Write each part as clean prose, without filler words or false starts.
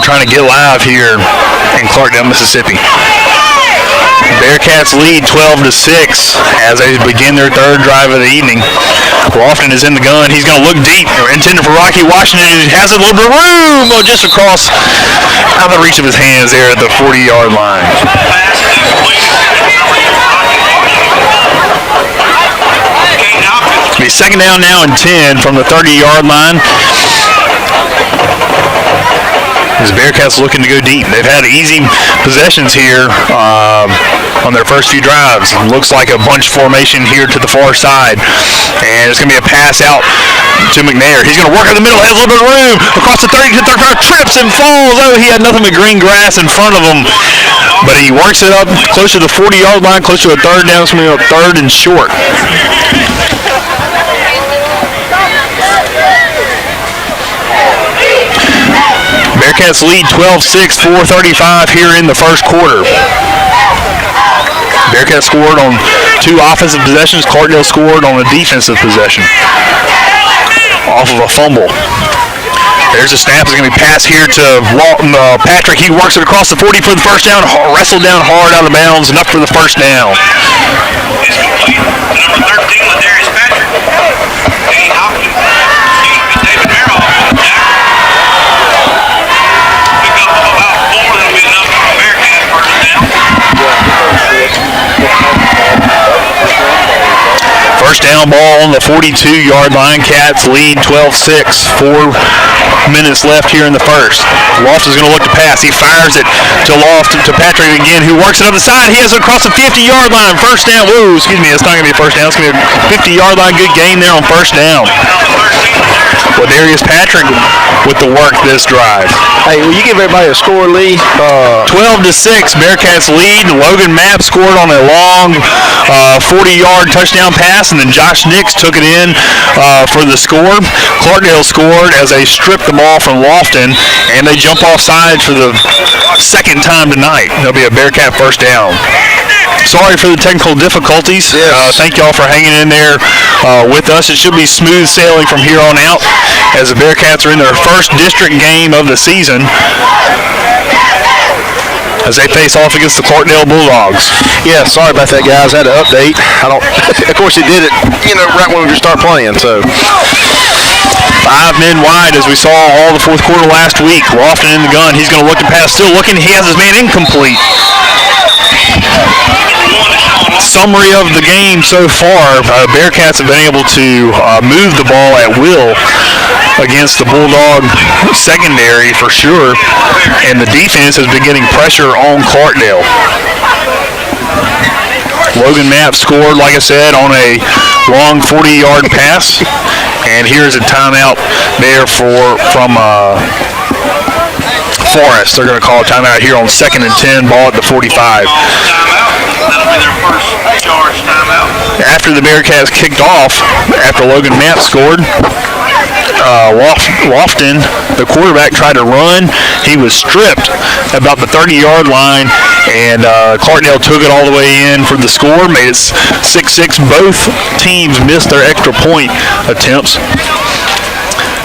trying to get live here in Clarkdale, Mississippi. Bearcats lead 12-6 as they begin their third drive of the evening. Lofton is in the gun. He's going to look deep. Intended for Rocky Washington. He has a little bit of room just across out of the reach of his hands there at the 40-yard line. It'll be second down now and 10 from the 30-yard line. As Bearcats looking to go deep. They've had easy possessions here on their first few drives. It looks like a bunch formation here to the far side. And it's going to be a pass out to McNair. He's going to work in the middle, has a little bit of room. Across the 30 to 35, trips and falls. Oh, he had nothing but green grass in front of him. But he works it up close to the 40-yard line, close to a third down. It's going to be a third and short. Bearcats lead 12-6, 4:35 here in the first quarter. Bearcats scored on 2 offensive possessions. Clarkdale scored on a defensive possession off of a fumble. There's a snap. It's going to be passed here to Patrick. He works it across the 40 for the first down. Wrestled down hard out of bounds. Enough for the first down. It's complete. Number 13, Ladarius Patrick. David Merrill. First down ball on the 42-yard line. Cats lead 12-6. 4 minutes left here in the first. Lofton's going to look to pass. He fires it to Patrick again, who works it up the side. He has it across the 50-yard line. First down. Whoa, excuse me. It's not going to be a first down. It's going to be a 50-yard line. Good gain there on first down. Ladarius Patrick with the work this drive. Hey, will you give everybody a score, Lee? 12-6. Bearcats lead. Logan Mapp scored on a long 40-yard touchdown pass, and then Josh Nix took it in for the score. Clarkdale scored as they stripped the ball from Lofton, and they jump off sides for the second time tonight. There'll be a Bearcat first down. Sorry for the technical difficulties. Yes. Thank y'all for hanging in there with us. It should be smooth sailing from here on out as the Bearcats are in their first district game of the season as they face off against the Clarkdale Bulldogs. Yeah, sorry about that, guys. I had to update. Of course, you did it, right when we start playing. So 5 men wide, as we saw all the fourth quarter last week. Lofton in the gun. He's going to look to pass. Still looking. He has his man incomplete. Summary of the game so far, Bearcats have been able to move the ball at will against the Bulldog secondary for sure, and the defense has been getting pressure on Clarkdale. Logan Mapp scored, like I said, on a long 40-yard pass, and here's a timeout there from Forrest. They're going to call a timeout here on 2nd and 10, ball at the 45. That'll be their first charge timeout. After the Bearcats kicked off, after Logan Mapp scored, Lofton, the quarterback, tried to run. He was stripped about the 30-yard line, and Clarkdale took it all the way in for the score, made it 6-6. Both teams missed their extra point attempts.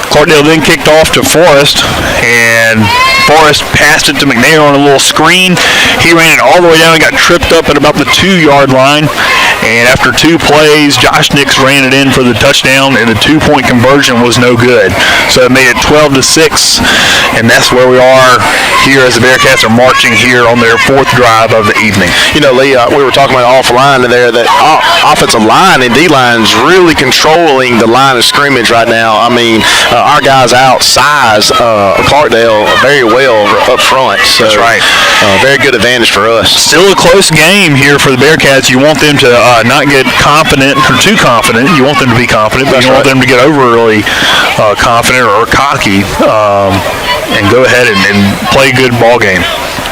Clarkdale then kicked off to Forrest, and Forrest passed it to McNair on a little screen. He ran it all the way down and got tripped up at about the 2-yard line. And after 2 plays, Josh Nix ran it in for the touchdown, and the 2-point conversion was no good. So it made it 12-6, and that's where we are here as the Bearcats are marching here on their 4th drive of the evening. Lee, we were talking about offline there, that offensive line and D-line is really controlling the line of scrimmage right now. I mean, our guys outsize Clarkdale very well up front. So, that's right. Very good advantage for us. Still a close game here for the Bearcats. You want them to not get confident or too confident. You want them to be confident, but you want them to get overly confident or cocky and go ahead and play a good ball game.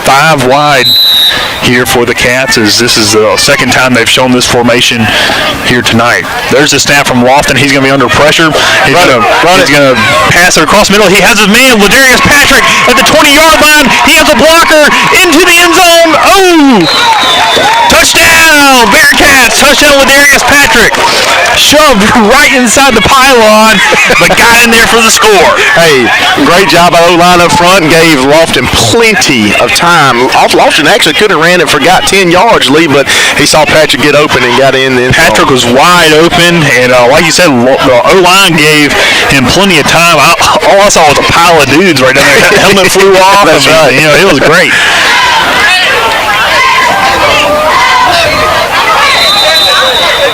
5 wide here for the Cats, as this is the second time they've shown this formation here tonight. There's a snap from Lofton. He's going to be under pressure. He's going to pass it across the middle. He has his man, Ladarius Patrick, at the 20-yard line. He has a blocker into the end zone. Oh! Touchdown! Bearcats! touchdown with Darius Patrick. Shoved right inside the pylon, but got in there for the score. Hey, great job by O-line up front and gave Lofton plenty of time. Lofton actually could have ran it for got 10 yards, Lee, but he saw Patrick get open and got in. Patrick was wide open, and like you said, the O-line gave him plenty of time. All I saw was a pile of dudes right down there. Helmet flew off. That's right. It was great.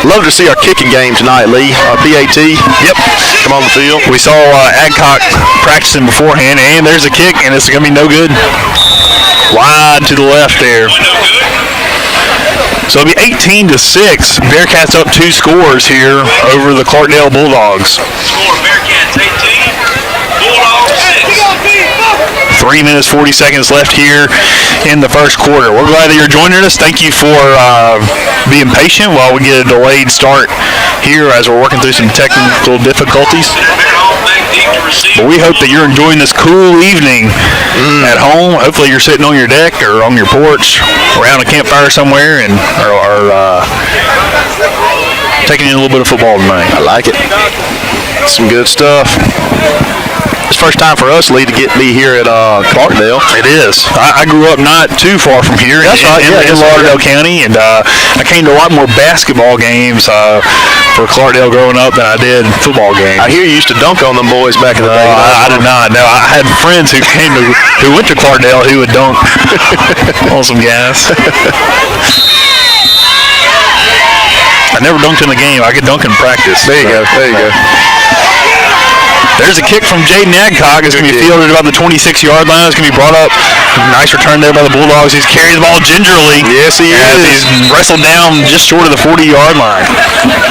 Love to see our kicking game tonight, Lee. PAT. Yep. Come on the field. We saw Adcock practicing beforehand, and there's a kick, and it's going to be no good. Wide to the left there. So it'll be 18-6. Bearcats up 2 scores here over the Clarkdale Bulldogs. Score Bearcats 18, Bulldogs 6. 3 minutes, 40 seconds left here in the first quarter. We're glad that you're joining us. Thank you for being patient while we get a delayed start here as we're working through some technical difficulties. But we hope that you're enjoying this cool evening at home. Hopefully you're sitting on your deck or on your porch around a campfire somewhere and are taking in a little bit of football tonight. I like it. Some good stuff. It's first time for us, Lee, to be here at Clarkdale. It is. I grew up not too far from here in Lauderdale County, and I came to a lot more basketball games for Clarkdale growing up than I did football games. I hear you used to dunk on them boys back in the day. I did not. No, I had friends who went to Clarkdale who would dunk on some guys. I never dunked in the game. I could dunk in practice. There you go. There's a kick from Jaden Adcock. It's going to be fielded about the 26-yard line. It's going to be brought up. Nice return there by the Bulldogs. He's carrying the ball gingerly. Yes, he is. He's wrestled down just short of the 40-yard line.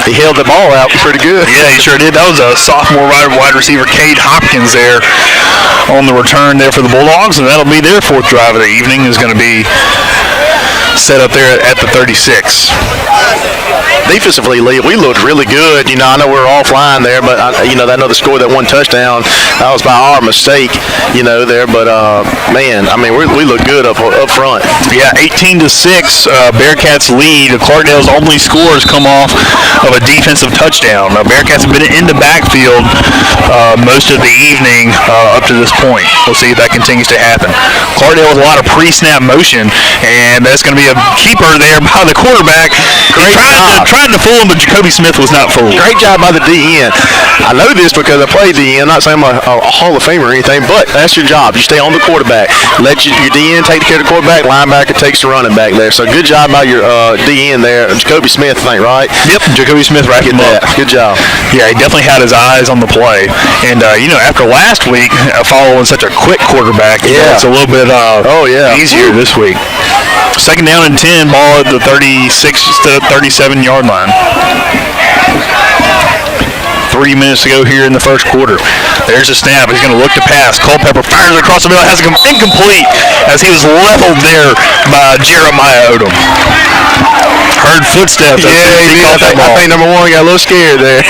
He held the ball out pretty good. Yeah, he sure did. That was a sophomore wide receiver, Cade Hopkins, there on the return there for the Bulldogs, and that'll be their 4th drive of the evening. Is going to be set up there at the 36. Defensively, Lee, we looked really good. I know we're offline there, but I know the score, that one touchdown, that was by our mistake, there. But man, I mean, we look good up front. Yeah, 18-6, Bearcats lead. Clarkdale's only scores come off of a defensive touchdown. Now, Bearcats have been in the backfield most of the evening up to this point. We'll see if that continues to happen. Clarkdale with a lot of pre-snap motion, and that's going to be a keeper there by the quarterback. Trying to fool him, but Jacoby Smith was not fooled. Great job by the DN. I know this because I played DN. Not saying I'm a Hall of Famer or anything, but that's your job. You stay on the quarterback. Let your DN take care of the quarterback. Linebacker takes the running back there. So good job by your DN there. Jacoby Smith, I think, right? Yep, Jacoby Smith right in that. Good job. Yeah, he definitely had his eyes on the play. And, after last week, following such a quick quarterback, it's a little bit easier this week. Second down and 10, ball at the 36 to 37-yard line. 3 minutes to go here in the first quarter. There's a snap. He's going to look to pass. Culpepper fires across the middle. Has it incomplete as he was leveled there by Jeremiah Odom. Heard footsteps. Yeah, I think number 1 got a little scared there.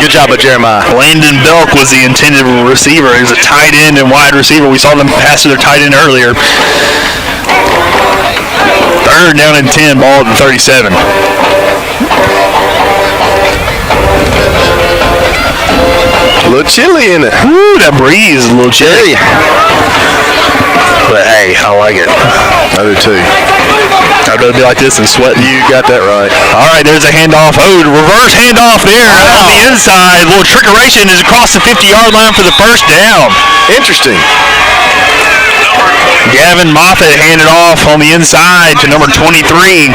Good job by Jeremiah. Landon Belk was the intended receiver. He was a tight end and wide receiver. We saw them pass to their tight end earlier. Third down and 10, ball at the 37. A little chilly in it. Woo, that breeze is a little chilly. But hey, I like it. I do too. I'd rather be like this than sweating. You got that right. All right, there's a handoff. Oh, reverse handoff there on the inside. A little trickeration is across the 50-yard line for the first down. Interesting. Gavin Moffitt handed off on the inside to number 23,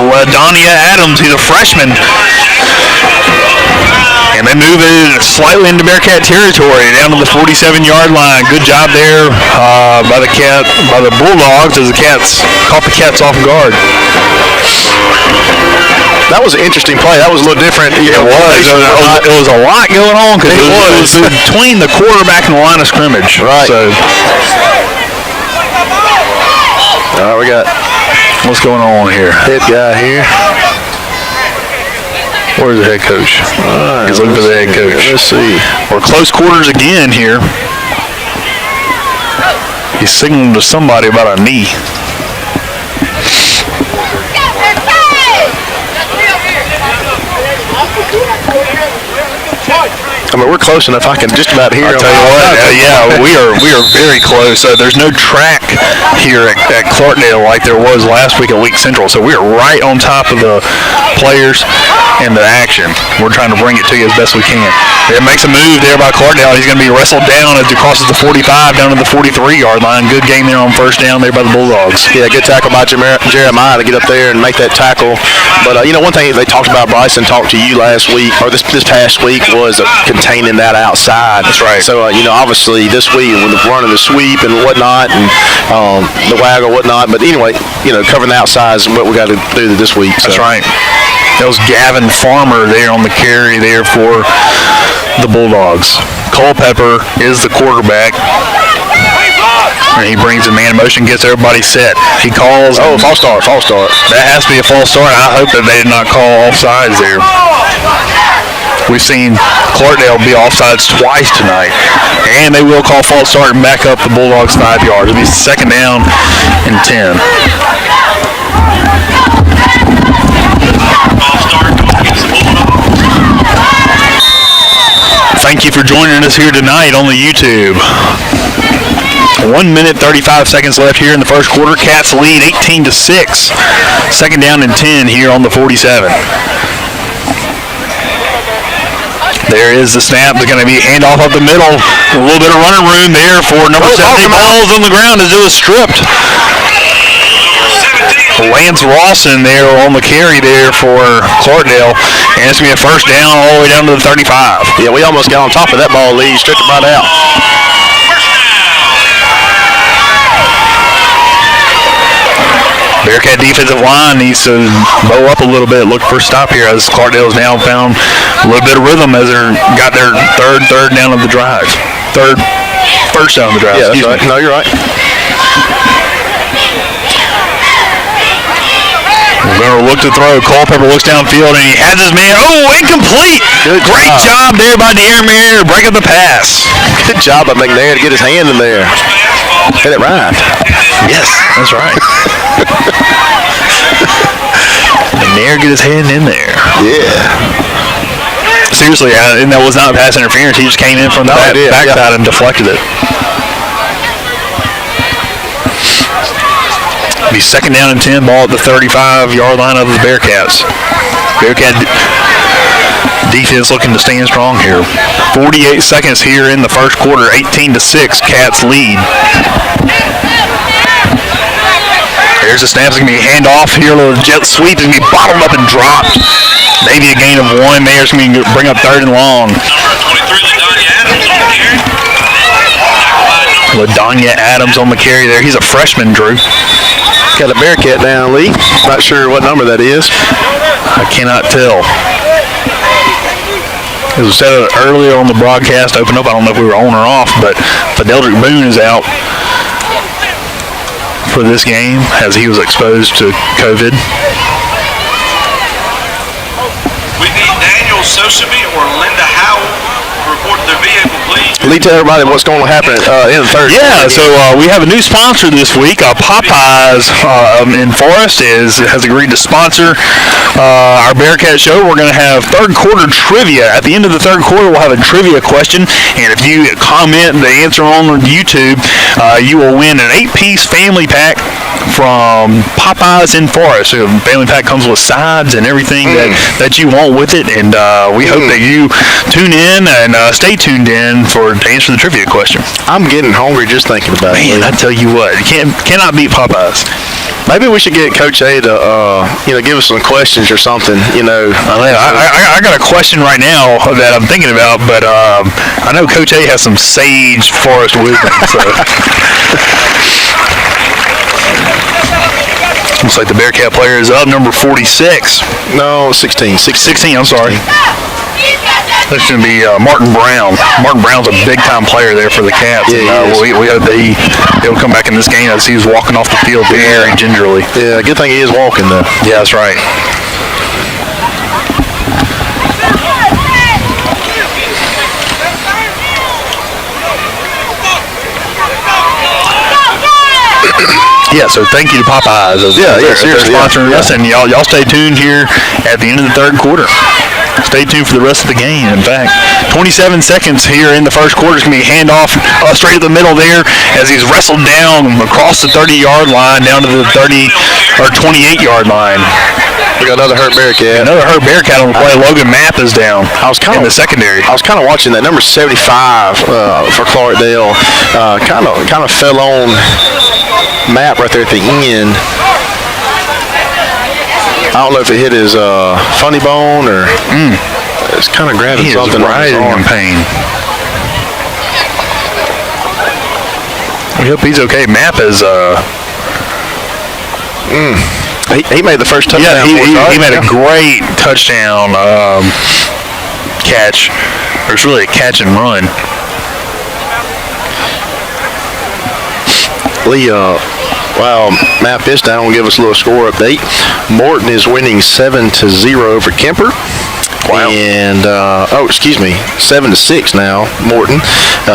LaDonia Adams. He's a freshman. And they move it slightly into Bearcat territory, down to the 47-yard line. Good job there by the Bulldogs as the Cats caught the Cats off guard. That was an interesting play. That was a little different. It was a lot going on because it was between the quarterback and the line of scrimmage. Right. So, all right, we got what's going on here? Head guy here. Where's the head coach? He's looking for the head coach. Let's see. We're close quarters again here. He's signaling to somebody about a knee. I mean, we're close enough. I can just about hear I'll tell you what, we are very close. There's no track here at Clarkdale like there was last week at Week Central, so we are right on top of the players and the action. We're trying to bring it to you as best we can. It makes a move there by Clarkdale. He's going to be wrestled down as he crosses the 45 down to the 43-yard line. Good game there on first down there by the Bulldogs. Yeah, good tackle by Jeremiah to get up there and make that tackle. But, one thing they talked about, Bryson talked to you last week, or this past week, was containing that outside. That's right. So, obviously this week with the run of the sweep and whatnot and the wag or whatnot. But anyway, covering the outside is what we got to do this week. So. That's right. That was Gavin Farmer there on the carry there for the Bulldogs. Culpepper is the quarterback. And he brings the man in motion, gets everybody set. He calls. Oh, false start. That has to be a false start. I hope that they did not call offsides there. We've seen Clarkdale be offsides twice tonight. And they will call false start and back up the Bulldogs 5 yards. It'll be second down and 10. Thank you for joining us here tonight on the YouTube. 1 minute, 35 seconds left here in the first quarter. Cats lead 18-6. Second down and 10 here on the 47. There is the snap. There's going to be a handoff up the middle. A little bit of running room there for number 70. Balls on the ground as it was stripped. Lance Rawson there on the carry there for Clarkdale. And it's going to be a first down all the way down to the 35. Yeah, we almost got on top of that ball, Lee. Stripped it right out. Bearcat defensive line needs to bow up a little bit, look for a stop here as Clarkdale's now found a little bit of rhythm as they got their third down of the drive. First down of the drive. Yeah, that's right. No, you're right. We're going to look to throw. Culpepper looks downfield and he has his man. Oh, incomplete. Great job there by Dearmere to break up the pass. Good job by McNair to get his hand in there. Hit it right. Yes, that's right. McNair get his hand in there. Yeah. Seriously, and that was not pass interference. He just came in from the backside and deflected it. Be second down and 10, ball at the 35-yard line of the Bearcats. Bearcat defense looking to stand strong here. 48 seconds here in the first quarter, 18-6, Cats lead. There's a snap. It's going to be a handoff here. A little jet sweep. It's going to be bottled up and dropped. Maybe a gain of 1 there. It's going to bring up third and long. LaDonya Adams on the carry there. He's a freshman, Drew. Got a Bearcat down, Lee. Not sure what number that is. I cannot tell. It was said earlier on the broadcast, open up. I don't know if we were on or off, but Fideldrick Boone is out for this game as he was exposed to COVID. We need Daniel Sosaby or Linda Howell to report their vehicle, please. Lee, tell everybody what's going to happen in the third. Yeah, so we have a new sponsor this week. Popeyes in Forest has agreed to sponsor our Bearcat show. We're going to have third quarter trivia. At the end of the third quarter, we'll have a trivia question, and if you comment the answer on YouTube, you will win an 8-piece family pack from Popeyes in Forest. So the family pack comes with sides and everything that you want with it, and we hope that you tune in and stay tuned in to answer the trivia question. I'm getting hungry just thinking about it. Man, I tell you what, you cannot beat Popeyes. Maybe we should get Coach A to, give us some questions or something, I got a question right now that I'm thinking about, but I know Coach A has some sage forest wisdom, so. Looks like the Bearcat player is up, number 46. No, 16, I'm sorry. That's going to be Martin Brown. Martin Brown's a big-time player there for the Cats. Yeah, and, we hope that he'll come back in this game as he's walking off the field very gingerly. Yeah, good thing he is walking, though. Yeah, that's right. Yeah, so thank you to Popeyes. Seriously, sponsoring us, and y'all stay tuned here at the end of the third quarter. Stay tuned for the rest of the game. In fact, 27 seconds here in the first quarter. It's going to be a handoff straight to the middle there as he's wrestled down across the 30-yard line down to the 30 or 28-yard line. We got another hurt Bearcat. Another hurt Bearcat on the play. Logan Mapp is down in the secondary. I was kind of watching that. Number 75 for Clarkdale kind of fell on Mapp right there at the end. I don't know if it hit his funny bone or it's kind of grabbing something. He is writhing in pain. We hope he's okay. Mapp is... He made the first touchdown. Yeah, he made a great touchdown catch. It was really a catch and run. Lee, wow, Matt Pisdown will give us a little score update. Morton is winning 7-0 over Kemper. Wow. And, 7-6 now, Morton.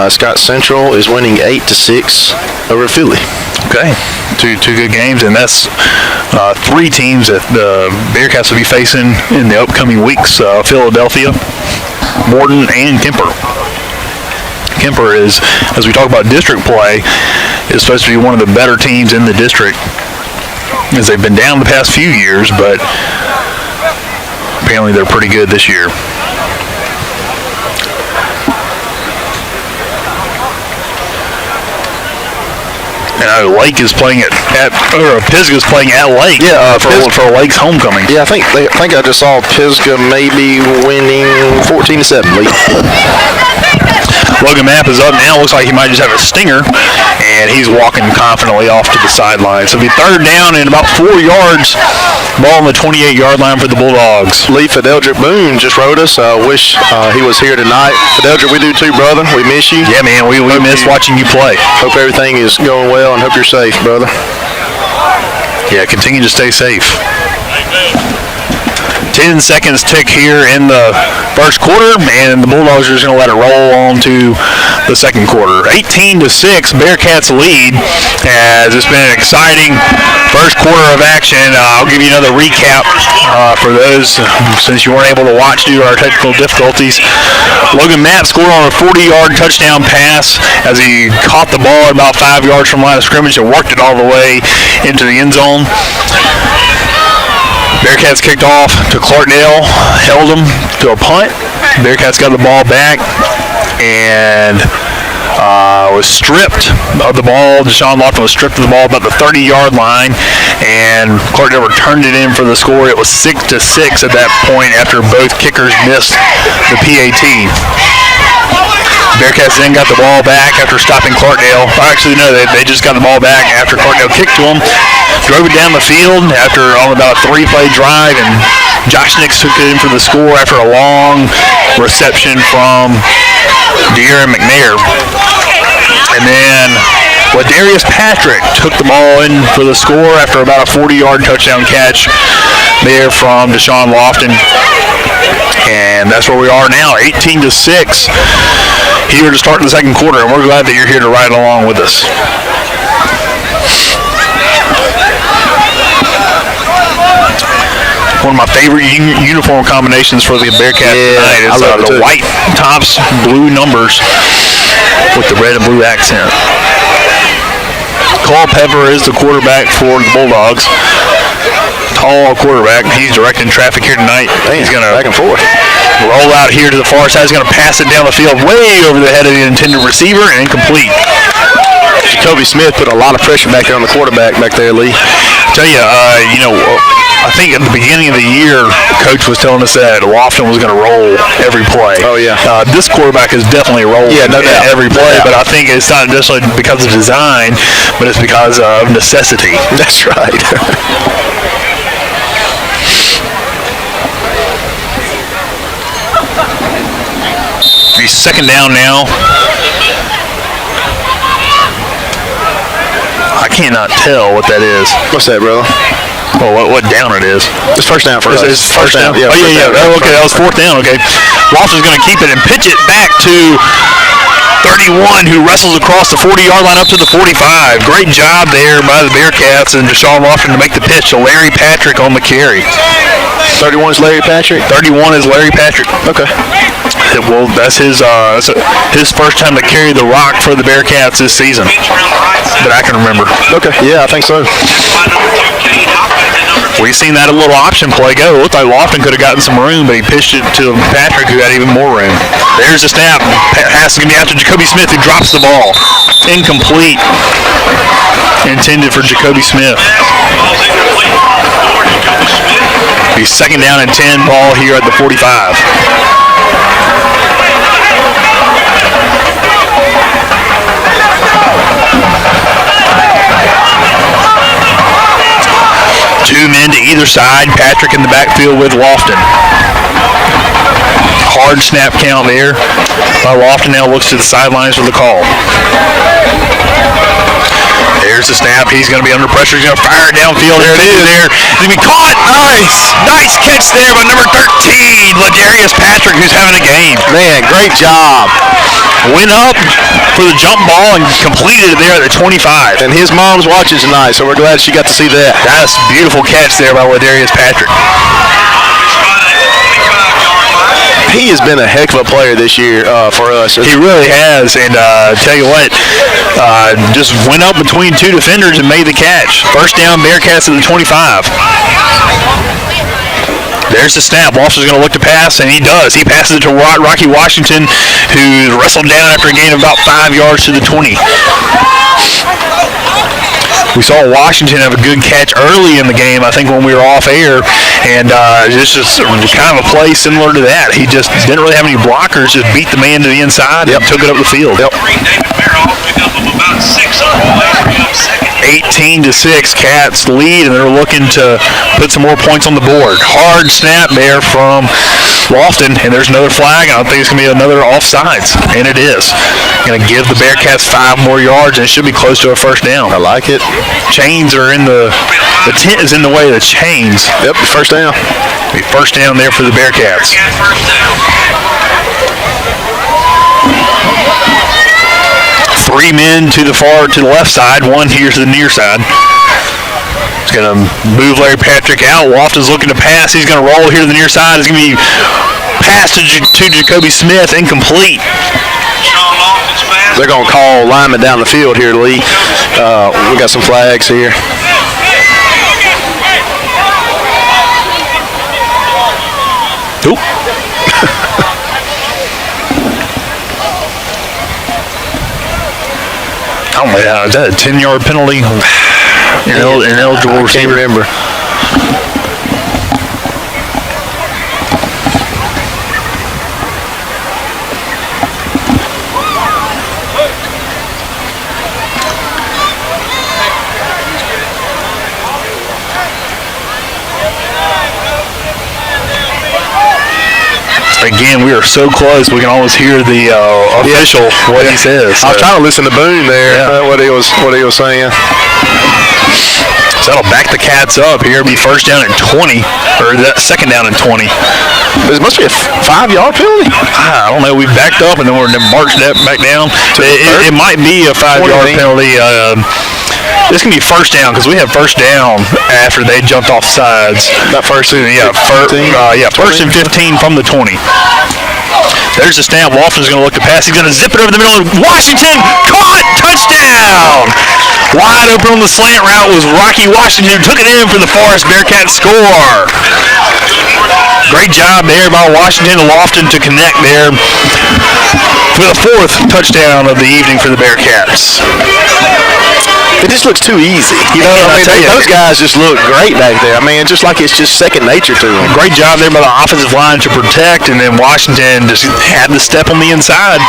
Scott Central is winning 8-6 over Philly. Okay, two good games, and that's three teams that the Bearcats will be facing in the upcoming weeks. Philadelphia, Morton, and Kemper. Kemper is, as we talk about district play, is supposed to be one of the better teams in the district, as they've been down the past few years, but apparently they're pretty good this year. And Lake is playing Pisgah's playing at Lake. Yeah, for Lake's homecoming. Yeah, I think I just saw Pisgah maybe winning 14-7. Lake. Logan Mapp is up now. Looks like he might just have a stinger, and he's walking confidently off to the sideline. So it'll be third down and about 4 yards. Ball on the 28-yard line for the Bulldogs. Lee Fideldrick Boone just wrote us. Wish he was here tonight. Fideldrick, we do too, brother. We miss you. Yeah, man, we miss watching you play. Hope everything is going well and hope you're safe, brother. Yeah, continue to stay safe. 10 seconds tick here in the first quarter, and the Bulldogs are just going to let it roll on to the second quarter. 18-6, Bearcats lead, as it's been an exciting first quarter of action. I'll give you another recap for those since you weren't able to watch due to our technical difficulties. Logan Mapp scored on a 40-yard touchdown pass as he caught the ball at about 5 yards from line of scrimmage and worked it all the way into the end zone. Bearcats kicked off to Clarkdale, held them to a punt. Bearcats got the ball back and was stripped of the ball. Deshaun Lofton was stripped of the ball about the 30-yard line, and Clarkdale returned it in for the score. It was 6-6 at that point after both kickers missed the PAT. Bearcats then got the ball back after stopping Clarkdale. Actually, no, they just got the ball back after Clarkdale kicked to them. Drove it down the field after on about a 3-play drive, and Josh Nix took it in for the score after a long reception from De'Aaron McNair. And then Ladarius Patrick took the ball in for the score after about a 40-yard touchdown catch there from Deshaun Lofton. And that's where we are now, 18-6 here to start the second quarter, and we're glad that you're here to ride along with us. One of my favorite uniform combinations for the Bearcats tonight is the white tops, blue numbers with the red and blue accent. Cole Pepper is the quarterback for the Bulldogs. Tall quarterback. He's directing traffic here tonight. He's going to back and forth. Roll out here to the far side. He's going to pass it down the field way over the head of the intended receiver and incomplete. Jacoby Smith put a lot of pressure back there on the quarterback back there, Lee. I tell you, I think at the beginning of the year, Coach was telling us that Lofton was going to roll every play. Oh, yeah. This quarterback is definitely rolling every play, but I think it's not necessarily because of design, but it's because of necessity. That's right. He's second down now. I cannot tell what that is. What's that, brother? Well, what down it is. It's first down for us. It's first down? Yeah, okay, that was fourth down. Okay. Lofton's going to keep it and pitch it back to 31, who wrestles across the 40-yard line up to the 45. Great job there by the Bearcats and Deshaun Lofton to make the pitch to Larry Patrick on the carry. 31 is Larry Patrick? 31 is Larry Patrick. Okay. Well, that's his first time to carry the rock for the Bearcats this season that I can remember. Okay. Yeah, I think so. We've seen that a little option play go. It looked like Lofton could have gotten some room, but he pitched it to Patrick, who got even more room. There's the snap. Pass is going to be out to Jacoby Smith, who drops the ball. Incomplete. Intended for Jacoby Smith. Be second down and 10 ball here at the 45. Two men to either side. Patrick in the backfield with Lofton. Hard snap count there. Lofton now looks to the sidelines for the call. There's the snap. He's going to be under pressure. He's going to fire it downfield. There it is. He's going to be caught. Nice catch there by number 13, Ladarius Patrick, who's having a game. Man, great job. Went up for the jump ball and completed it there at the 25. And his mom's watching tonight, so we're glad she got to see that. That's a beautiful catch there by Ladarius Patrick. He has been a heck of a player this year for us. He really has, and tell you what, just went up between two defenders and made the catch. First down, Bearcats at the 25. There's the snap. Walsh is going to look to pass, and he does. He passes it to Rocky Washington, who wrestled down after a gain of about 5 yards to the 20. We saw Washington have a good catch early in the game, I think, when we were off air, and it's just kind of a play similar to that. He just didn't really have any blockers, just beat the man to the inside and took it up the field. 18-6, Cats lead, and they're looking to put some more points on the board. Hard snap there from Lofton, and there's another flag, and I think it's going to be another offsides, and it is. Going to give the Bearcats 5 more yards, and it should be close to a first down. I like it. Chains are in the tent is in the way of the chains. Yep, first down. First down there for the Bearcats. Three men to the left side, one here to the near side. He's going to move Larry Patrick out. Lofton's looking to pass. He's going to roll here to the near side. It's going to be pass to Jacoby Smith, incomplete. They're going to call lineman down the field here, Lee. We got some flags here. Oop. Oh my God, is that a 10-yard penalty? Ineligible receiver. I can't remember. Again, we are so close. We can almost hear the official what he says. I was trying to listen to Boone there. What he was saying. So that'll back the Cats up here. It'll be first down and 20, or that second down and 20. This must be a 5-yard penalty. I don't know. We backed up and then we're marched back down. It might be a 5-yard penalty. This can be first down because we have first down after they jumped off sides. Not first and first and 15 from the 20. There's the snap. Lofton's going to look to pass. He's going to zip it over the middle. Washington caught, touchdown! Wide open on the slant route was Rocky Washington, who took it in for the Forest Bearcats score. Great job there by Washington and Lofton to connect there for the 4th touchdown of the evening for the Bearcats. It just looks too easy. You know, those guys just look great back there. I mean, just like it's just second nature to them. Great job there by the offensive line to protect, and then Washington just had the step on the inside.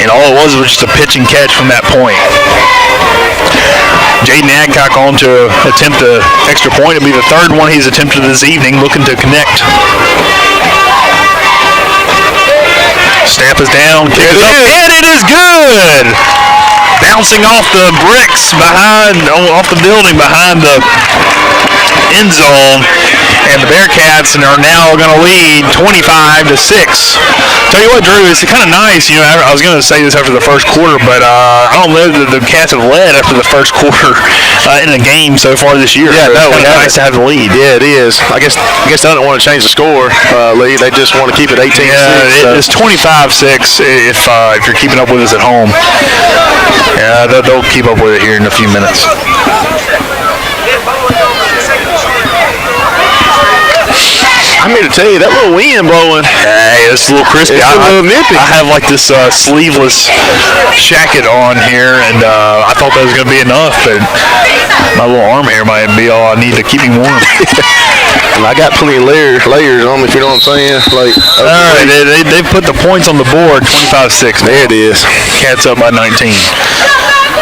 And all it was just a pitch and catch from that point. Jaden Adcock on to attempt an extra point. It'll be the 3rd one he's attempted this evening, looking to connect. Snap is down, kick is up, and it is good! Bouncing off the bricks off the building behind the end zone. And the Bearcats are now going to lead 25-6. Tell you what, Drew, it's kind of nice. I was going to say this after the first quarter, but I don't know that the Cats have led after the first quarter in a game so far this year. Yeah, so no, it's nice to have the lead. Yeah, it is. I guess they don't want to change the score, Lee. They just want to keep it 18-6. Yeah, it's 25-6 if you're keeping up with us at home. Yeah, they'll keep up with it here in a few minutes. I'm here to tell you, that little wind blowing. Hey, it's a little crispy. It's a little nippy. I have like this sleeveless jacket on here, and I thought that was going to be enough, but my little arm hair might be all I need to keep me warm. And I got plenty of layers on, if you know what I'm saying. Like, all right, they put the points on the board, 25-6. There it is. Cats up by 19.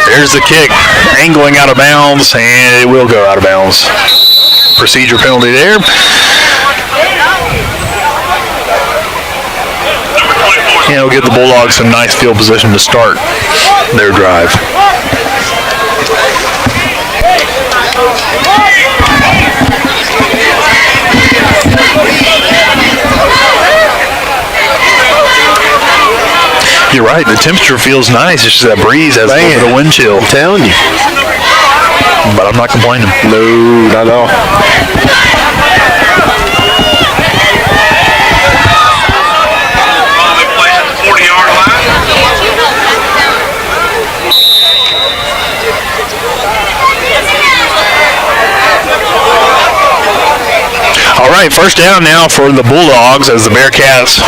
There's the kick, angling out of bounds, and it will go out of bounds. Procedure penalty there. And it'll give the Bulldogs some nice field position to start their drive. You're right, the temperature feels nice. It's just that breeze has a little bit of wind chill. I'm telling you. But I'm not complaining. No, not at all. All right, first down now for the Bulldogs as the Bearcats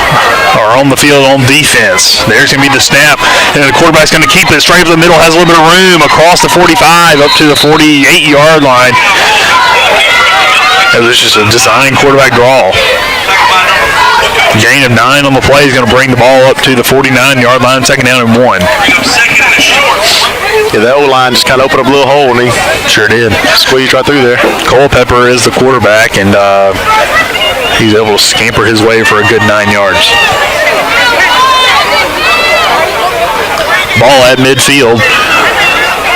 are on the field on defense. There's going to be the snap, and the quarterback's going to keep it straight up the middle, has a little bit of room across the 45 up to the 48-yard line. It was just a design quarterback draw. Gain of 9 on the play is going to bring the ball up to the 49-yard line, second down and 1. Yeah, that O-line just kind of opened up a little hole, and he sure did. Squeezed right through there. Culpepper is the quarterback, and he's able to scamper his way for a good 9 yards. Ball at midfield.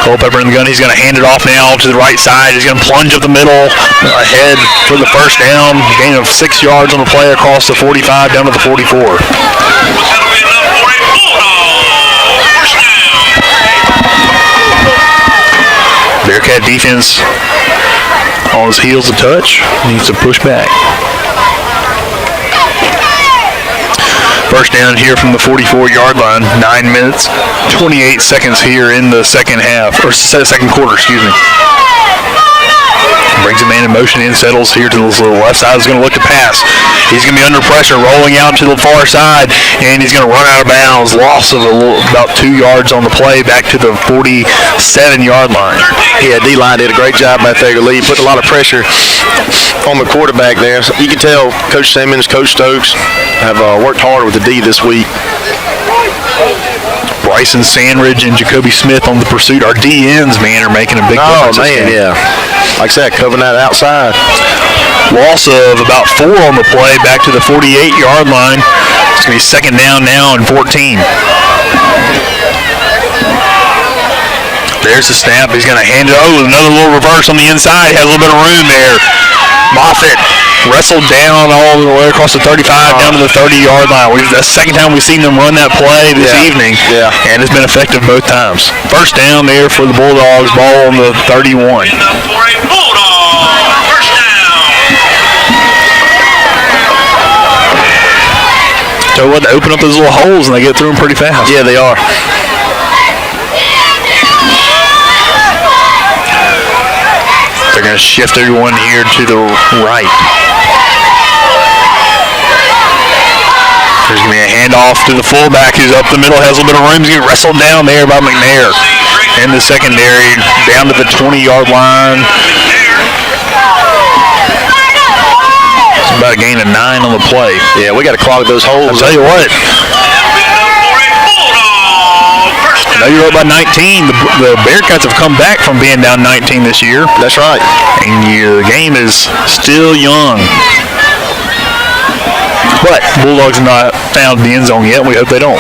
Culpepper in the gun. He's going to hand it off now to the right side. He's going to plunge up the middle, ahead for the first down. Gain of 6 yards on the play across the 45 down to the 44. Bearcat defense on his heels a touch. Needs to push back. First down here from the 44-yard line. 9 minutes, 28 seconds here in the second half, or second quarter, excuse me. Brings a man in motion in, settles here to the left side. He's going to look to pass. He's going to be under pressure, rolling out to the far side, and he's going to run out of bounds. Loss of about 2 yards on the play, back to the 47-yard line. Yeah, D-line did a great job back there, Lee. Put a lot of pressure on the quarterback there. So you can tell Coach Simmons, Coach Stokes have worked hard with the D this week. Bryson Sandridge and Jacoby Smith on the pursuit. Our DNs, man, are making a big difference. Oh, man, yeah. Like I said, covering that outside. Loss of about 4 on the play, back to the 48-yard line. It's going to be second down now and 14. There's the snap. He's going to hand it over. Another little reverse on the inside. Has a little bit of room there. Moffitt wrestled down all the way across the 35 down to the 30-yard line. That's the second time we've seen them run that play this evening, and it's been effective both times. First down there for the Bulldogs, ball on the 31. So what, they open up those little holes and they get through them pretty fast. Yeah, they are. They're going to shift everyone here to the right. There's going to be a handoff to the fullback who's up the middle, has a little bit of room. He's getting wrestled down there by McNair. In the secondary, down to the 20-yard line. It's about a gain of 9 on the play. Yeah, we got to clog those holes. I'll tell you what. Now you're up by 19. The Bearcats have come back from being down 19 this year. That's right. And the game is still young. But Bulldogs have not found the end zone yet. We hope they don't.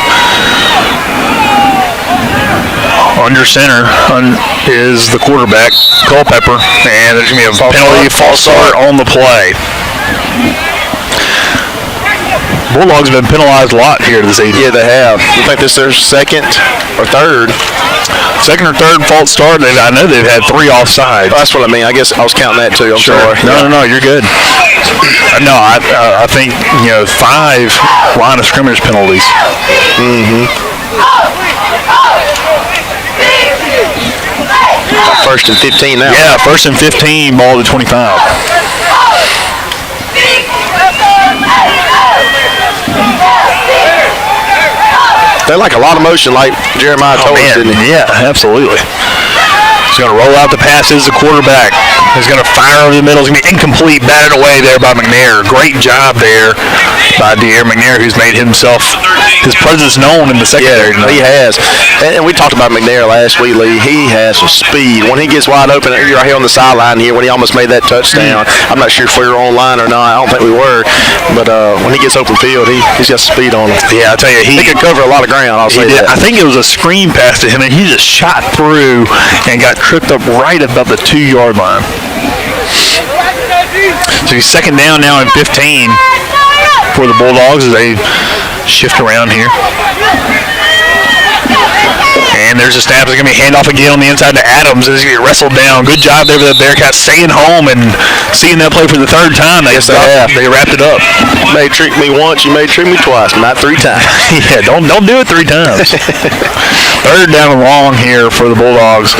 Under center is the quarterback, Culpepper, and there's going to be a penalty, false start on the play. Bulldogs have been penalized a lot here this evening. Yeah, they have. I think this is their second or third. Second or third false start. I know they've had 3 offsides. That's what I mean. I guess I was counting that too. I'm sorry. No, you're good. No, I think 5 line of scrimmage penalties. Mm-hmm. First and 15 now. Yeah, first and 15, ball to 25. They like a lot of motion, like Jeremiah told us, didn't he? Yeah, absolutely. He's going to roll out the passes. The quarterback is going to fire over the middle. It's going to be incomplete, batted away there by McNair. Great job there by De'Aaron McNair, who's made his presence known in the secondary. Yeah, he has. And we talked about McNair last week, Lee. He has some speed. When he gets wide open, you're right here on the sideline here when he almost made that touchdown. I'm not sure if we were online or not. I don't think we were. But when he gets open field, he's got speed on him. Yeah, I tell you, he could cover a lot of ground, I'll say that. I think it was a screen pass to him, and he just shot through and got tripped up right about the 2-yard line. So he's second down now and 15 for the Bulldogs as they shift around here. And there's a snap. It's going to be a handoff again on the inside to Adams as he gets wrestled down. Good job there for the Bearcats staying home and seeing that play for the 3rd time. They wrapped it up. You may trick me once, you may trick me twice, not 3 times. Yeah, don't do it 3 times. 3rd down and long here for the Bulldogs.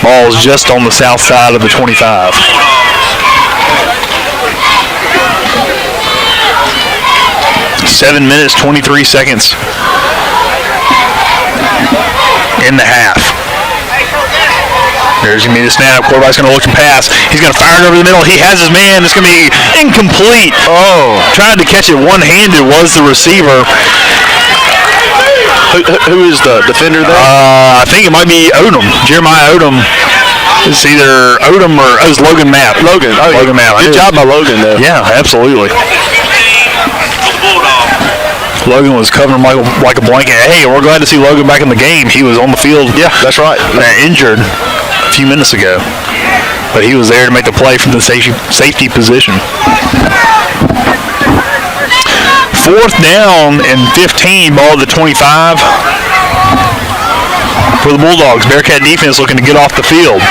Ball's just on the south side of the 25. Seven minutes, 23 seconds in the half. There's going to be the snap. Quarterback's going to look and pass. He's going to fire it over the middle. He has his man. It's going to be incomplete. Oh, tried to catch it one-handed was the receiver. Who is the defender there? I think it might be Odom. Jeremiah Odom. It's either Odom or it's Logan Mapp. Logan Mapp. Good job by Logan, though. Yeah, absolutely. Logan was covering like a blanket. Hey, we're glad to see Logan back in the game. He was on the field. Yeah, that's right. Injured a few minutes ago. But he was there to make the play from the safety position. 4th down and 15, ball to 25 for the Bulldogs. Bearcat defense looking to get off the field.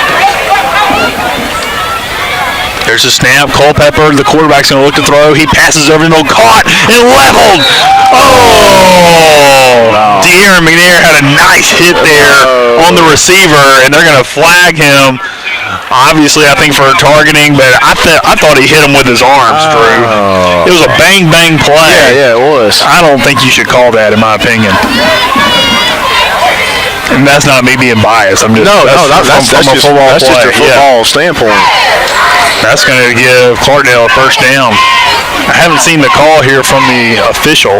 There's a snap. Culpepper, the quarterback's going to look to throw. He passes over the middle, caught and leveled. Oh! No. De'Aaron McNair had a nice hit there on the receiver, and they're going to flag him. Obviously, I think for targeting, but I thought he hit him with his arms, Drew. It was a bang play. Yeah, it was. I don't think you should call that, in my opinion. And that's not me being biased. I'm just that's from a football just a football standpoint. That's going to give Clarkdale a 1st down. I haven't seen the call here from the official,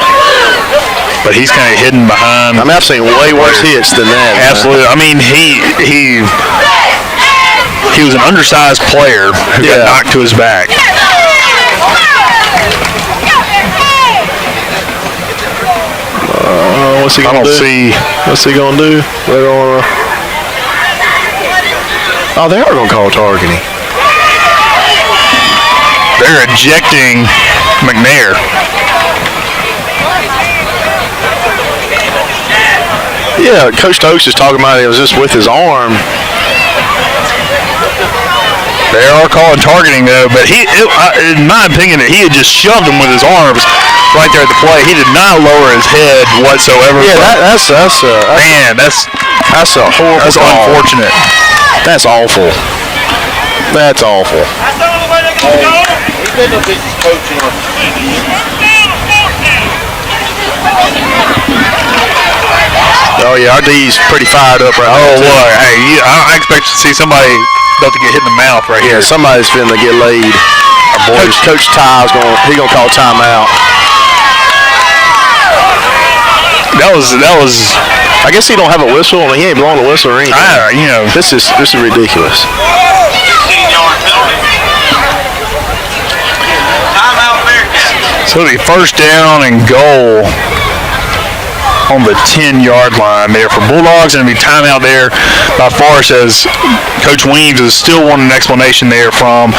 but he's kind of hidden behind. I mean, I've seen way worse hits than that. Absolutely. I mean, he was an undersized player who got knocked to his back. What's he going to do? What's he going to do? They are going to call targeting. They're ejecting McNair. Yeah, Coach Stokes is talking about it was just with his arm. They are calling targeting, though, but in my opinion, he had just shoved him with his arms right there at the play. He did not lower his head whatsoever. Yeah, that's a horrible. That's unfortunate. That's awful. That's awful. Oh yeah, our D's pretty fired up right now. Oh boy, hey, I expect to see somebody about to get hit in the mouth right here. Yeah, somebody's finna get laid. Coach Ty's gonna call timeout. That was. I guess he don't have a whistle. I mean, he ain't blowing a whistle or anything. This is ridiculous. Timeout, Bearcats. So the 1st down and goal on the 10-yard line there for Bulldogs, and it'll be timeout there by Farr, says Coach Weems is still wanting an explanation there from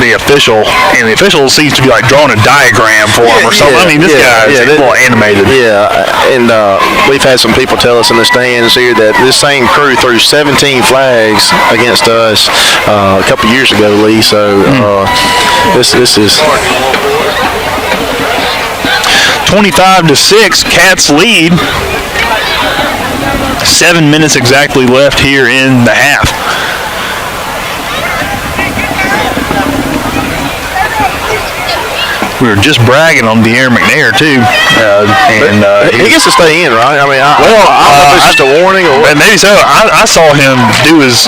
the official, and the official seems to be like drawing a diagram for him or something. I mean, this guy is a little animated. Yeah, and we've had some people tell us in the stands here that this same crew threw 17 flags against us a couple years ago, Lee. So this is 25-6, Cats lead. 7 minutes exactly left here in the half. We were just bragging on De'Aaron McNair too, and he gets to stay in, right? I mean, I don't know if it's just a warning or what. maybe so. I saw him do his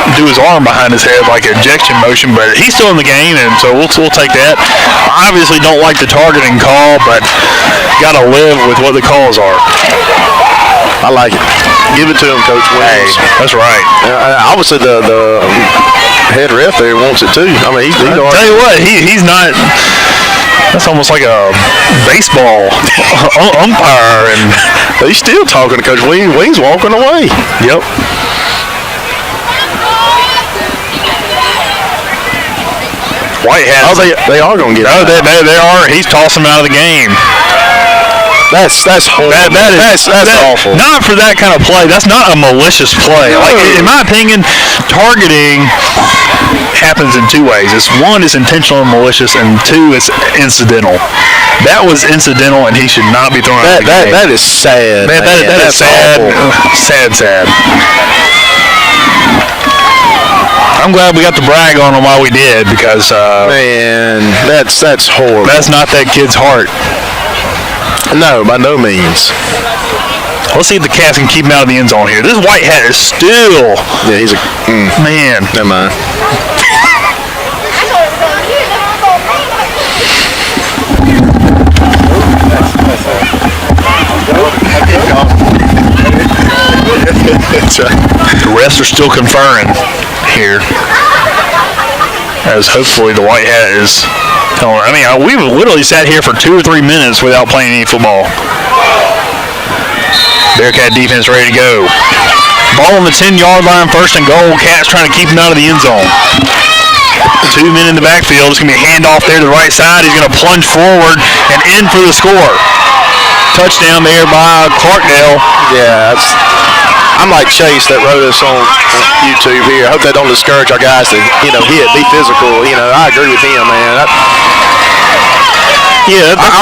arm behind his head like an ejection motion, but he's still in the game, and so we'll take that. I obviously don't like the targeting call, but got to live with what the calls are. I like it. Give it to him, Coach Williams. Hey, that's right. Obviously, the head ref there wants it too. I mean, he's tell you what, he's not. That's almost like a baseball umpire, and he's still talking to Coach Williams. Wings walking away. Yep. Whitehead. Oh, they are going to get. No, they are. He's tossing him out of the game. That's horrible. That's awful. Not for that kind of play. That's not a malicious play. No. Like, in my opinion, targeting happens in two ways. It's one is intentional and malicious, and two is incidental. That was incidental, and he should not be thrown out of the game. That is sad. Man, that is sad. Sad. I'm glad we got to brag on him while we did, because man, that's horrible. That's not that kid's heart. No, by no means. Let's see if the Cats can keep him out of the end zone here. This Whitehead is still. Yeah, he's a man. Never mind. The refs are still conferring here, as hopefully the Whitehead is. I mean, we've literally sat here for 2 or 3 minutes without playing any football. Bearcat defense ready to go. Ball on the 10-yard line, 1st and goal. Cats trying to keep him out of the end zone. 2 men in the backfield. It's going to be a handoff there to the right side. He's going to plunge forward and in for the score. Touchdown there by Clarkdale. Yeah, I'm like Chase that wrote us on YouTube here. I hope that don't discourage our guys to, hit, be physical. I agree with him, man.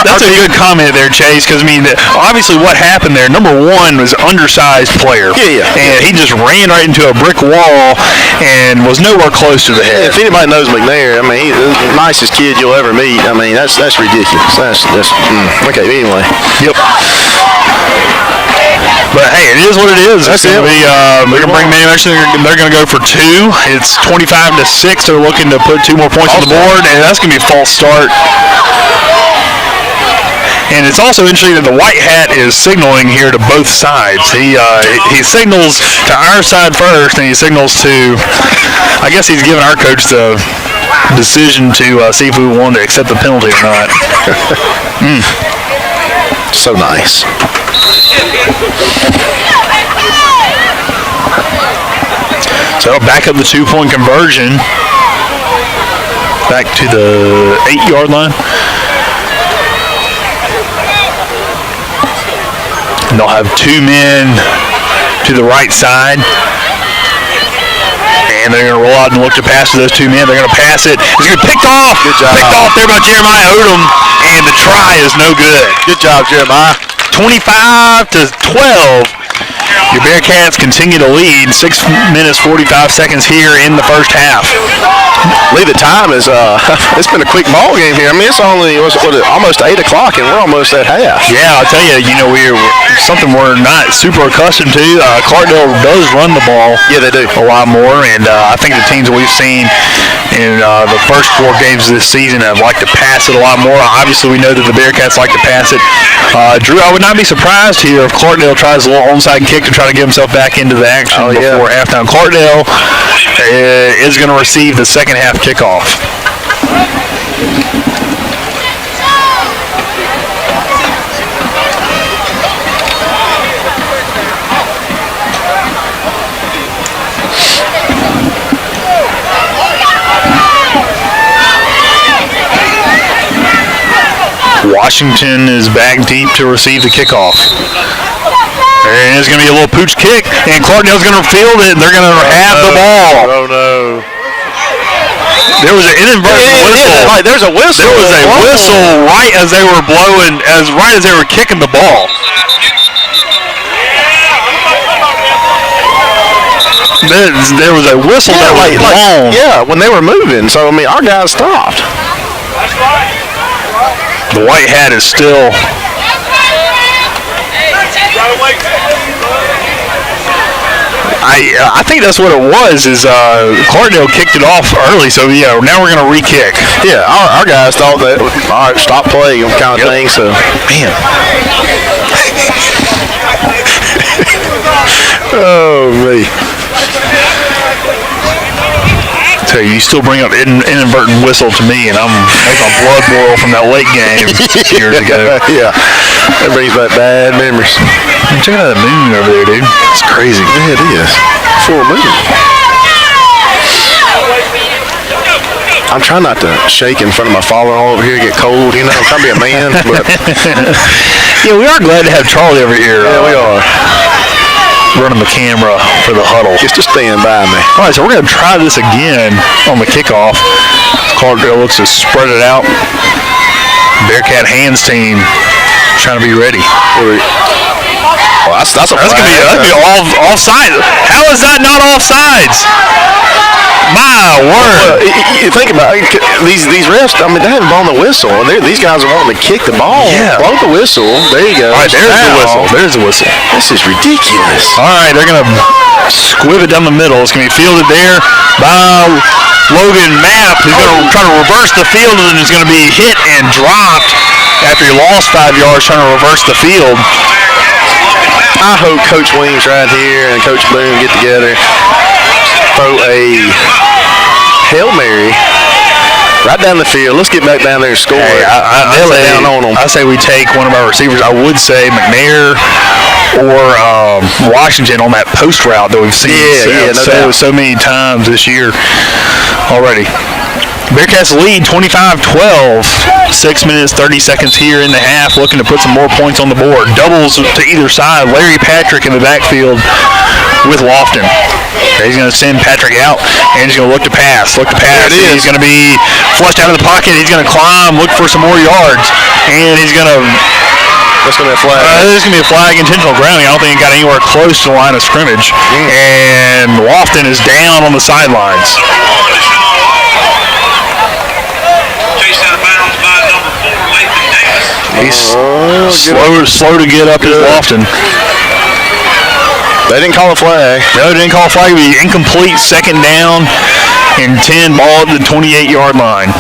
That's a good comment there, Chase, because, I mean, obviously what happened there, number one was undersized player. Yeah. And he just ran right into a brick wall and was nowhere close to the head. If anybody knows McNair, I mean, he's the nicest kid you'll ever meet. I mean, that's ridiculous. Okay, anyway. Yep. But hey, it is what it is. That's it. They're going to bring Manufacturing. They're going to go for 2. It's 25-6. They're looking to put 2 more points on the board, and that's going to be a false start. And it's also interesting that the white hat is signaling here to both sides. He signals to our side first, and he signals to, I guess he's giving our coach the decision to see if we want to accept the penalty or not. So nice. So back up the 2-point conversion. Back to the 8-yard line. And they'll have 2 men to the right side. And they're going to roll out and look to pass to those 2 men. They're going to pass it. It's going to be picked off. Good job. Picked off there by Jeremiah Odom. And the try is no good. Good job, Jeremiah. 25-12. Your Bearcats continue to lead. 6 minutes, 45 seconds here in the first half. Lee, the time is, it's been a quick ball game here. I mean, it's only, almost 8 o'clock, and we're almost at half. Yeah, I'll tell you, we're something we're not super accustomed to. Clarkdale does run the ball. Yeah, they do. A lot more, and I think the teams that we've seen in the first 4 games of this season have liked to pass it a lot more. Obviously, we know that the Bearcats like to pass it. Drew, I would not be surprised here if Clarkdale tries a little onside kick to try to get himself back into the action before halftime. Clarkdale is going to receive the second half kickoff. Washington is back deep to receive the kickoff. And it's going to be a little pooch kick, and Clarkdale's going to field it, and they're going to have the ball. Oh, no. There was an inadvertent whistle. Right, there's a whistle. There was a whistle right as they were blowing, right as they were kicking the ball. There was a whistle that was blown. Yeah, when they were moving. So, I mean, our guys stopped. The white hat is still... I think that's what it was. Is Clarkdale kicked it off early, so yeah. Now we're gonna re-kick. Yeah, our guys thought that. All right, stop playing kind of thing. So, man. Oh me. Tell you still bring up inadvertent whistle to me, and I'm making my blood boil from that late game years ago. Yeah, that brings back bad memories. Check out that moon over there, dude. It's crazy. Yeah, it is. Full moon. I'm trying not to shake in front of my father-in-law over here, get cold. You know, I'm trying to be a man, but yeah, we are glad to have Charlie over here. Yeah, we are. Running the camera for the huddle. Just to stand by me. All right, so we're going to try this again on the kickoff. Clarkdale looks to spread it out. Bearcat hands team trying to be ready. Well, that's going to be offside. How is that not offsides? My word. You think about it, these refs, I mean, they haven't blown the whistle. These guys are wanting to kick the ball. Yeah. Blow the whistle. There you go. All right, there's the whistle. There's the whistle. This is ridiculous. All right, they're going to squib it down the middle. It's going to be fielded there by Logan Mapp. He's going to try to reverse the field, and it's going to be hit and dropped after he lost 5 yards trying to reverse the field. I hope Coach Weems right here and Coach Boone get together, throw a Hail Mary right down the field. Let's get back down there and score. Hey, I say we take one of our receivers. I would say McNair or Washington on that post route that we've seen so many times this year already. Bearcats lead 25-12. 6 minutes, 30 seconds here in the half, looking to put some more points on the board. Doubles to either side. Larry Patrick in the backfield with Lofton. He's going to send Patrick out, and he's going to look to pass. He's going to be flushed out of the pocket. He's going to climb, look for some more yards, and he's going to... That's going to be a flag. This is going to be a flag, intentional grounding. I don't think he got anywhere close to the line of scrimmage. And Lofton is down on the sidelines. He's slow to get up his Lofton. They didn't call a flag. No, they didn't call a flag. It would be incomplete, second down, and 10, ball at the 28-yard line.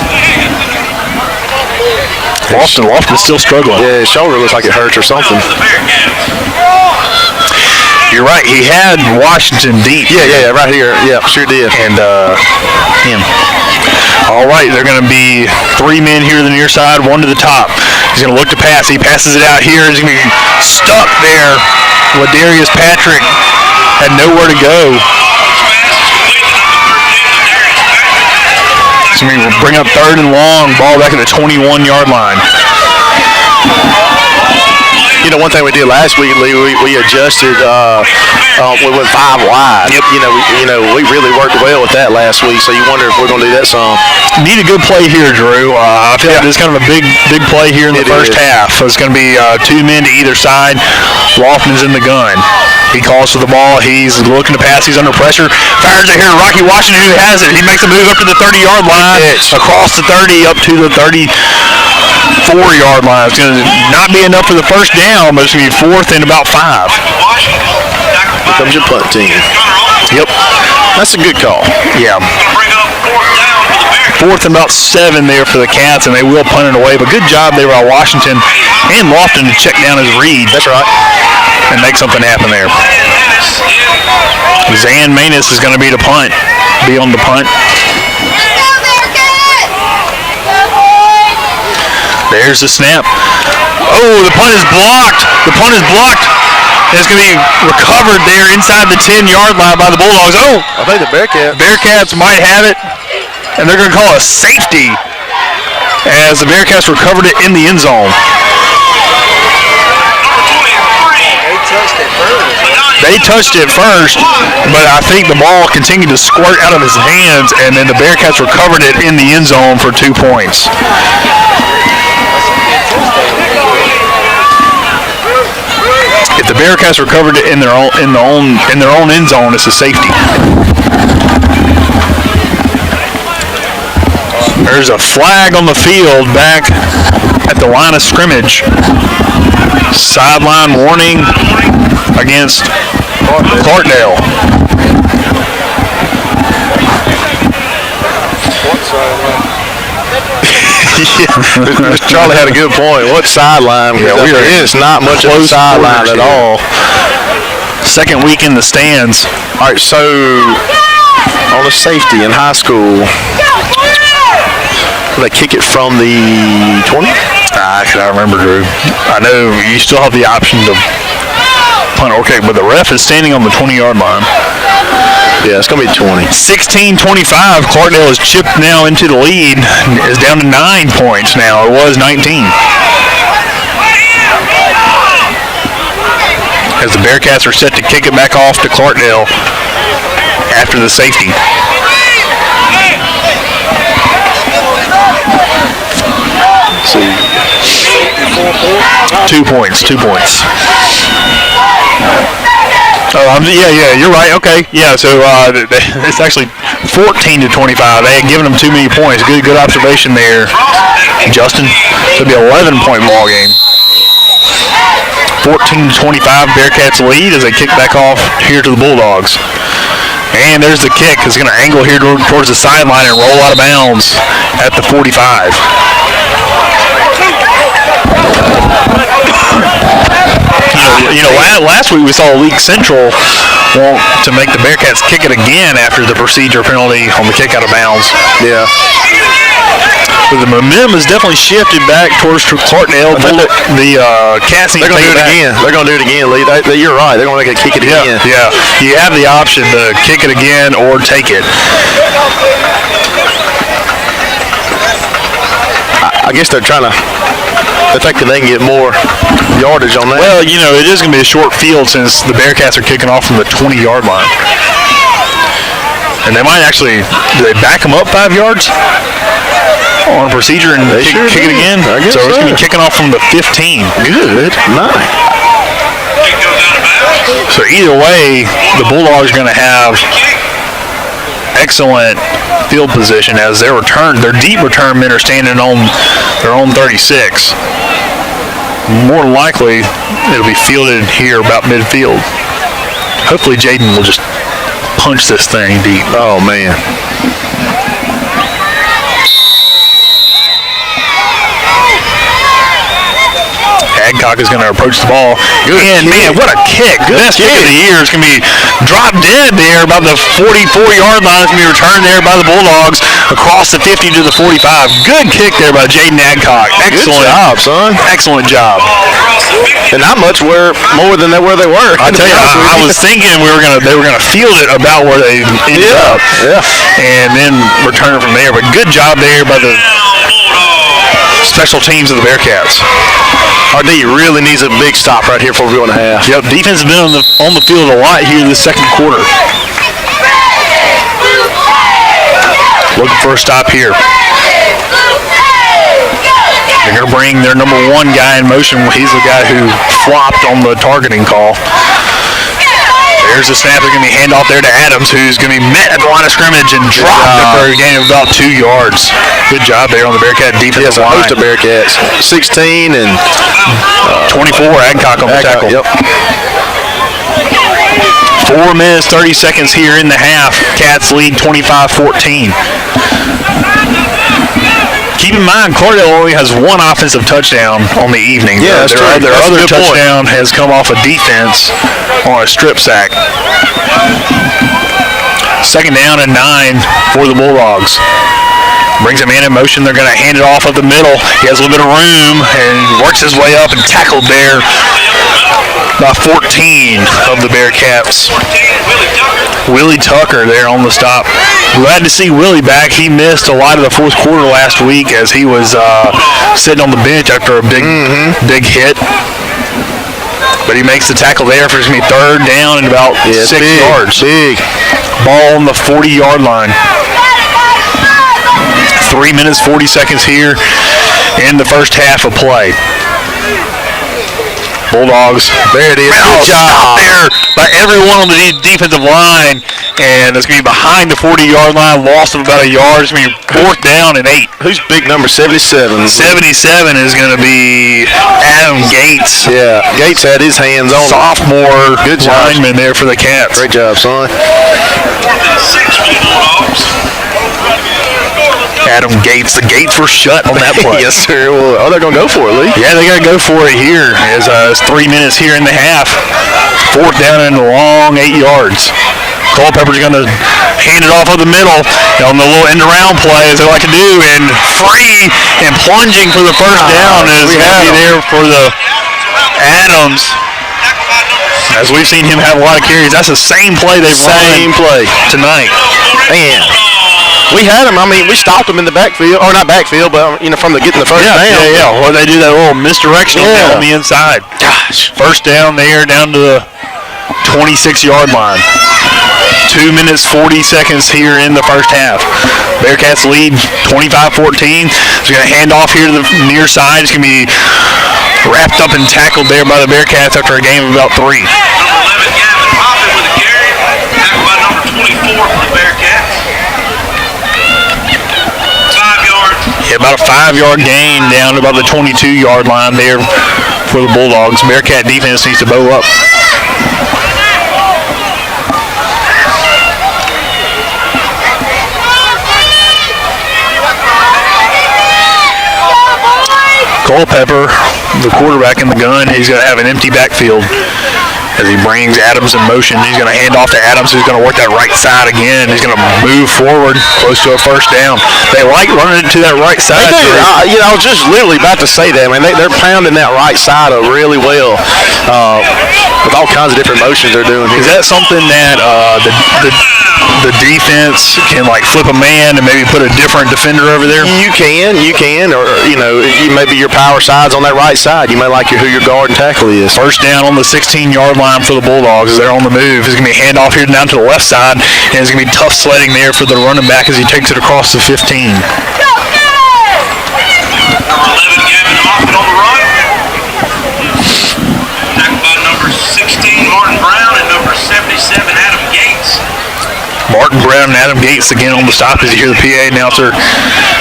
Lofton's still struggling. Yeah, his shoulder looks like it hurts or something. You're right. He had Washington deep. Yeah, right here. Yeah, sure did. And him. All right, they're going to be 3 men here to the near side, 1 to the top. He's going to look to pass. He passes it out here. He's going to be stuck there. Ladarius Patrick had nowhere to go. He's going to bring up 3rd and long. Ball back at the 21-yard line. You know, one thing we did last week, Lee, we adjusted. We went 5 wide. Yep. We really worked well with that last week. So you wonder if we're going to do that some. Need a good play here, Drew. I feel like this is kind of a big play here in the first half. So it's going to be 2 men to either side. Lofton's in the gun. He calls for the ball. He's looking to pass. He's under pressure. Fires it here to Rocky Washington, who has it. He makes a move up to the 30-yard line. Across the 30, up to the 34-yard line. It's going to not be enough for the first down, but it's going to be 4th and about 5. Here comes your punt team. Yep. That's a good call. Yeah. 4th and about 7 there for the Cats, and they will punt it away. But good job there by Washington and Lofton to check down his read. That's right. And make something happen there. Zan Manus is going to be on the punt. There's the snap. Oh, the punt is blocked. And it's going to be recovered there inside the 10-yard line by the Bulldogs. Oh, I think the Bearcats might have it, and they're going to call a safety. as the Bearcats recovered it in the end zone. They touched it first, but I think the ball continued to squirt out of his hands, and then the Bearcats recovered it in the end zone for 2 points. If the Bearcats recovered it in their own end zone, it's a safety. There's a flag on the field back at the line of scrimmage. Sideline warning against Clarkdale. Yeah, Charlie had a good point. What sideline? Yeah, it's not much of a sideline at all. Second week in the stands. All right, so on the safety in high school, they kick it from the 20? I cannot remember, Drew. I know you still have the option to punt. Okay, but the ref is standing on the 20-yard line. Yeah, it's going to be 20. 16-25. Clarkdale is chipped now into the lead. Is down to 9 points now. It was 19. As the Bearcats are set to kick it back off to Clarkdale after the safety. See. 2 points. Oh, yeah, you're right. Okay, yeah. So it's actually 14-25. They had given them too many points. Good observation there, Justin. So it'll be an 11-point ball game. 14-25. Bearcats lead as they kick back off here to the Bulldogs. And there's the kick. It's going to angle here towards the sideline and roll out of bounds at the 45. Last week we saw League Central want to make the Bearcats kick it again after the procedure penalty on the kick out of bounds. Yeah. But the momentum has definitely shifted back towards Clarkdale. The Cats they're going to do it again. They're going to do it again, Lee. You're right. They're going to make it kick it again. Yeah. You have the option to kick it again or take it. I guess they're trying to. They're thinking they can get more yardage on that. Well, it is going to be a short field since the Bearcats are kicking off from the 20-yard line. And they might actually, do they back them up 5 yards on a procedure and kick it again? So it's going to be kicking off from the 15. Good. Nice. So either way, the Bulldogs are going to have excellent field position as their deep return men are standing on their own 36. More than likely, it'll be fielded here about midfield. Hopefully, Jaden will just punch this thing deep. Oh, man. Adcock is going to approach the ball. And, man, what a kick. Best kick of the year is going to be dropped dead there about the 44-yard line. It's going to be returned there by the Bulldogs across the 50 to the 45. Good kick there by Jaden Adcock. Excellent job, son. Excellent job. And not much where than where they were. I tell you, I was thinking they were gonna field it about where they ended up. Yeah. And then return it from there. But good job there by the special teams of the Bearcats. RD really needs a big stop right here before we go into half. Yep, defense has been on the field a lot here in the second quarter. Looking for a stop here. They're going to bring their number 1 guy in motion. He's the guy who flopped on the targeting call. There's the snap. They're going to be hand off there to Adams, who's going to be met at the line of scrimmage and dropped for a gain of about 2 yards. Good job there on the Bearcat defensive line. Most of Bearcats. 16 and 24. Adcock on the tackle. Yep. 4 minutes, 30 seconds here in the half. Cats lead 25-14. Keep in mind, Clarkdale only has 1 offensive touchdown on the evening. Yeah, their other touchdown has come off a defense on a strip sack. Second down and 9 for the Bulldogs. Brings a man in motion. They're going to hand it off up the middle. He has a little bit of room and works his way up and tackled there by 14 of the Bearcats. Willie Tucker there on the stop. Glad to see Willie back. He missed a lot of the fourth quarter last week as he was sitting on the bench after a big hit. But he makes the tackle there for me third down and about 6 yards. Big. Ball on the 40-yard line. 3 minutes, 40 seconds here in the first half of play. Bulldogs. There it is. Good job there by everyone on the defensive line. And it's going to be behind the 40-yard line. Loss of about a yard. It's going to be fourth down and 8. Who's big number 77? 77 is going to be Adam Gates. Yeah, Gates had his hands on sophomore Good job. lineman there for the Cats. Great job, son. Adam Gates. The gates were shut on that play. Yes, sir. Well, they're going to go for it, Lee. Yeah, they got to go for it here. As it's 3 minutes here in the half. Fourth down and a long 8 yards. Culpepper's going to hand it off of the middle on the little end-around play, as they like to do, and free and plunging for the first down is going to be there for the Adams. As we've seen him have a lot of carries. That's the same play they've run tonight. Man. We had him. I mean, we stopped him in the backfield, or not backfield, but from getting the first down. Yeah. Well, they do that little misdirection on the inside. Gosh, first down there, down to the 26-yard line. 2 minutes, 40 seconds here in the first half. Bearcats lead 25-14. It's going to hand off here to the near side. It's going to be wrapped up and tackled there by the Bearcats after a game of about 3. Number 11, Gavin Hoffman with a carry. Tackled by number 24 for the Bearcats. 5 yards. Yeah, about a 5-yard gain down to about the 22-yard line there for the Bulldogs. Bearcat defense needs to bow up. Culpepper, the quarterback in the gun, he's going to have an empty backfield as he brings Adams in motion. He's going to hand off to Adams, who's going to work that right side again. He's going to move forward close to a first down. They like running it to that right side. They do. I was just literally about to say that. Man, they're pounding that right side up really well with all kinds of different motions they're doing here. Is that something that the defense can flip a man and maybe put a different defender over there? You can, or maybe your power side's on that right side. You may like who your guard and tackle is. First down on the 16-yard line for the Bulldogs as they're on the move. It's going to be a handoff here down to the left side, and it's going to be tough sledding there for the running back as he takes it across the 15. Number 11, Gavin Hoffman on the run. Tackled by number 16, Martin Brown, and number 77, Adam Gates. Martin Brown and Adam Gates again on the stop as you hear the PA announcer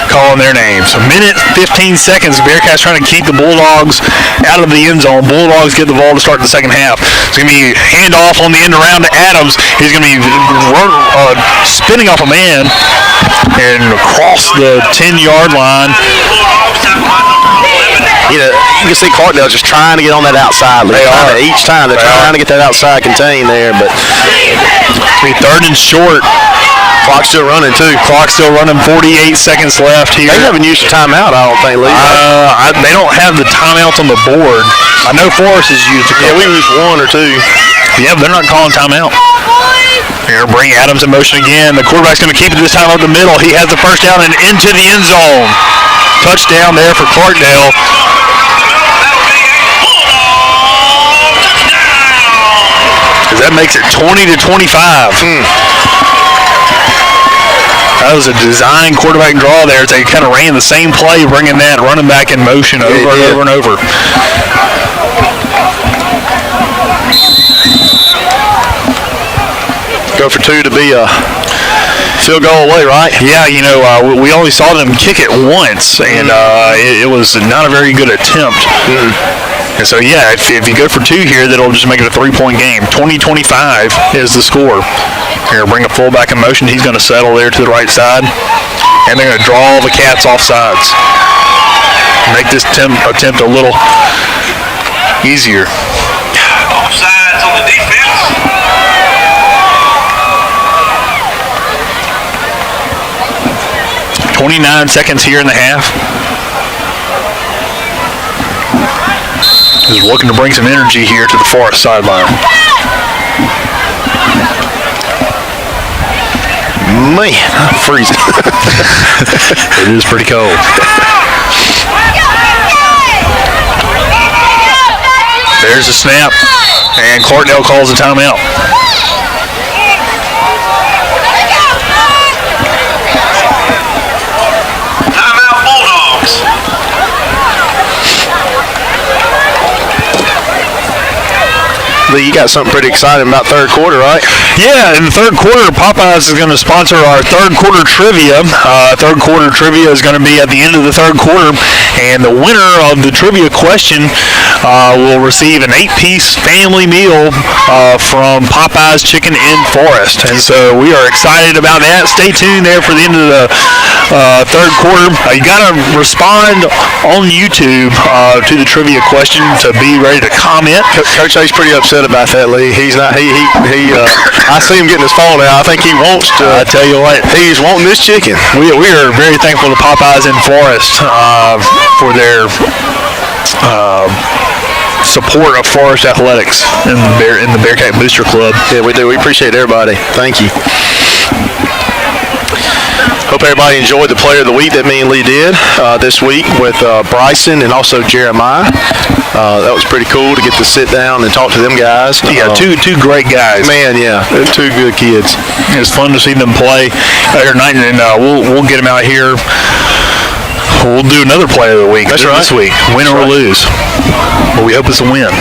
calling their names. A minute, 15 seconds. Bearcats trying to keep the Bulldogs out of the end zone. Bulldogs get the ball to start the second half. It's going to be handoff on the end around to Adams. He's going to be spinning off a man and across the 10-yard line. You can see Clarkdale just trying to get on that outside. They are. Each time they're trying to get that outside contained there, but be third and short. Clock's still running, too. Clock's still running, 48 seconds left here. They haven't used a timeout, I don't think, Lee. They don't have the timeouts on the board. I know Forrest has used a couple. Yeah, we used 1 or 2. Yeah, but they're not calling timeout. They're going to bring Adams in motion again. The quarterback's going to keep it this time up the middle. He has the first down and into the end zone. Touchdown there for Clarkdale. That makes it 20-25. That was a design quarterback draw there. They kind of ran the same play, bringing that running back in motion over and over and over. Go for 2 to be a field goal away, right? Yeah, we only saw them kick it once, and it was not a very good attempt. And so, yeah, if you go for 2 here, that'll just make it a 3-point game. 20-25 is the score. They're going to bring a fullback in motion. He's going to settle there to the right side. And they're going to draw the Cats off sides. Make this attempt a little easier. Offsides on the defense. .29 seconds here in the half. Just looking to bring some energy here to the Forest sideline. man, I'm freezing. It is pretty cold. There's a snap, and Clarkdale calls a timeout. Timeout Bulldogs. Lee, you got something pretty exciting about third quarter, right? Yeah, in the third quarter, Popeyes is going to sponsor our third quarter trivia. Third quarter trivia is going to be at the end of the third quarter, and the winner of the trivia question will receive an 8-piece family meal from Popeyes Chicken in Forest. And so we are excited about that. Stay tuned there for the end of the third quarter. You got to respond on YouTube to the trivia question to be ready to comment. Coach A's pretty upset about that, Lee. He's not. I see him getting his phone out. I think he wants to. I tell you what, he's wanting this chicken. We are very thankful to Popeyes in Forest for their support of Forest Athletics in the Bearcat Booster Club. Yeah, we do. We appreciate everybody. Thank you. Hope everybody enjoyed the Player of the Week that me and Lee did this week with Bryson and also Jeremiah. That was pretty cool to get to sit down and talk to them guys. Yeah, two great guys. Man, yeah, they're two good kids. It was fun to see them play every night, and we'll get them out here. We'll do another Player of the Week this week, win or lose. But we hope it's a win.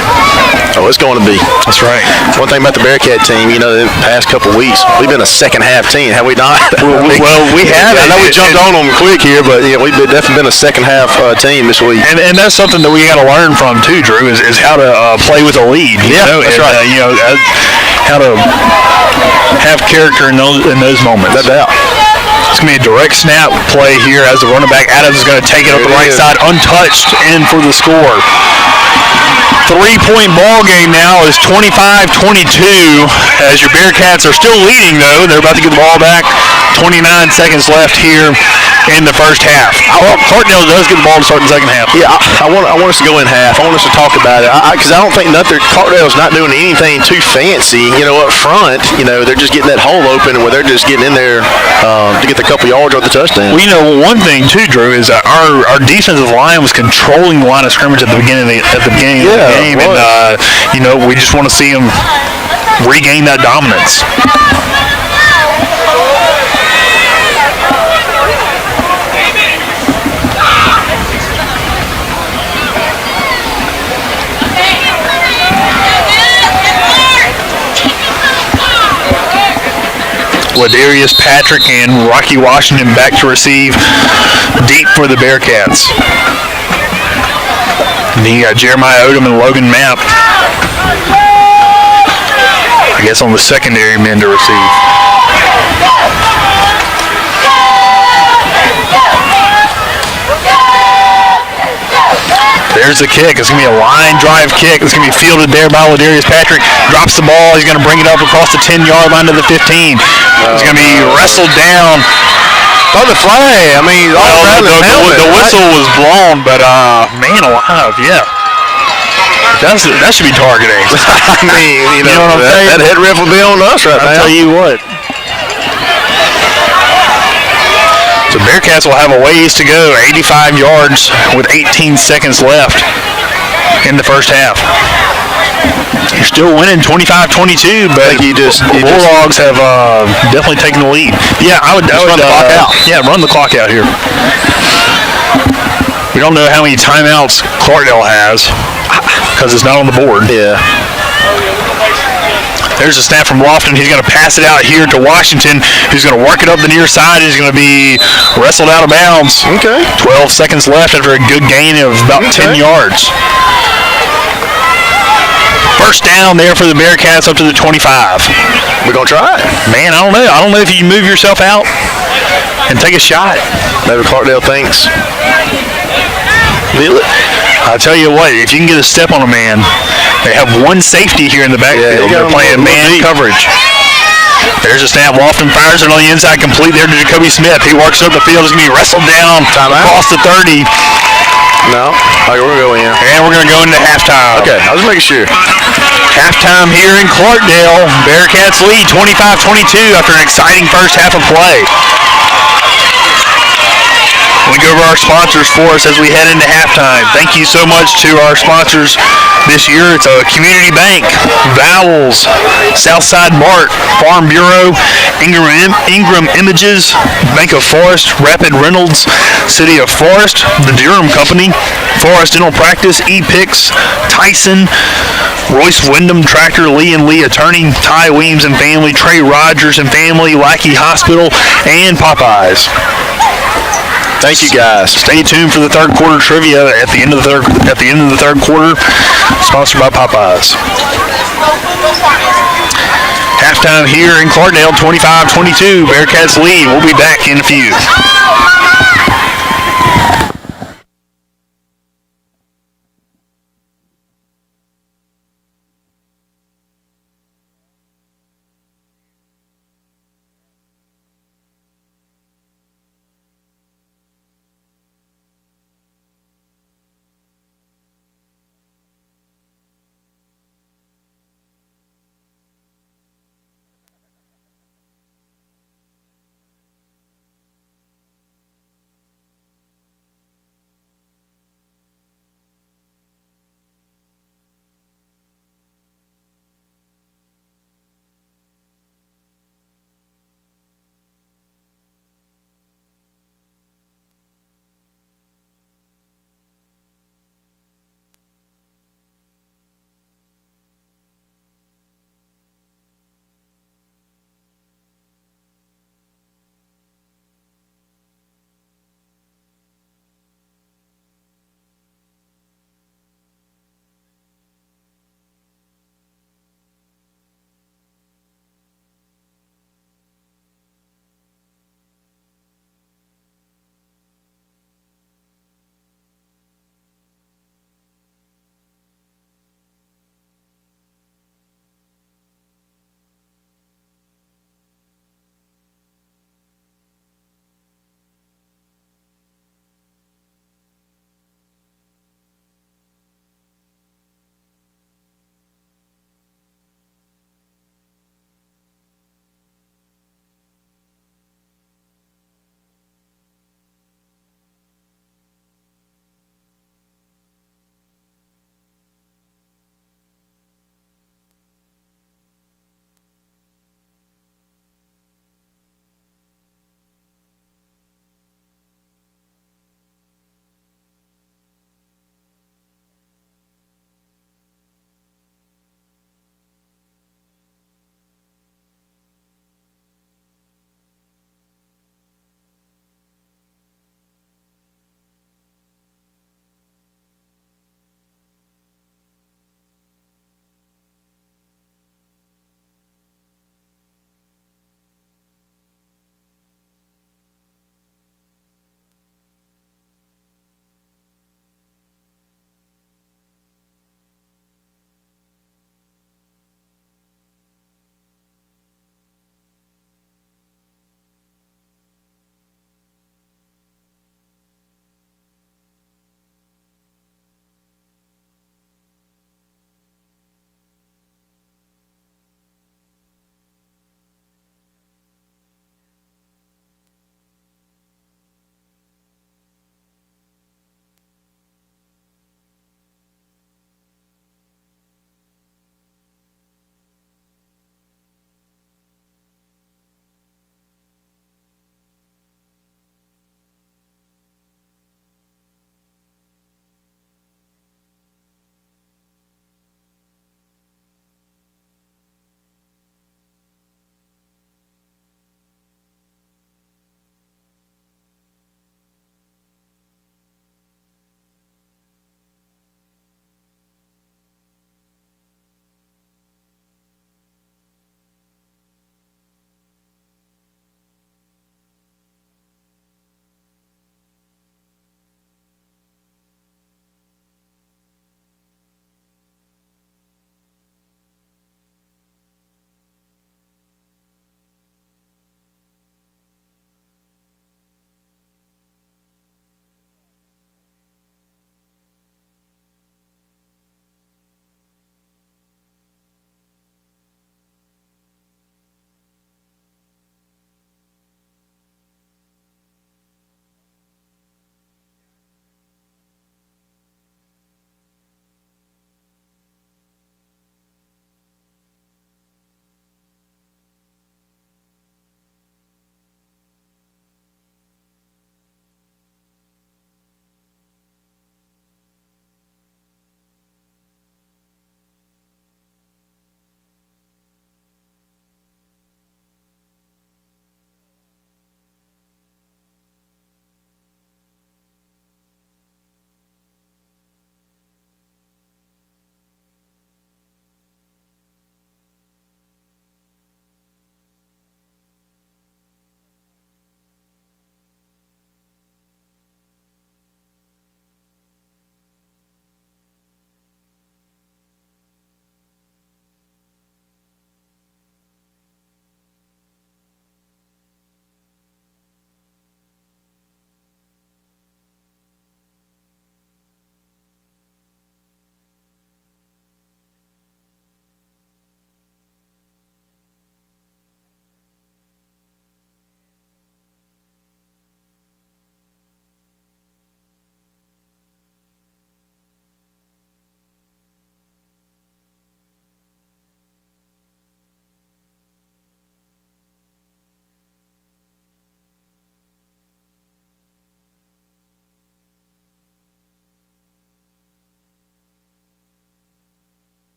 Oh, it's going to be. That's right. One thing about the Bearcat team, the past couple of weeks, we've been a second half team, have we not? Well, we have. I know we jumped on them quick here, but we've definitely been a second half team this week. And that's something that we got to learn from too, Drew, is how to play with a lead. That's right. How to have character in those moments. No doubt. It's going to be a direct snap play here as the running back Adams is going to take it up the right side, untouched, in for the score. 3-point ball game now is 25-22 as your Bearcats are still leading, though. They're about to get the ball back. 29 seconds left here in the first half. Clarkdale does get the ball to start in the second half. Yeah, I want us to go in half. I want us to talk about it because I don't think Clarkdale's not doing anything too fancy. Up front, they're just getting that hole open where they're just getting in there to get the couple yards or the touchdown. Well, one thing too, Drew, is that our defensive line was controlling the line of scrimmage at the beginning of the game, and we just want to see them regain that dominance. Ladarius Patrick and Rocky Washington back to receive deep for the Bearcats. And then you got Jeremiah Odom and Logan Mapp, I guess, on the secondary men to receive. There's the kick. It's going to be a line drive kick. It's going to be fielded there by Ladarius Patrick. Drops the ball. He's going to bring it up across the 10-yard line to the 15. It's going to be wrestled down. Oh, the flag. I mean, the whistle was blown, but man alive, yeah. That should be targeting. I mean, you know what I'm saying? That head ref will be on us right now. I'll tell you what. So Bearcats will have a ways to go, 85 yards with 18 seconds left in the first half. You're still winning 25-22, but the Bulldogs have definitely taken the lead. Yeah, I would run the clock out. Yeah, run the clock out here. We don't know how many timeouts Clarkdale has because it's not on the board. Yeah. There's a snap from Lofton. He's going to pass it out here to Washington, who's going to work it up the near side. He's going to be wrestled out of bounds. Okay. 12 seconds left after a good gain of about 10 yards. First down there for the Bearcats up to the 25. We're going to try it. Man, I don't know. I don't know if you move yourself out and take a shot. Maybe Clarkdale thinks. Feel it. I'll tell you what, if you can get a step on a man, they have one safety here in the backfield. Yeah, they're playing man coverage. There's a snap. Lofton fires it on the inside, complete there to Jacoby Smith. He works up the field. He's going to be wrestled down across the 30. No. Okay, we're going to go in. And we're going to go into halftime. Okay, I was making sure. Halftime here in Clarkdale. Bearcats lead 25-22 after an exciting first half of play. We go over our sponsors for us as we head into halftime. Thank you so much to our sponsors this year. It's a Community Bank, Vowels, Southside Mart, Farm Bureau, Ingram Images, Bank of Forest, Rapid Reynolds, City of Forest, the Durham Company, Forest Dental Practice, E-Pix, Tyson, Royce Wyndham Tractor, Lee and Lee Attorney, Ty Weems and Family, Trey Rogers and Family, Lackey Hospital, and Popeyes. Thank you, guys. Stay tuned for the third quarter trivia at the end of the third quarter, sponsored by Popeyes. Halftime here in Clarkdale, 25-22. Bearcats lead. We'll be back in a few.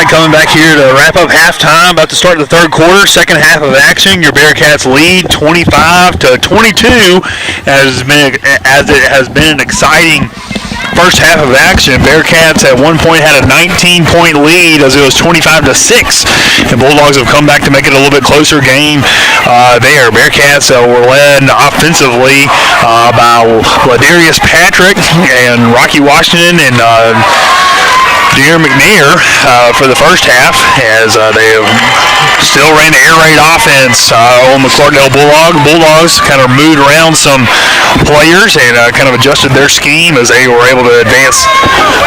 right, coming back here to wrap up halftime, about to start the third quarter, second half of action. Your Bearcats lead 25-22 as it has been an exciting first half of action. Bearcats at one point had a 19-point lead as it was 25-6. The Bulldogs have come back to make it a little bit closer game there. Bearcats were led offensively by Ladarius Patrick and Rocky Washington and Deere McNair for the first half as they still ran the air raid offense on the Clarkdale Bulldogs kind of moved around some players and kind of adjusted their scheme as they were able to advance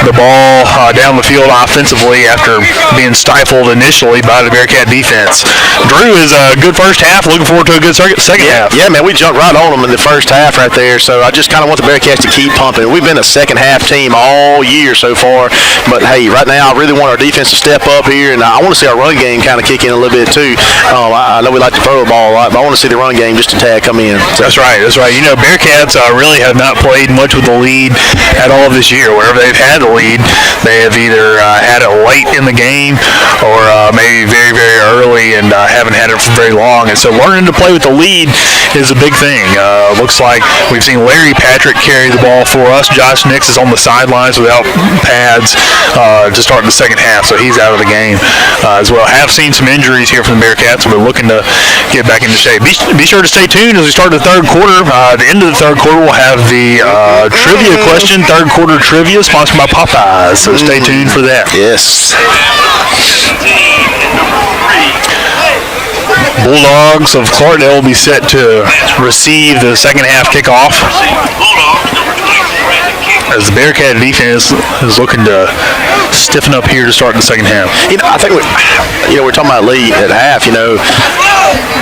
the ball down the field offensively after being stifled initially by the Bearcat defense. Drew is a good first half. Looking forward to a good second half. Yeah, man, we jumped right on them in the first half right there, so I just kind of want the Bearcats to keep pumping. We've been a second half team all year so far, but hey, right now I really want our defense to step up here, and I want to see our run game kind of kick in a little bit too. I know we like to throw the ball a lot, but I want to see the run game just a tad come in. So. That's right. You know, Bearcats really have not played much with the lead at all this year. Wherever they've had the lead, they have either had it late in the game or maybe very, very early and haven't had it for very long. And so learning to play with the lead is a big thing. Looks like we've seen Larry Patrick carry the ball for us. Josh Nix is on the sidelines without pads to start the second half, so he's out of the game as well. Have seen some injuries here from the Bearcats, but looking to get back into shape. Be sure to stay tuned as we start the third quarter. At the end of the third quarter, we'll have the trivia question, third quarter trivia, sponsored by Popeyes, so stay tuned for that. Yes. Bulldogs of Clarkdale will be set to receive the second half kickoff as the Bearcat defense is looking to stiffen up here to start the second half. You know, I think we're talking about lead at half. You know,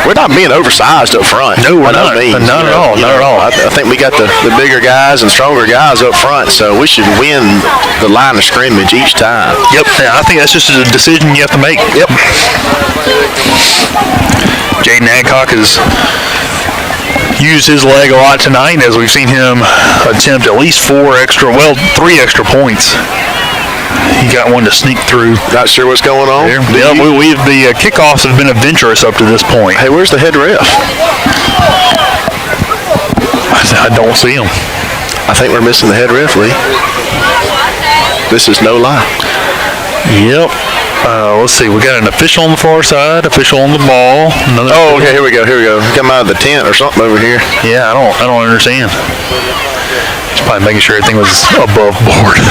we're not being oversized up front. No, we're not. Not at all. I think we got the bigger guys and stronger guys up front, so we should win the line of scrimmage each time. Yep. Yeah, I think that's just a decision you have to make. Yep. Jaden Adcock has used his leg a lot tonight, as we've seen him attempt at least 3 extra points. He got one to sneak through. Not sure what's going on. Yeah, the kickoffs have been adventurous up to this point. Hey, where's the head ref? I don't see him. I think we're missing the head ref, Lee. This is no lie. Yep. Let's see. We got an official on the far side, official on the ball. Okay. Here we go. Come out of the tent or something over here. Yeah, I don't understand. He's probably making sure everything was above board.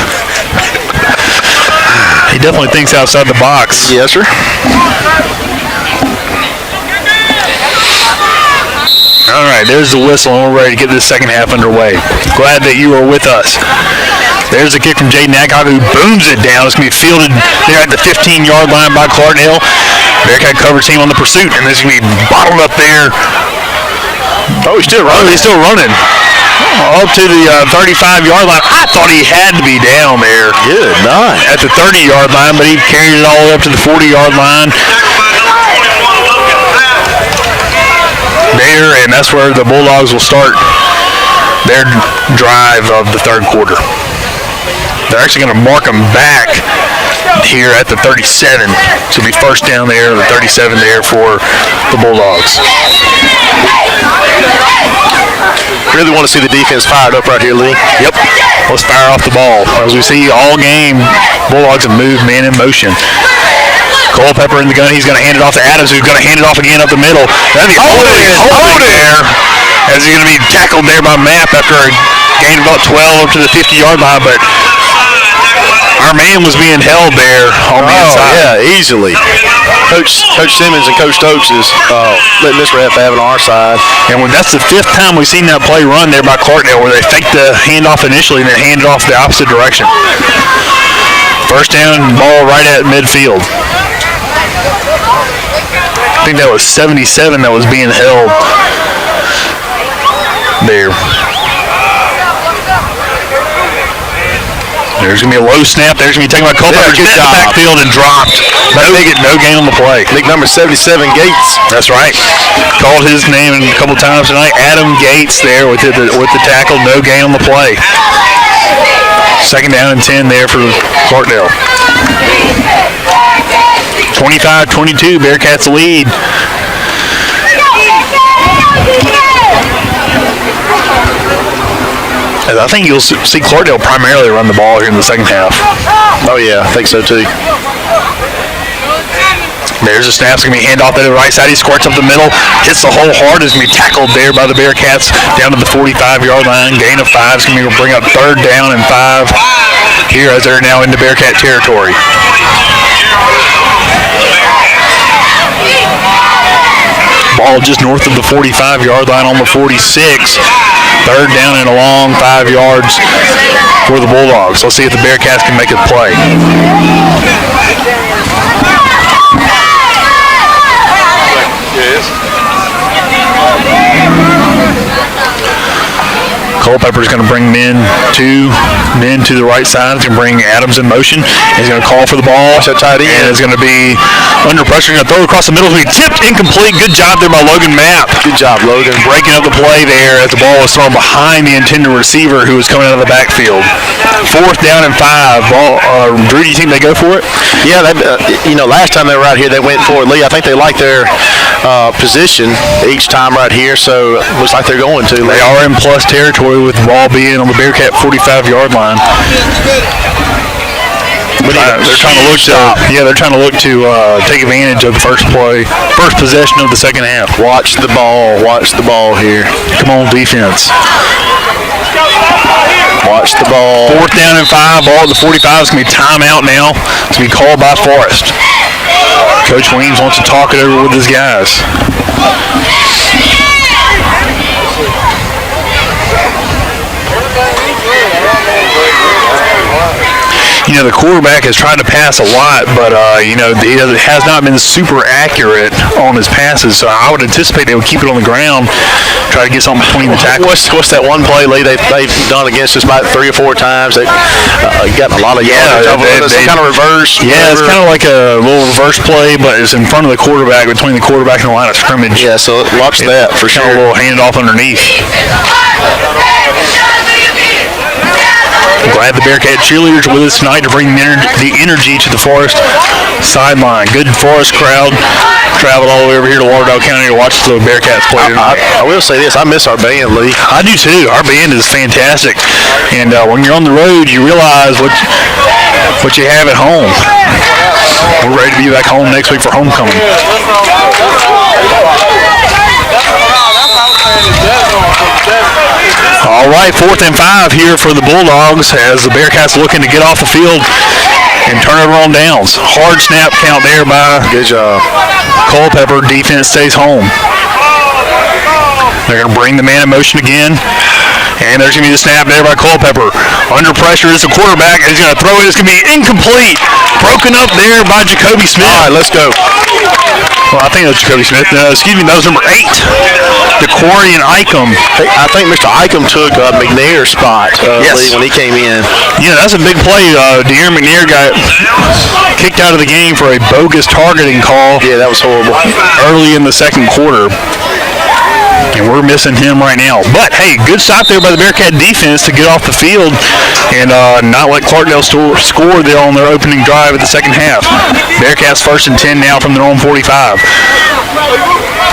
He definitely thinks outside the box. Yes, sir. All right, there's the whistle, and we're ready to get this second half underway. Glad that you are with us. There's a kick from Jaden Adcock, who booms it down. It's going to be fielded there at the 15-yard line by Clarkdale. Bearcat coverage team on the pursuit, and this is going to be bottled up there. Oh, he's still running. He's still running. Up to the 35-yard line. I thought he had to be down there. Good night. At the 30-yard line, but he carried it all the way up to the 40-yard line. There, and that's where the Bulldogs will start their drive of the third quarter. They're actually going to mark them back here at the 37. So it'll be first down there, the 37 there for the Bulldogs. Really want to see the defense fired up right here, Lee. Yep. Let's fire off the ball. As we see all game, Bulldogs have moved man in motion. Culpepper in the gun. He's going to hand it off to Adams, who's going to hand it off again up the middle. That'll be holding there as he's going to be tackled there by Mapp after a gain of about 12 up to the 50-yard line, but our man was being held there on the inside. Yeah, easily. Coach Simmons and Coach Stokes is letting this ref have it on our side. And that's the 5th time we've seen that play run there by Clarkdale, where they faked the handoff initially and then handed off the opposite direction. First down, ball right at midfield. I think that was 77 that was being held there. There's going to be a low snap. There's going to be taken by Culpepper. Good job. Backfield and dropped. No gain on the play. I think number 77, Gates. That's right. Called his name a couple times tonight. Adam Gates there with the tackle. No gain on the play. Second down and 10 there for Clarkdale. 25-22, Bearcats lead. And I think you'll see Clarkdale primarily run the ball here in the second half. Oh, yeah, I think so, too. There's a snap. It's going to be handoff to the right side. He squirts up the middle. Hits the hole hard. It's going to be tackled there by the Bearcats down to the 45-yard line. Gain of 5. It's going to bring up 3rd down and 5 here as they're now into Bearcat territory. Ball just north of the 45-yard line on the 46. 3rd down and a long 5 yards for the Bulldogs. Let's see if the Bearcats can make a play. Culpepper's going to bring men to the right side. He's going to bring Adams in motion. He's going to call for the ball. And it's going to be under pressure. He's going to throw it across the middle. It's going to be tipped incomplete. Good job there by Logan Mapp. Good job, Logan. Breaking up the play there as the ball was thrown behind the intended receiver who was coming out of the backfield. 4th down and 5. Drew, do you think they go for it? Yeah, last time they were out here, they went for it. Lee, I think they like their position each time right here, so it looks like they're going to. They are in plus territory with the ball being on the Bearcat 45-yard line. They're trying to look to take advantage of the first possession of the second half. Watch the ball here. Come on, defense. Watch the ball. 4th down and 5. Ball at the 45. It's going to be timeout now. It's going to be called by Forrest. Coach Weems wants to talk it over with his guys. The quarterback has tried to pass a lot, but he has not been super accurate on his passes. So I would anticipate they would keep it on the ground, try to get something between the tackles. What's that one play, Lee? They've done against us about 3 or 4 times. They've gotten a lot of yards. Some kind of reverse. Yeah, it's kind of like a little reverse play, but it's in front of the quarterback, between the quarterback and the line of scrimmage. Yeah, so watch that for sure. Kind of a little handoff underneath. I'm glad the Bearcat cheerleaders are with us tonight to bring the energy to the Forest sideline. Good Forest crowd traveled all the way over here to Lauderdale County to watch the Bearcats play tonight. I will say this, I miss our band, Lee. I do too. Our band is fantastic. And when you're on the road, you realize what you have at home. We're ready to be back home next week for homecoming. All right, 4th and 5 here for the Bulldogs as the Bearcats looking to get off the field and turn it on downs. Hard snap count there by good job. Culpeper. Defense stays home. They're going to bring the man in motion again. And there's going to be the snap there by Culpeper. Under pressure is the quarterback. He's going to throw it. It's going to be incomplete. Broken up there by Jacoby Smith. All right, let's go. Well, I think that was Jacoby Smith. That was number 8. DeQuarrie and Icom. I think Mr. Icom took McNair's spot when he came in. Yeah, that's a big play. De'Aaron McNair got kicked out of the game for a bogus targeting call. Yeah, that was horrible. Early in the second quarter. And we're missing him right now. But, hey, good stop there by the Bearcat defense to get off the field and not let Clarkdale score there on their opening drive at the second half. Bearcats 1st and 10 now from their own 45.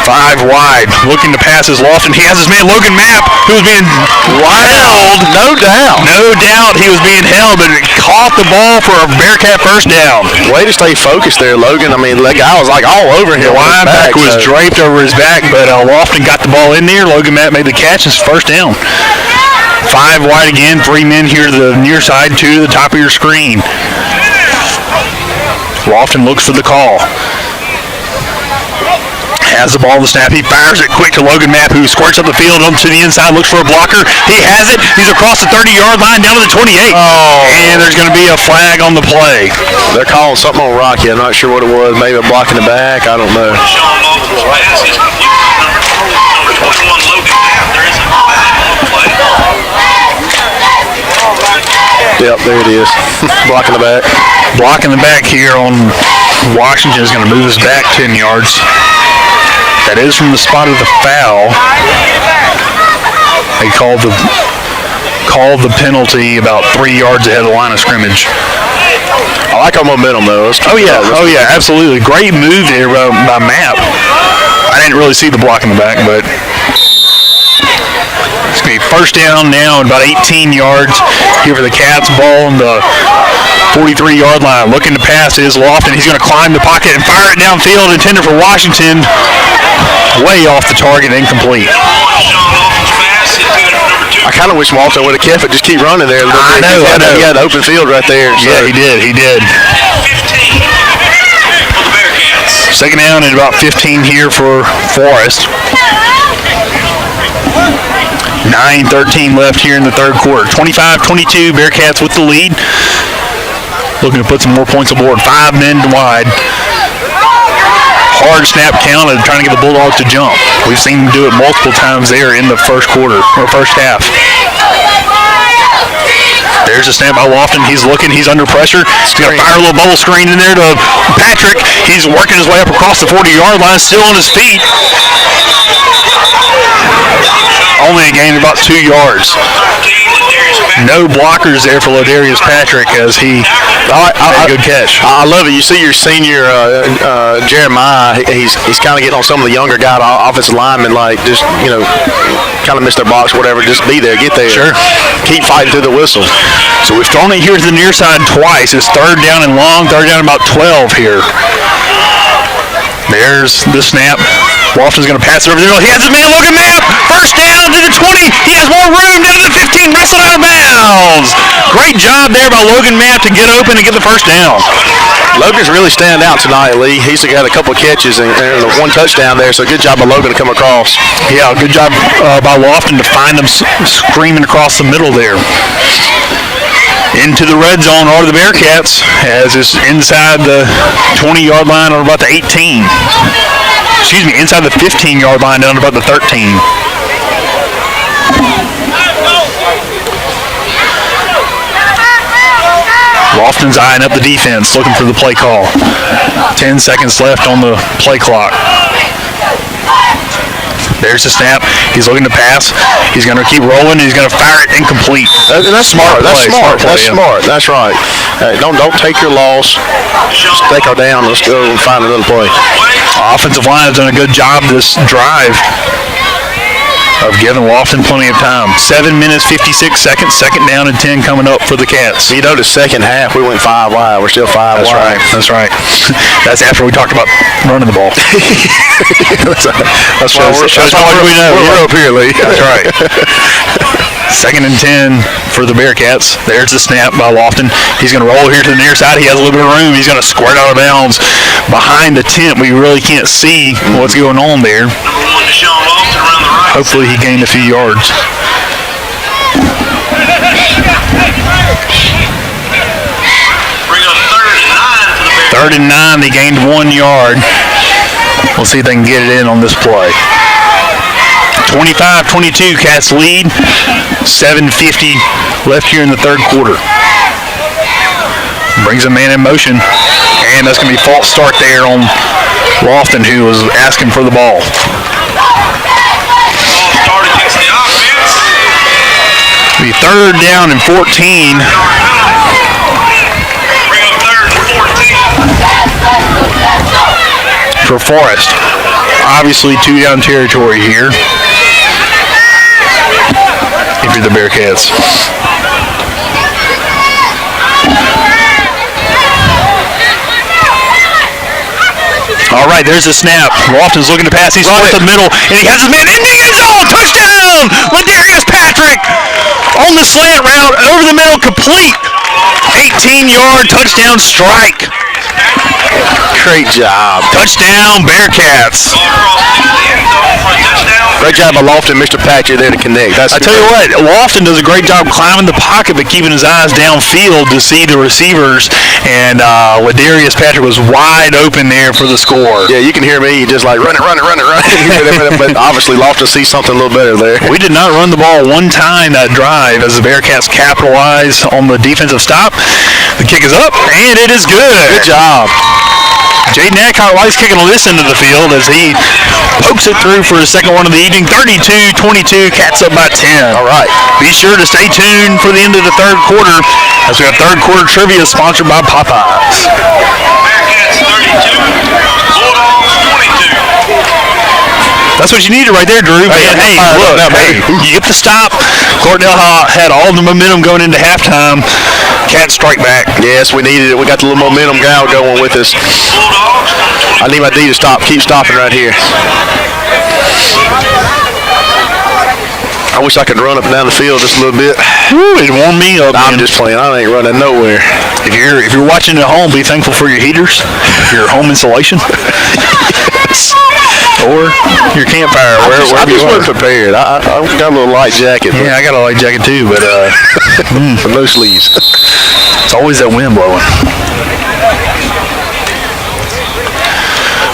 5 wide, looking to pass is Lofton. He has his man Logan Mapp, who was being held. No doubt he was being held, but caught the ball for a Bearcat 1st down. Way to stay focused there, Logan. I mean, that guy was like all over him. The linebacker was draped over his back, but Lofton got the ball in there. Logan Mapp made the catch. It's 1st down. 5 wide again. 3 men here to the near side, 2 to the top of your screen. Lofton looks for the call. Has the ball on the snap. He fires it quick to Logan Mapp, who squirts up the field up to the inside, looks for a blocker. He has it. He's across the 30-yard line down to the 28. And there's going to be a flag on the play. They're calling something on Rocky. I'm not sure what it was. Maybe a block in the back. I don't know. Yep, there it is. Block in the back. Block in the back here on Washington is going to move us back 10 yards. That is from the spot of the foul. They called the penalty about 3 yards ahead of the line of scrimmage. I like our momentum, though. Oh, yeah, absolutely. Great move there by Mapp. I didn't really see the block in the back, but it's going to be first down now and about 18 yards here for the Cats. Ball on the 43-yard line. Looking to pass is Lofton. He's going to climb the pocket and fire it downfield, intended for Washington. Way off the target, incomplete. I kind of wish Malta would have kept it. Just keep running there a little bit. I know. He had the open field right there. So. Yeah, he did. 15 for the Bearcats. Second down and about 15 here for Forest. 9:13 left here in the third quarter. 25-22, Bearcats with the lead. Looking to put some more points aboard. 5 men wide. Hard snap count and trying to get the Bulldogs to jump. We've seen them do it multiple times there in the first quarter, or first half. There's a snap by Lofton. He's looking. He's under pressure. He's going to fire a little bubble screen in there to Patrick. He's working his way up across the 40-yard line, still on his feet. Only a gain of about 2 yards. No blockers there for Ladarius Patrick as he had a good catch. I love it. You see your senior Jeremiah. He's kind of getting on some of the younger guy offensive linemen, like just kind of miss their box, whatever. Just be there, get there. Sure. Keep fighting through the whistle. So we've thrown it here to the near side twice. It's third down and long. Third down about 12 here. There's the snap. Lofton's going to pass it over there. He has his man, Logan Mapp. First down to the 20. He has more room down to the 15. Wrestled out of bounds. Great job there by Logan Mapp to get open and get the first down. Logan's really standing out tonight, Lee. He's got a couple of catches and one touchdown there, so good job by Logan to come across. Yeah, good job by Lofton to find him screaming across the middle there. Into the red zone are the Bearcats as it's inside the 20-yard line or about the 18. Excuse me, inside the 15-yard line down to about the 13. Lofton's eyeing up the defense, looking for the play call. 10 seconds left on the play clock. There's the snap. He's looking to pass. He's going to keep rolling. He's going to fire it incomplete. That's smart. That's smart. That's smart. That's right. Don't take your loss. Just take her down. Let's go and find another play. Offensive line has done a good job this drive of giving Lofton plenty of time. 7 minutes, 56 seconds. Second down and 10 coming up for the Cats. You know, the second half, we went 5 wide. We're still 5 wide. That's right. That's after we talked about running the ball. That's why we're up here, Lee. That's right. Second and 10 for the Bearcats. There's the snap by Lofton. He's going to roll here to the near side. He has a little bit of room. He's going to squirt out of bounds behind the tent. We really can't see what's going on there. Number 1, Deshaun Lofton around the right. Hopefully he gained a few yards. Bring up 3rd and 9 for the Bearcats. 3rd and 9. They gained 1 yard. We'll see if they can get it in on this play. 25-22, Cats lead. 7:50 left here in the third quarter. Brings a man in motion, and that's going to be a false start there on Lofton, who was asking for the ball. Ball start against the offense. It'll be 3rd down and 14 Bring up 3rd and 14. for Forest. Obviously 2-down territory here if you're the Bearcats. All right, there's a snap. Lofton's looking to pass. He's right up the middle, and he has his man in the end zone. Touchdown! Ladarius Patrick on the slant route, over the middle, complete. 18-yard touchdown strike. Great job. Touchdown, Bearcats. Ball across the end zone for a touchdown. Great job by Lofton, Mr. Patrick there to connect. I tell you what, Lofton does a great job climbing the pocket but keeping his eyes downfield to see the receivers, and Ladarius Patrick was wide open there for the score. Yeah, you can hear me just like run it. But obviously Lofton sees something a little better there. We did not run the ball one time that drive as the Bearcats capitalize on the defensive stop. The kick is up, and it is good. Good job. Jaden Adcock likes kicking this into the field as he pokes it through for his second one of the evening. 32-22, Cats up by 10. All right. Be sure to stay tuned for the end of the third quarter as we have third quarter trivia sponsored by Popeyes. Bearcats 32, Bulldogs 22. That's what you needed right there, Drew. Hey, look, you get the stop. Clarkdale had all the momentum going into halftime. Cats strike back. Yes, we needed it. We got the little momentum going with us. I need my D to stop. Keep stopping right here. I wish I could run up and down the field just a little bit. Woo, it warmed me up. I'm just playing. I ain't running nowhere. If you're watching at home, be thankful for your heaters, your home insulation, or your campfire. I just wasn't prepared. I got a little light jacket. Yeah, I got a light jacket too, but no sleeves. It's always that wind blowing.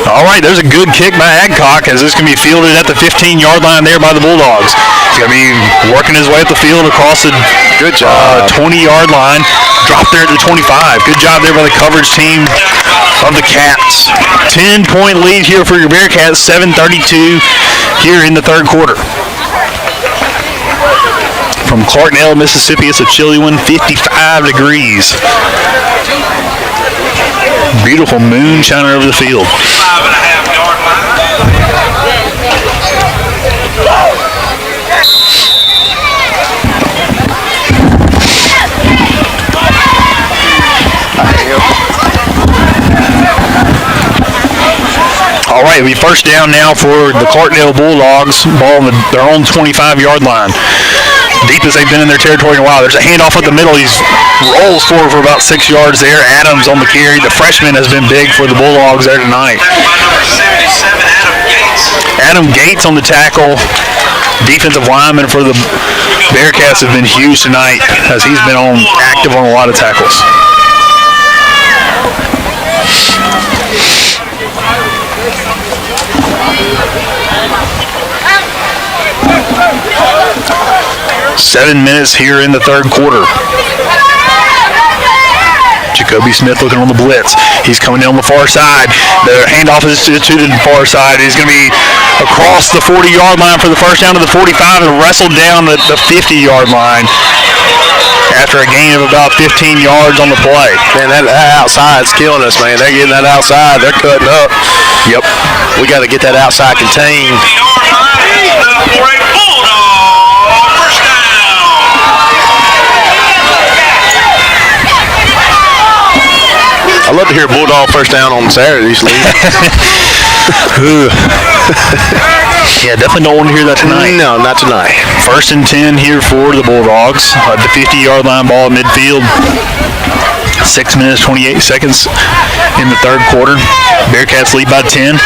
All right, there's a good kick by Adcock as this can be fielded at the 15-yard line there by the Bulldogs. He's going to be working his way up the field across the 20-yard line. Dropped there at the 25. Good job there by the coverage team of the Cats. 10-point lead here for your Bearcats, 7:32 here in the third quarter. From Clarkdale, Mississippi, it's a chilly one, 55 degrees. Beautiful moon shining over the field. 5.5-yard All right, it'll be first down now for the Clarkdale Bulldogs. Ball on their own 25-yard line. Deep as they've been in their territory in a while. There's a handoff up the middle. He rolls forward for about 6 yards there. Adams on the carry. The freshman has been big for the Bulldogs there tonight. Adam Gates on the tackle. Defensive lineman for the Bearcats have been huge tonight as he's been active on a lot of tackles. Seven minutes here in the third quarter. Jacoby Smith looking on the blitz. He's coming down the far side. The handoff is to the far side. He's going to be across the 40-yard line for the first down to the 45 and wrestled down the 50-yard line after a gain of about 15 yards on the play. Man, that outside's killing us, man. They're getting that outside. They're cutting up. Yep. We got to get that outside contained. I love to hear Bulldog first down on Saturdays, Lee. Yeah, definitely don't want to hear that tonight. No, not tonight. First and 10 here for the Bulldogs. The 50-yard line ball at midfield. 6 minutes, 28 seconds in the third quarter. Bearcats lead by 10.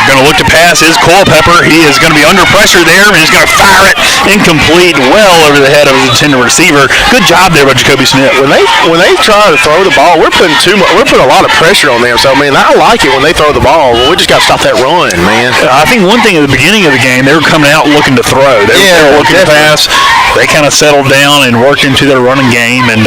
Going to look to pass is Culpepper. He is going to be under pressure there, and he's going to fire it incomplete well over the head of his intended receiver. Good job there by Jacoby Smith. When they try to throw the ball, we're putting a lot of pressure on them. So, I mean, I like it when they throw the ball. Well, we just got to stop that run, man. I think one thing at the beginning of the game, they were coming out looking to throw. They were looking to pass. They kind of settled down and worked into their running game, and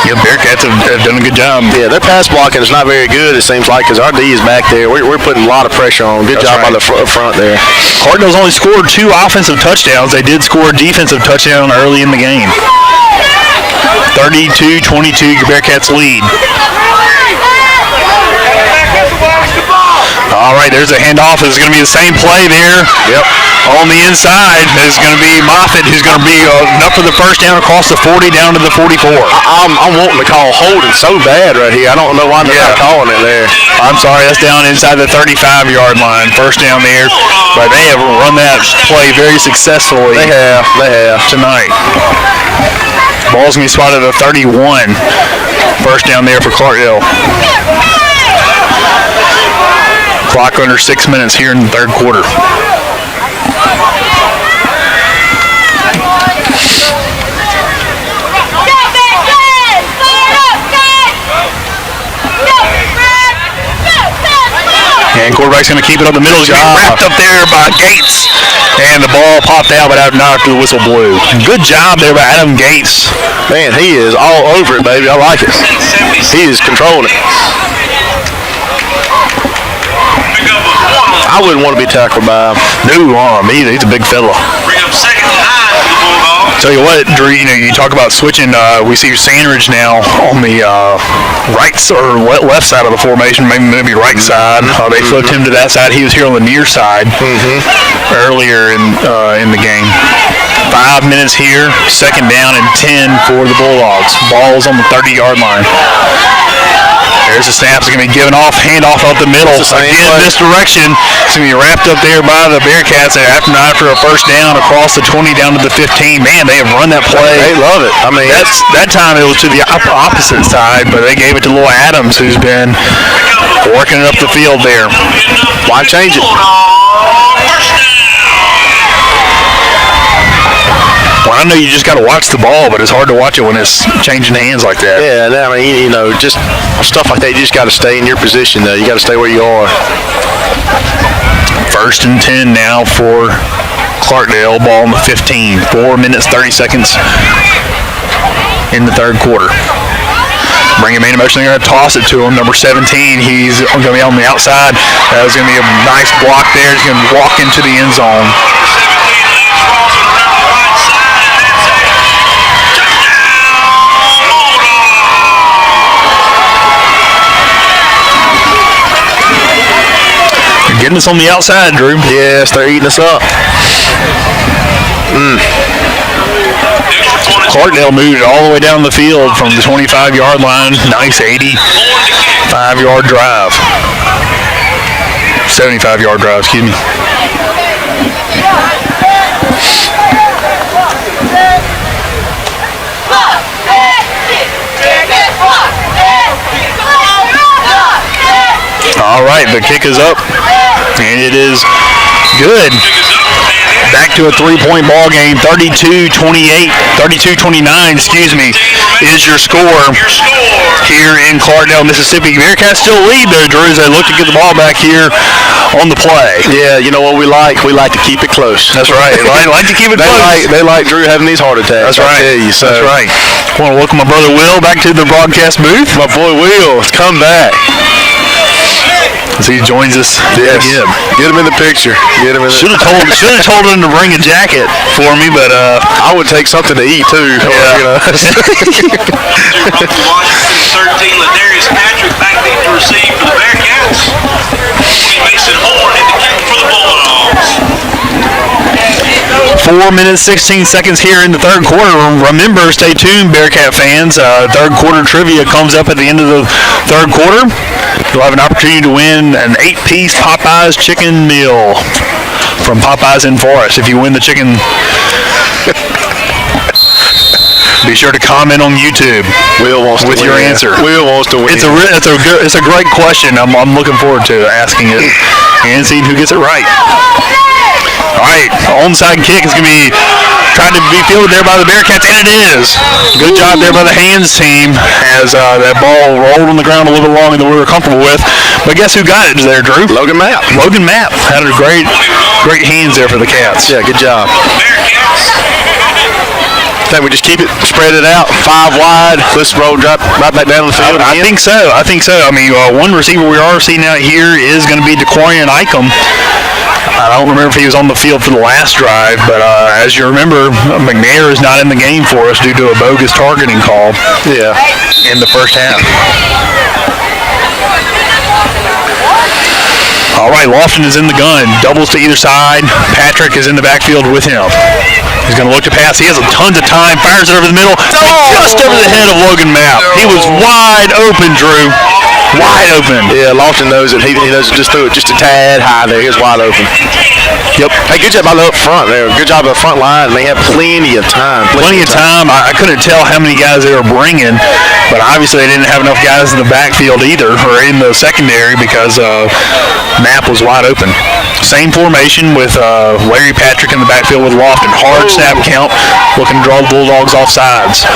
Bearcats have done a good job. Yeah, their pass blocking is not very good, it seems like, because our D is back there. We're putting a lot of pressure on. Good job by the front there. Cardinals only scored 2 offensive touchdowns. They did score a defensive touchdown early in the game. 32-22, Bearcats lead. All right, there's a handoff. It's going to be the same play there. Yep. On the inside is going to be Moffitt, who's going to be enough for the first down across the 40 down to the 44. I'm wanting to call holding so bad right here. I don't know why they're not calling it there. I'm sorry, that's down inside the 35-yard line. First down there. But they have run that play very successfully. They have tonight. Ball's going to be spotted at 31. First down there for Clarkdale. Clock under 6 minutes here in the third quarter. And quarterback's going to keep it up the middle. He's going to be wrapped up there by Gates. And the ball popped out, but not after the whistle blew. Good job there by Adam Gates. Man, he is all over it, baby. I like it. He is controlling it. I I wouldn't want to be tackled by him. No, either. He's a big fella. Bring up second and 9 for the Bulldogs. Tell you what, Drew, you talk about switching. We see Sandridge now on the left side of the formation, maybe right side. They flipped him to that side. He was here on the near side earlier in the game. 5 minutes here, second down and 10 for the Bulldogs. Ball's on the 30-yard line. There's the snap. It's going to be given off, handoff up the middle. Again, misdirection. It's going to be wrapped up there by the Bearcats after a first down across the 20 down to the 15. Man, they have run that play. They love it. I mean, that time it was to the opposite side, but they gave it to Lil Adams, who's been working it up the field there. Why change it? Well, I know you just got to watch the ball, but it's hard to watch it when it's changing hands like that. Yeah, I mean, just stuff like that, you just got to stay in your position, though. You got to stay where you are. First and 10 now for Clarkdale. Ball on the 15. 4 minutes, 30 seconds in the third quarter. Bring him in motion. They're going to toss it to him. Number 17, he's going to be on the outside. That was going to be a nice block there. He's going to walk into the end zone. Getting us on the outside, Drew. Yes, they're eating us up. Clarkdale moved all the way down the field from the 25-yard line. Nice 85-yard drive. 75-yard drive, excuse me. All right, the kick is up, and it is good. Back to a three-point ball game, 32-29, is your score here in Clarkdale, Mississippi. Bearcats still lead though, Drew, as they look to get the ball back here on the play. Yeah, you know what we like? We like to keep it close. That's right. They like to keep it close. They like Drew having these heart attacks. That's right. That's right. I want to welcome my brother Will back to the broadcast booth. My boy Will, come back. As he joins us yes. again. Get him in the picture. Should have told him to bring a jacket for me, but I would take something to eat too. Yeah. Washington 13, Ladarius Patrick back deep to receive for the Bearcats. Mason Horn in the kick for the Bulldogs. 4 minutes, 16 seconds here in the third quarter. Remember, stay tuned, Bearcat fans. Third quarter trivia comes up at the end of the third quarter. You'll have an opportunity to win an 8-piece Popeyes chicken meal from Popeyes in Forest. If you win the chicken, be sure to comment on YouTube. Will wants to with win. your answer. Will wants to win. It's a great question. I'm looking forward to asking it and seeing who gets it right. All right, onside kick is going to be trying to be fielded there by the Bearcats, and it is. Good job there by the hands team as that ball rolled on the ground a little bit longer than we were comfortable with. But guess who got it there, Drew? Logan Mapp. Logan Mapp had a great hands there for the Cats. Yeah, good job. I think we just keep it, spread it out, 5 wide. Let's roll, drop right back down the field. I think so. I mean, one receiver we are seeing out here is going to be DeQuarian Icom. I don't remember if he was on the field for the last drive, but as you remember, McNair is not in the game for us due to a bogus targeting call. Yeah. In the first half. All right, Lofton is in the gun. Doubles to either side. Patrick is in the backfield with him. He's going to look to pass. He has tons of time. Fires it over the middle. Just over the head of Logan Mapp. He was wide open, Drew. Wide open. Yeah, Lofton knows it. He knows it. Just threw it just a tad high there. He was wide open. Yep. Hey, good job by the up front there. Good job by the front line. They had plenty of time. Plenty of time. I couldn't tell how many guys they were bringing, but obviously they didn't have enough guys in the backfield either, or in the secondary, because Mapp was wide open. Same formation with Larry Patrick in the backfield with Lofton. Hard snap count, looking to draw the Bulldogs off sides.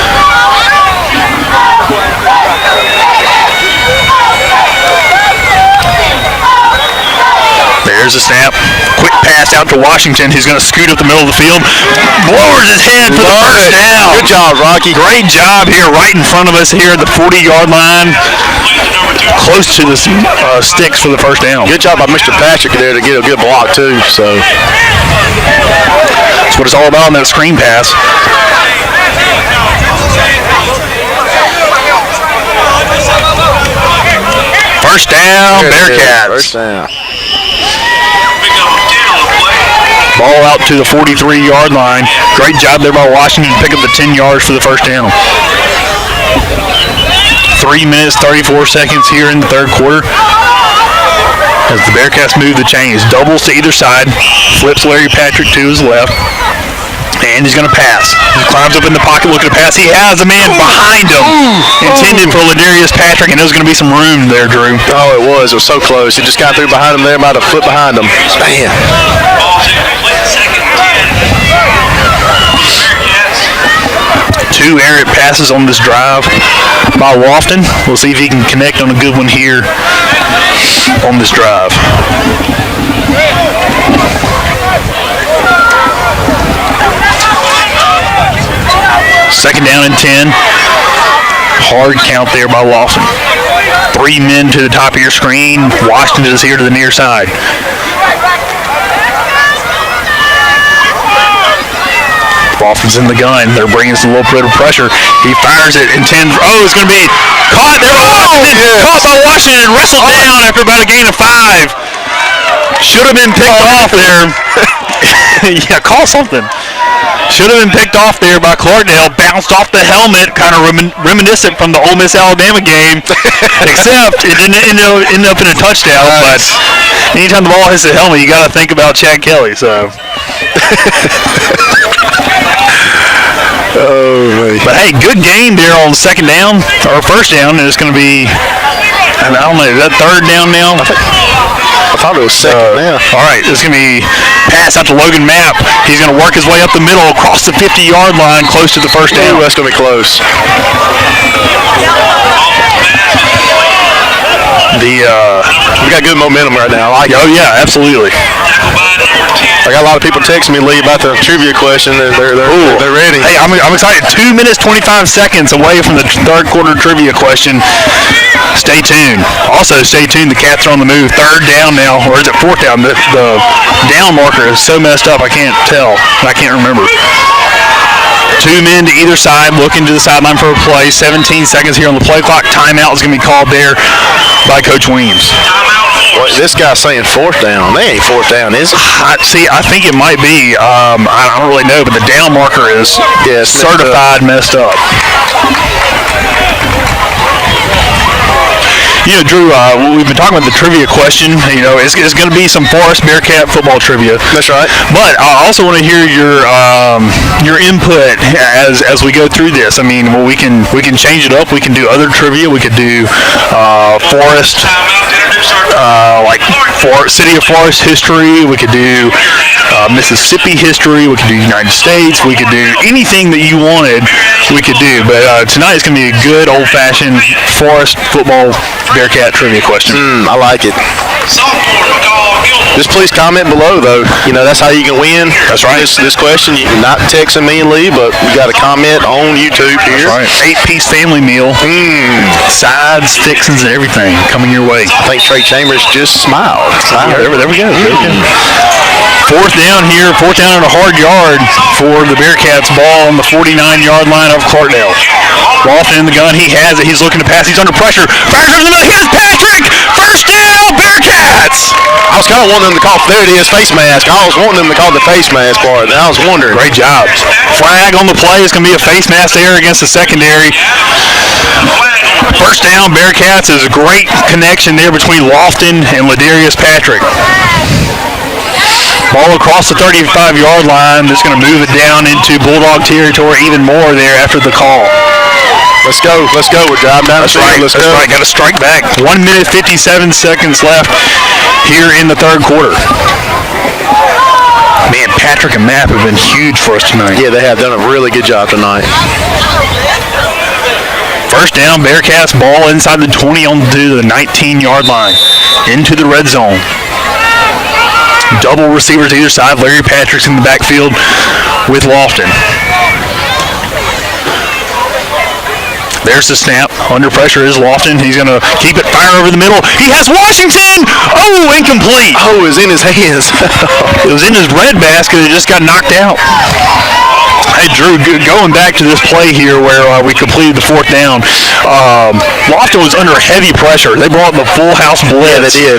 There's a snap. Quick pass out to Washington, who's going to scoot up the middle of the field. Lowers his head for the first down. Good job, Rocky. Great job here right in front of us here at the 40-yard line. Close to the sticks for the first down. Good job by Mr. Patrick there to get a good block, too. So that's what it's all about in that screen pass. First down, Bearcats. First down. Ball out to the 43-yard line. Great job there by Washington to pick up the 10 yards for the first down. 3 minutes, 34 seconds here in the third quarter. As the Bearcats move the chains. Doubles to either side. Flips Larry Patrick to his left. And he's going to pass. He climbs up in the pocket looking to pass. He has a man behind him. Intended for Ladarius Patrick, and there's going to be some room there, Drew. Oh, it was. It was so close. He just got through behind him there, about a foot behind him. Man. Two errant passes on this drive by Lofton. We'll see if he can connect on a good one here on this drive. Second down and 10. Hard count there by Lawson. 3 men to the top of your screen. Washington is here to the near side. Lawson's in the gun. They're bringing some little bit of pressure. He fires it, intends. Oh, it's going to be caught there by Washington. Caught by Washington and wrestled down after about a gain of 5. Should have been picked off there. Yeah, call something. Should have been picked off there by Clarkdale. Bounced off the helmet, kind of reminiscent from the Ole Miss Alabama game. Except it didn't end up in a touchdown. But anytime the ball hits the helmet, you got to think about Chad Kelly. So. But hey, good game there on second down or first down, and it's going to be. I don't know. Is that third down now? I thought it was second now. All right, it's going to be pass out to Logan Mapp. He's going to work his way up the middle across the 50-yard line, close to the first down. Ooh, that's going to be close. We got good momentum right now. I like it. Oh, yeah, absolutely. I got a lot of people texting me, Lee, about the trivia question. They're ready. Hey, I'm excited. 2 minutes, 25 seconds away from the third quarter trivia question. Stay tuned. Also, stay tuned. The Cats are on the move. Third down now, or is it fourth down? The down marker is so messed up, I can't tell. I can't remember. 2 men to either side, looking to the sideline for a play. 17 seconds here on the play clock. Timeout is going to be called there by Coach Weems. Well, this guy's saying fourth down. They ain't fourth down, is it? I think it might be. I don't really know, but the down marker is certified messed up. You know, Drew, we've been talking about the trivia question. You know, it's going to be some Forest Bearcat football trivia. That's right. But I also want to hear your input as we go through this. I mean, well, we can change it up. We can do other trivia. We could do Forest, City of Forest history. We could do Mississippi history. We could do United States. We could do anything that you wanted. We could do. But tonight is going to be a good old-fashioned Forest football Bearcat trivia question. I like it. Just please comment below, though. You know, that's how you can win. That's right. This question, you can not texting me and Lee, but you got to comment on YouTube here. That's right. 8-piece family meal. Sides, fixings, and everything coming your way. I think Trey Chambers just smiled. There we go. Fourth down here. Fourth down and a hard yard for the Bearcats. Ball on the 49-yard line of Clarkdale. Lawson in the gun. He has it. He's looking to pass. He's under pressure. Fires in the middle. Here's Patrick. First down, Bearcats. I was kind of wanting them to call, there it is, face mask. I was wanting them to call the face mask part, and I was wondering. Great job. Flag on the play. It's going to be a face mask there against the secondary. First down, Bearcats. Is a great connection there between Lofton and Ladarius Patrick. Ball across the 35-yard line. That's going to move it down into Bulldog territory even more there after the call. Let's go. We're driving down the street. That's right. Got to strike back. 1 minute, 57 seconds left here in the third quarter. Man, Patrick and Mapp have been huge for us tonight. Yeah, they have done a really good job tonight. First down, Bearcats. Ball inside the 20 on to the 19-yard line. Into the red zone. double receivers either side. Larry Patrick's in the backfield with Lofton. There's the snap. Under pressure is Lofton. He's going to keep it, fire over the middle. He has Washington! Oh, incomplete. Oh, it was in his hands. It was in his red basket. It just got knocked out. Hey, Drew, going back to this play here where we completed the fourth down, Lofton was under heavy pressure. They brought the full house blitz. Yeah,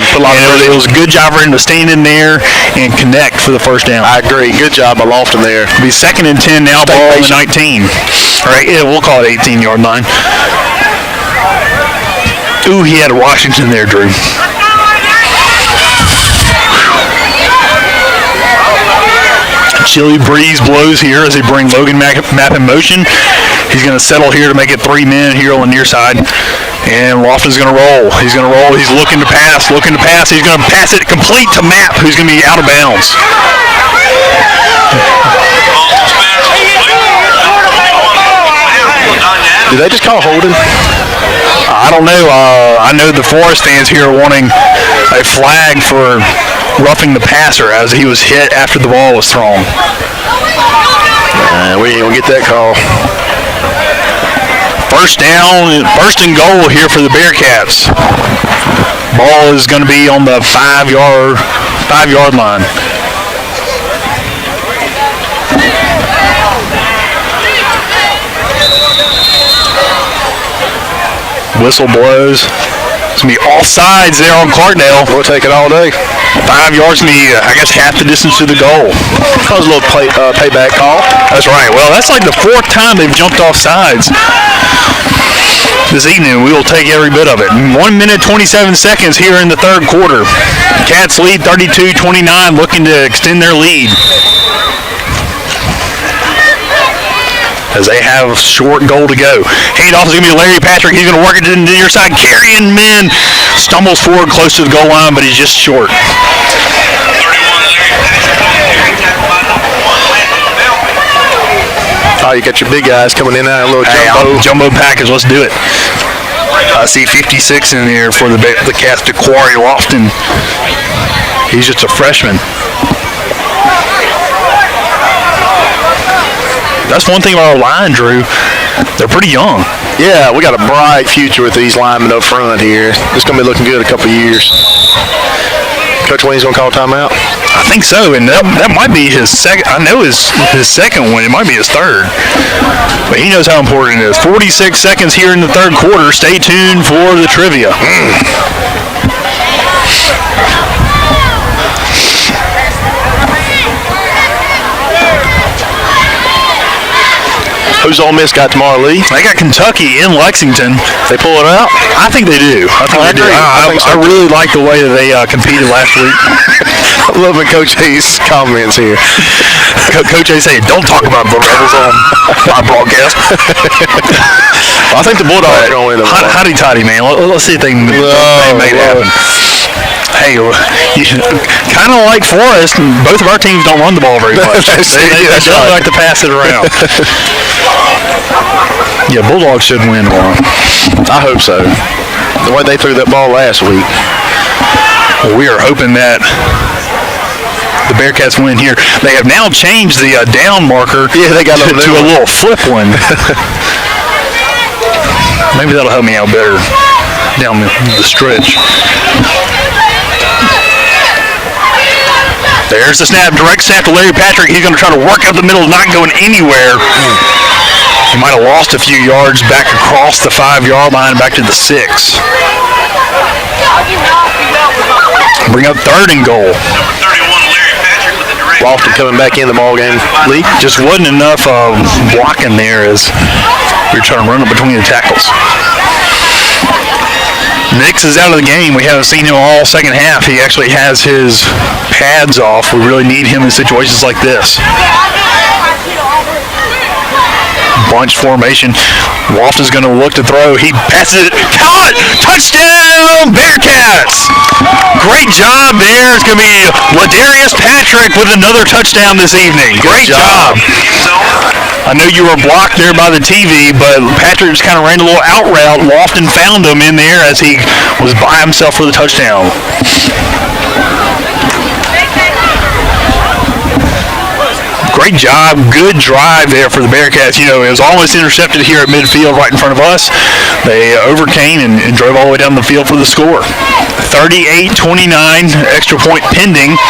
they did. It was a good job for him to stand in there and connect for the first down. I agree. Good job by Lofton there. It'll be 2nd and 10 now, ball on the 19. All right, yeah, we'll call it 18-yard line. Ooh, he had Washington there, Drew. Chilly breeze blows here as they bring Logan Mapp in motion. He's going to settle here to make it 3 men here on the near side. And Lofton's going to roll. He's going to roll. He's looking to pass. He's going to pass it complete to Mapp, who's going to be out of bounds. Did they just call holding? I don't know. I know the Forest fans here are wanting a flag for roughing the passer as he was hit after the ball was thrown. We ain't going to get that call. First down, first and goal here for the Bearcats. Ball is going to be on the 5-yard line. Whistle blows. It's going to be offsides there on Clarkdale. We'll take it all day. 5 yards to me, I guess half the distance to the goal. That was a little payback call. That's right. Well, that's like the 4th time they've jumped off sides this evening. We will take every bit of it. 1 minute, 27 seconds here in the third quarter. Cats lead 32-29, looking to extend their lead. As they have a short goal to go. Handoff is going to be Larry Patrick. He's going to work it to the near side. Carrying men. Stumbles forward close to the goal line, but he's just short. Oh, you got your big guys coming in now. A little jumbo package. Let's do it. I see 56 in here for the Cats. Quarry Lofton. He's just a freshman. That's one thing about our line, Drew. They're pretty young. Yeah, we got a bright future with these linemen up front here. It's going to be looking good a couple of years. Coach Wayne's going to call timeout? I think so, and that might be his second. I know his second one. It might be his third. But he knows how important it is. 46 seconds here in the third quarter. Stay tuned for the trivia. Who's Ole Miss got tomorrow, Lee? They got Kentucky in Lexington. They pull it out? I think they do. I really like the way that they competed last week. I'm loving Coach Hayes' comments here. Coach Hayes saying, don't talk about the Rebels on my broadcast. Well, I think the Bulldogs are going to win. Hotty-toddy, man. Let's see if they can make it happen. Hey, kind of like Forest, both of our teams don't run the ball very much. They don't like to pass it around. Yeah, Bulldogs should win tomorrow. I hope so. The way they threw that ball last week. Well, we are hoping that the Bearcats win here. They have now changed the down marker they got to a little flip one. Maybe that'll help me out better down the stretch. There's the snap, direct snap to Larry Patrick. He's going to try to work up the middle, not going anywhere. He might have lost a few yards back across the 5-yard line, back to the 6. Bring up third and goal. Number 31, Larry Patrick with the direct. Lofton coming back in the ball game. Lee? Just wasn't enough blocking there as we were trying to run it between the tackles. Nix is out of the game. We haven't seen him all second half. He actually has his pads off. We really need him in situations like this. Bunch formation. Lofton's going to look to throw. He passes it. Caught! Touchdown, Bearcats! Great job there. It's going to be Ladarius Patrick with another touchdown this evening. Great job. I know you were blocked there by the TV, but Patrick just kind of ran a little out route. Lofton found him in there as he was by himself for the touchdown. great job, good drive there for the Bearcats. You know, it was almost intercepted here at midfield right in front of us. They overcame and drove all the way down the field for the score. 38-29, extra point pending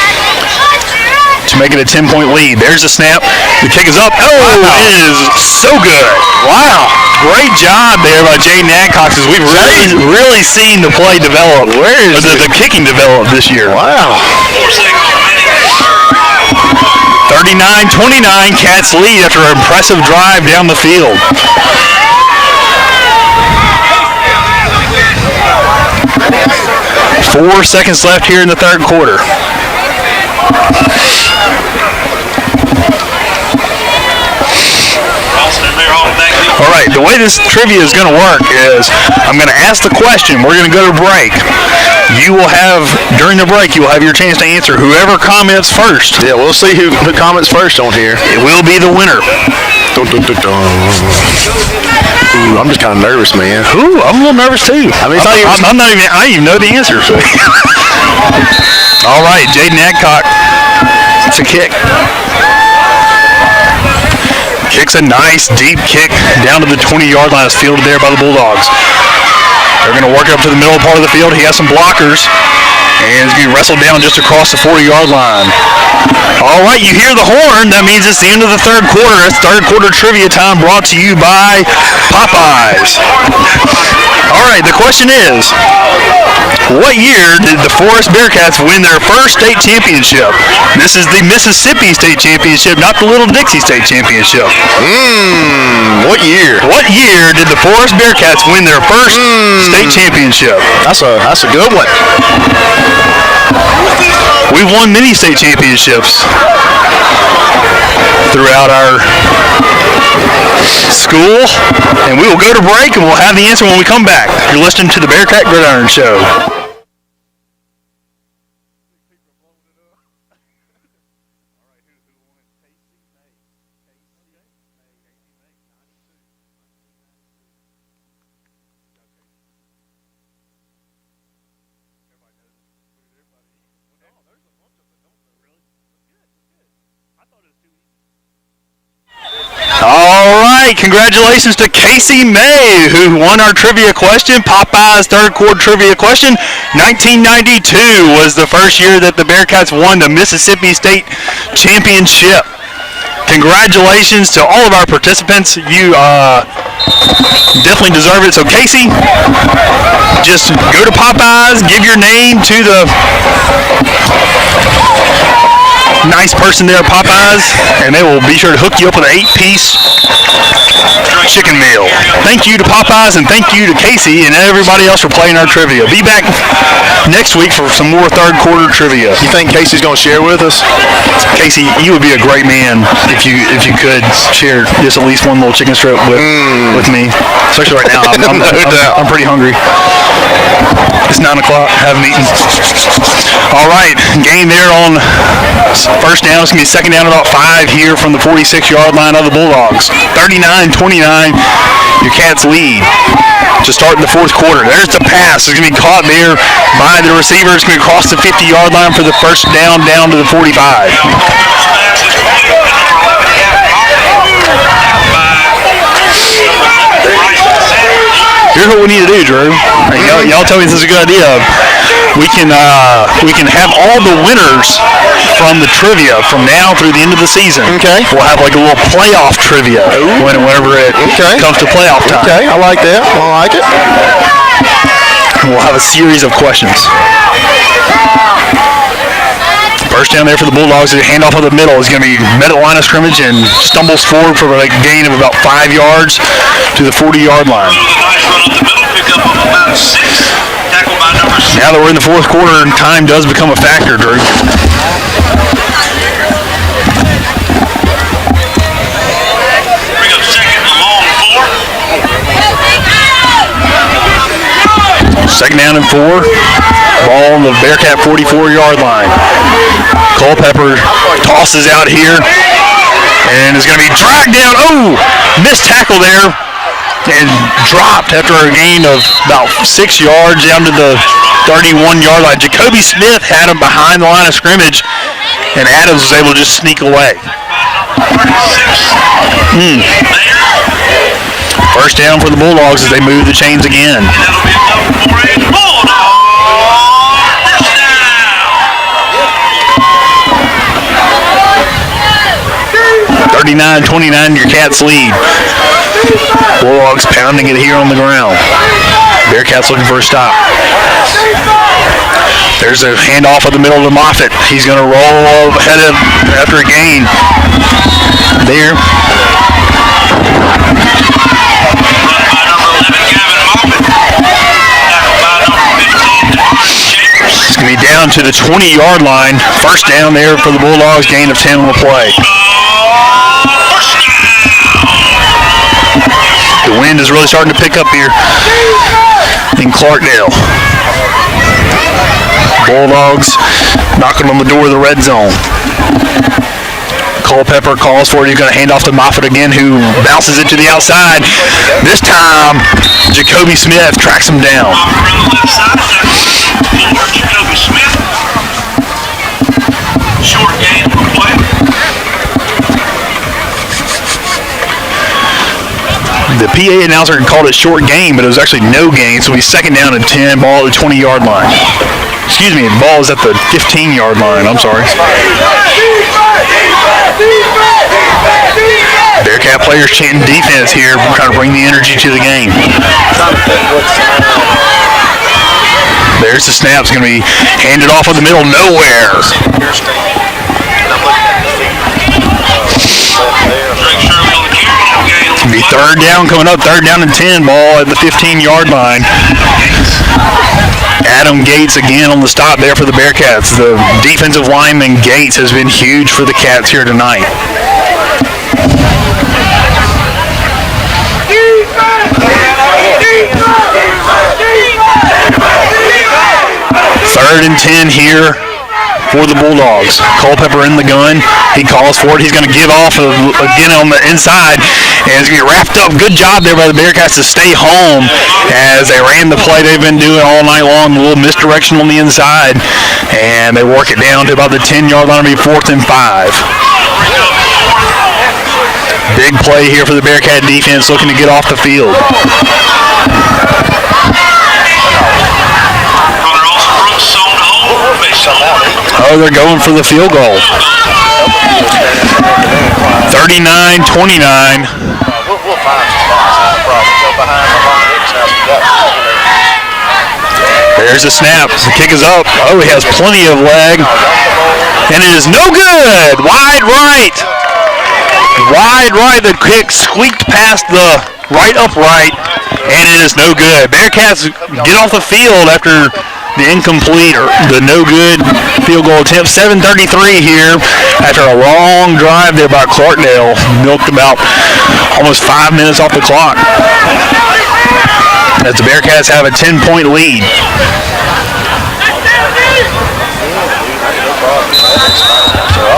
to make it a 10-point lead. There's the snap. The kick is up. Oh, wow. It is so good. Wow. Great job there by Jaden Adcox as we've really seen the play develop. Where is the kicking develop this year? Wow. 39-29, Cats lead after an impressive drive down the field. Four seconds left here in the third quarter. All right, the way this trivia is going to work is I'm going to ask the question. We're going to go to break. You will have, during the break, you will have your chance to answer. Whoever comments first. Yeah, we'll see who comments first on here. It will be the winner. Dun, dun, dun, dun. Ooh, I'm just kind of nervous, man. Ooh, I'm a little nervous too. I mean, I don't even know the answer. All right, Jaden Adcock. It's a kick. Kicks a nice deep kick down to the 20-yard line. It's fielded there by the Bulldogs. They're going to work it up to the middle part of the field. He has some blockers. And it's going to be wrestled down just across the 40-yard line. All right, you hear the horn. That means it's the end of the third quarter. It's third quarter trivia time brought to you by Popeyes. All right, the question is, what year did the Forest Bearcats win their first state championship? This is the Mississippi State Championship, not the Little Dixie State Championship. What year? What year did the Forest Bearcats win their first state championship? That's a good one. We've won many state championships throughout our school, and we will go to break, and we'll have the answer when we come back. You're listening to the Bearcat Gridiron Show. All right, congratulations to Casey May, who won our trivia question, Popeye's third quarter trivia question. 1992 was the first year that the Bearcats won the Mississippi State Championship. Congratulations to all of our participants. You definitely deserve it. So, Casey, just go to Popeye's, give your name to the nice person there at Popeyes, and they will be sure to hook you up with an 8-piece chicken meal. Thank you to Popeyes, and thank you to Casey and everybody else for playing our trivia. Be back next week for some more third quarter trivia. You think Casey's going to share with us? Casey, you would be a great man if you could share just at least one little chicken strip with me. Especially right now, I'm pretty hungry. It's 9 o'clock. Haven't eaten. All right, game there on first down. It's going to be second down about 5 here from the 46-yard line of the Bulldogs. 39-29, your Cats lead to start in the fourth quarter. There's the pass. It's going to be caught there by the receiver. It's going to cross the 50-yard line for the first down to the 45. Here's what we need to do, Drew. Y'all tell me if this is a good idea. We can have all the winners from the trivia from now through the end of the season. Okay. We'll have like a little playoff trivia whenever it comes to playoff time. Okay, I like that. I like it. And we'll have a series of questions. First down there for the Bulldogs. The handoff of the middle is going to be met at line of scrimmage and stumbles forward for a gain of about 5 yards to the 40-yard line. Now that we're in the fourth quarter, time does become a factor, Drew. Bring up second and long 4. Second down and 4. Ball on the Bearcat 44-yard line. Culpepper tosses out here and is going to be dragged down. Oh, missed tackle there and dropped after a gain of about 6 yards down to the 31-yard line. Jacoby Smith had him behind the line of scrimmage, and Adams was able to just sneak away. First down for the Bulldogs as they move the chains again. That'll be a double for a Bulldog. First down. 39-29, your Cats lead. Bulldogs pounding it here on the ground. Bearcats looking for a stop. There's a handoff of the middle to Moffitt. He's going to roll ahead of after a gain. There. It's going to be down to the 20-yard line. First down there for the Bulldogs. Gain of 10 on the play. The wind is really starting to pick up here in Clarkdale. Bulldogs knocking on the door of the red zone. Culpepper calls for it. He's going to hand off to Moffitt again, who bounces it to the outside. This time, Jacoby Smith tracks him down. Around the left side, for Jacoby Smith. Short gain for play. The PA announcer called it short gain, but it was actually no gain, so he's second down and 10, ball at the 20-yard line. Excuse me, the ball is at the 15-yard line. I'm sorry. Bearcat players chanting defense here, trying to bring the energy to the game. There's the snap. It's going to be handed off in the middle, nowhere. It's going to be third down coming up, third down and 10, ball at the 15-yard line. Adam Gates again on the stop there for the Bearcats. The defensive lineman Gates has been huge for the Cats here tonight. Third and 10 here for the Bulldogs. Culpepper in the gun. He calls for it. He's going to give off again on the inside, and it's going to be wrapped up. Good job there by the Bearcats to stay home as they ran the play they've been doing all night long. A little misdirection on the inside, and they work it down to about the 10-yard line. It'll be 4th and 5. Big play here for the Bearcat defense, looking to get off the field. Oh, they're going for the field goal. 39-29. There's a snap. The kick is up. Oh, he has plenty of leg. And it is no good. Wide right. Wide right. The kick squeaked past the right upright, and it is no good. Bearcats get off the field after the incomplete or the no good field goal attempt. 7:33 here after a long drive there by Clarkdale. Milked about almost 5 minutes off the clock as the Bearcats have a 10-point lead.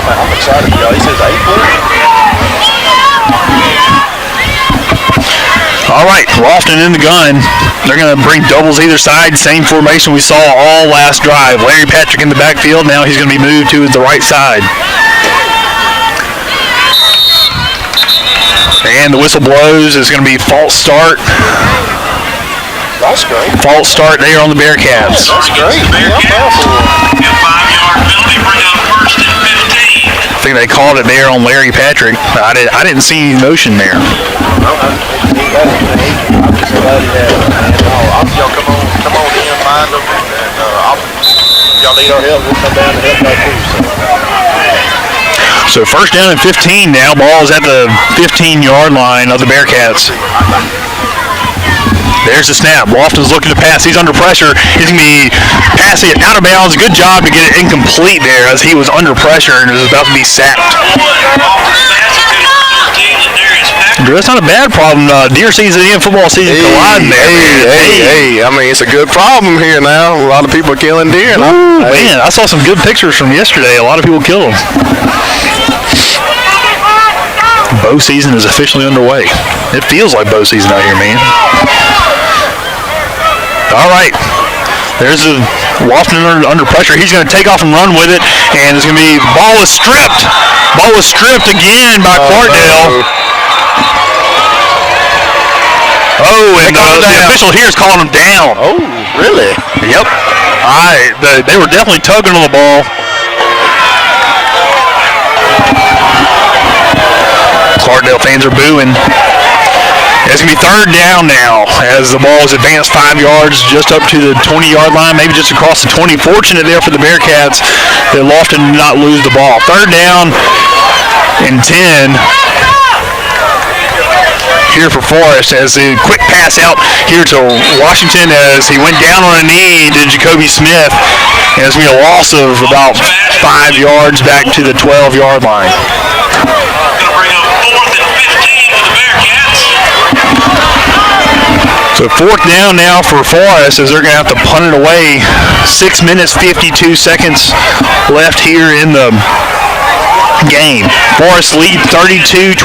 I'm excited. He says 8. All right, Lofton in the gun. They're going to bring doubles either side. Same formation we saw all last drive. Larry Patrick in the backfield. Now he's going to be moved to the right side. And the whistle blows. It's going to be false start. That's great. False start there on the Bearcats. That's great. A 5-yard penalty, bring up 1st and 15. I think they called it there on Larry Patrick. I didn't see any motion there. Y'all come on in, find them, and y'all need our help, we'll come down and help y'all too. So first down and 15 now. Ball is at the 15-yard line of the Bearcats. There's the snap. Lofton's looking to pass. He's under pressure. He's going to be passing it out of bounds. Good job to get it incomplete there as he was under pressure and was about to be sacked. That's not a bad problem. Deer season and football season colliding there. Hey, I mean, it's a good problem here now. A lot of people are killing deer. Ooh, man, I saw some good pictures from yesterday. A lot of people kill them. Bow season is officially underway. It feels like bow season out here, man. All right. There's a Lofton under pressure. He's going to take off and run with it, and it's going to be ball is stripped Ball was stripped again by Clarkdale. And the official here is calling him down. Oh, really? Yep. They were definitely tugging on the ball. Clarkdale fans are booing. It's going to be third down now as the ball is advanced 5 yards just up to the 20-yard line, maybe just across the 20. Fortunate there for the Bearcats that Lofton did not lose the ball. Third down and 10 here for Forrest as a quick pass out here to Washington as he went down on a knee to Jacoby Smith. And it's going to be a loss of about 5 yards back to the 12-yard line. So fourth down now for Forrest as they're going to have to punt it away. 6 minutes, 52 seconds left here in the game. Forrest lead 39-29.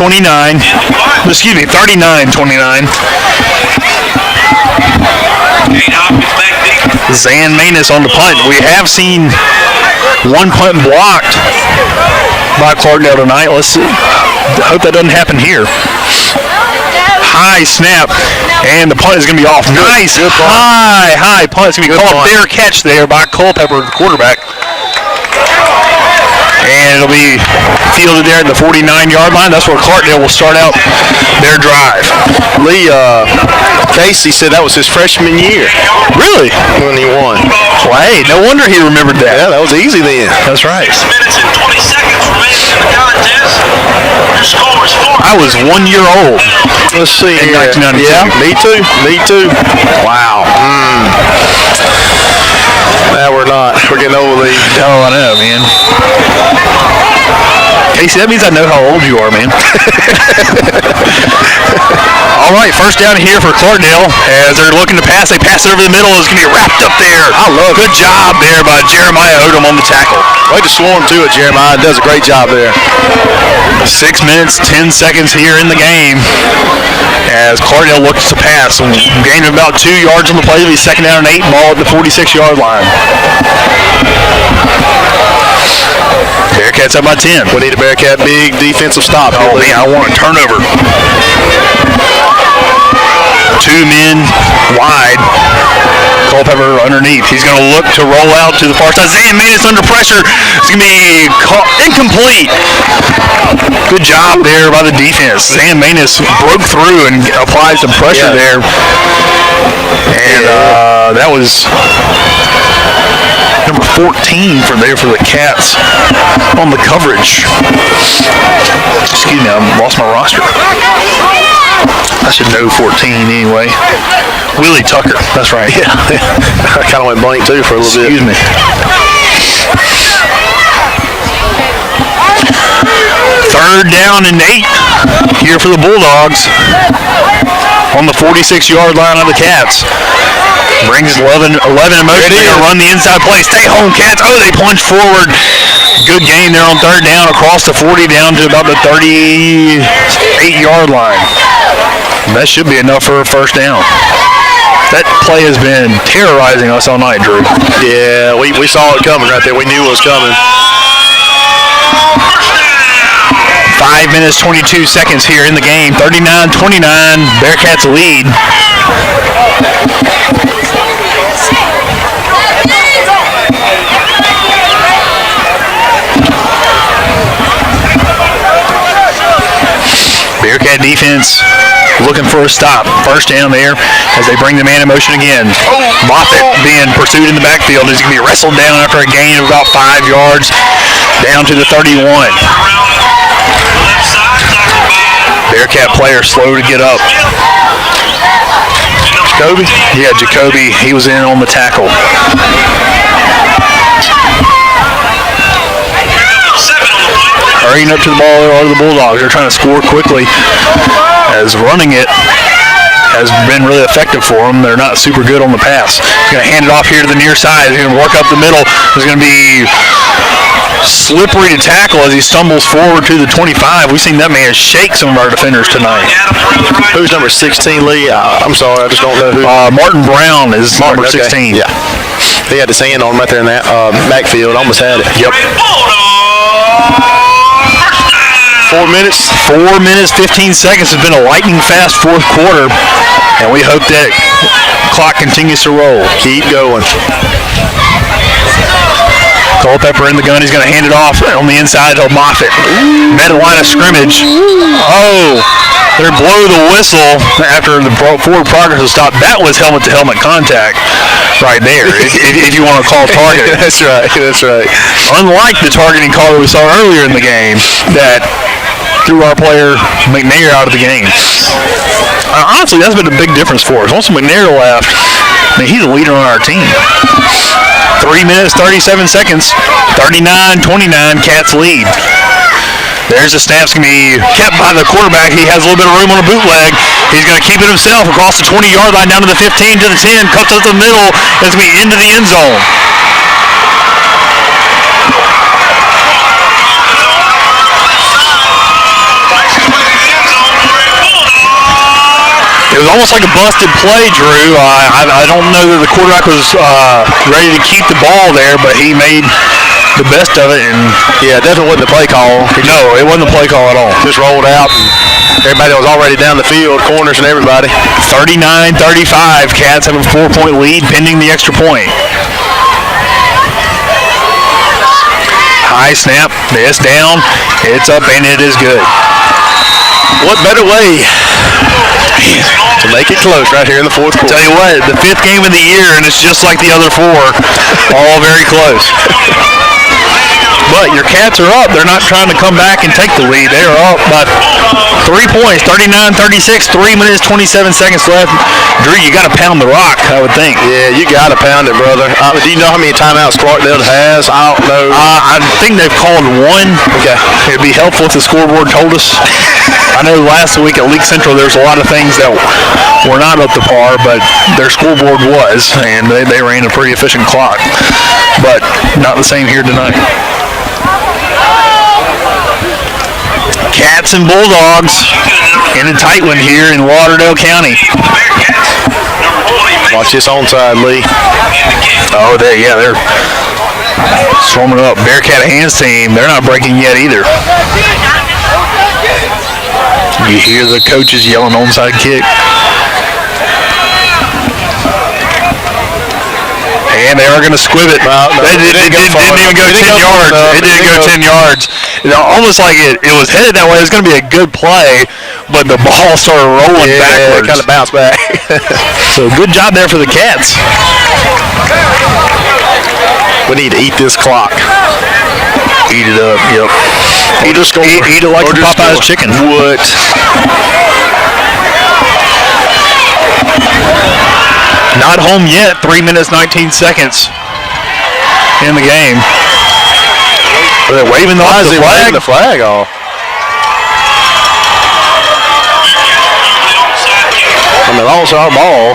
Zan Manus on the punt. We have seen one punt blocked by Clarkdale tonight. Let's hope that doesn't happen here. High snap, and the punt is going to be off. Nice high punt. It's going to be called fair catch there by Culpepper, the quarterback. And it'll be fielded there at the 49-yard line. That's where Clarkdale will start out their drive. Lee, Casey said that was his freshman year. Really? When he won. Well, hey, no wonder he remembered that. Yeah, that was easy then. That's right. 6 minutes and 20 seconds remaining in the contest. Your score is 4. I was 1 year old. Let's see in here. 1992. Yeah, me too. Wow. Now we're not. We're getting old, Lee. Oh, I know, man. Casey, that means I know how old you are, man. All right, first down here for Clarkdale as they're looking to pass. They pass it over the middle. It's going to be wrapped up there. Good job there by Jeremiah Odom on the tackle. Way to swarm to it, Jeremiah. Does a great job there. 6 minutes, 10 seconds here in the game as Clarkdale looks to pass. Gained about 2 yards on the play. It'll be second down and 8, ball at the 46-yard line. Bearcats up by 10. We need a Bearcat big defensive stop. Oh, man, I want a turnover. 2 men wide. Culpepper underneath. He's going to look to roll out to the far side. Zan Manus under pressure. It's going to be incomplete. Good job there by the defense. Zan Manus broke through and applied some pressure there. And that was number 14 for the Cats on the coverage. Excuse me, I lost my roster. I should know 14 anyway. Willie Tucker, that's right. Yeah, I kind of went blank too for a little bit. Excuse me. Third down and 8 here for the Bulldogs on the 46-yard line of the Cats. Brings 11 in motion. They're going to run the inside play. Stay home, Cats. Oh, they plunge forward. Good gain there on third down across the 40 down to about the 38-yard line. That should be enough for a first down. That play has been terrorizing us all night, Drew. Yeah, we saw it coming right there. We knew it was coming. 5 minutes, 22 seconds here in the game. 39-29, Bearcats lead. Bearcat defense looking for a stop. First down there as they bring the man in motion again. Moffitt being pursued in the backfield. He's going to be wrestled down after a gain of about 5 yards down to the 31. Bearcat player slow to get up. Jacoby? Yeah, Jacoby. He was in on the tackle. Hurrying up to the ball are the Bulldogs. They're trying to score quickly as running it has been really effective for them. They're not super good on the pass. He's going to hand it off here to the near side. He's going to work up the middle. There's going to be slippery to tackle as he stumbles forward to the 25. We've seen that man shake some of our defenders tonight. Who's number 16, Lee? I'm sorry, I just don't know who. Martin Brown is number 16. Okay. Yeah. He had his hand on him right there in that backfield. Almost had it. Yep. 4 minutes. 4 minutes, 15 seconds. Has been a lightning fast fourth quarter, and we hope that clock continues to roll. Keep going. Culpepper in the gun. He's going to hand it off on the inside to Moffitt. Met a line of scrimmage. Oh, they blow the whistle after the forward progress was stopped. That was helmet-to-helmet contact right there, if you want to call targeting. That's right. That's right. Unlike the targeting call that we saw earlier in the game that threw our player McNair out of the game. Honestly, that's been a big difference for us. Once McNair left, I mean, he's a leader on our team. 3 minutes, 37 seconds, 39-29, Cats lead. There's the snap. It's going to be kept by the quarterback. He has a little bit of room on a bootleg. He's going to keep it himself across the 20-yard line down to the 15, to the 10, cuts up the middle. It's going to be into the end zone. It was almost like a busted play, Drew. I don't know that the quarterback was ready to keep the ball there, but he made the best of it. And yeah, it definitely wasn't the play call. No, it wasn't the play call at all. Just rolled out, and everybody was already down the field, corners and everybody. 39-35, Cats have a 4-point lead pending the extra point. High snap, it's down, it's up, and it is good. What better way to make it close right here in the fourth quarter? Tell you what, the 5th game of the year, and it's just like the other 4, all very close. But your Cats are up. They're not trying to come back and take the lead. They're up by 3 points, 39-36, 3 minutes, 27 seconds left. Drew, you got to pound the rock, I would think. Yeah, you got to pound it, brother. Do you know how many timeouts Clarkdale has? I don't know. I think they've called 1. Okay. It'd be helpful if the scoreboard told us. I know last week at League Central there's a lot of things that were not up to par, but their scoreboard was, and they ran a pretty efficient clock. But not the same here tonight. Cats and Bulldogs in a tight one here in Lauderdale County. Watch this onside, Lee. Oh, they're swarming up. Bearcat hands team, they're not breaking yet either. You hear the coaches yelling onside kick. And they are going to squib it. They didn't even go 10 yards. It didn't go 10 yards. Almost like it was headed that way. It was going to be a good play, but the ball started rolling backwards. It kind of bounced back. So good job there for the Cats. We need to eat this clock. Eat it up, yep. Eat it like Popeye's chicken. What? Not home yet. 3 minutes, 19 seconds in the game. Are they waving the flag? Waving the flag off? I mean, it's our ball.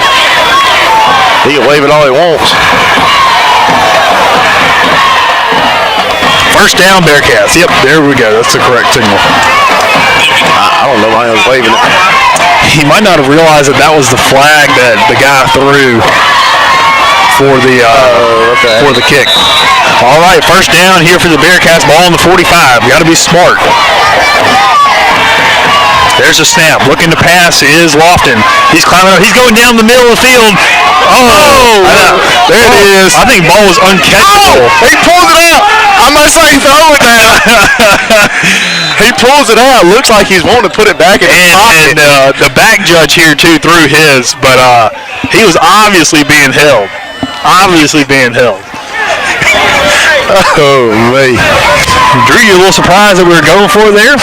He can wave it all he wants. First down, Bearcats. Yep, there we go. That's the correct signal. I don't know why he was waving it. He might not have realized that was the flag that the guy threw for the kick. All right, first down here for the Bearcats. Ball on the 45. You got to be smart. There's a snap. Looking to pass is Lofton. He's climbing up. He's going down the middle of the field. Oh, there it is. I think ball was uncatchable. Oh, he pulls it out. I'm not saying throw it now. He pulls it out. Looks like he's wanting to put it back in his pocket. And the back judge here, too, threw his, but he was obviously being held. Oh, me. Drew, you a little surprised that we were going for it there?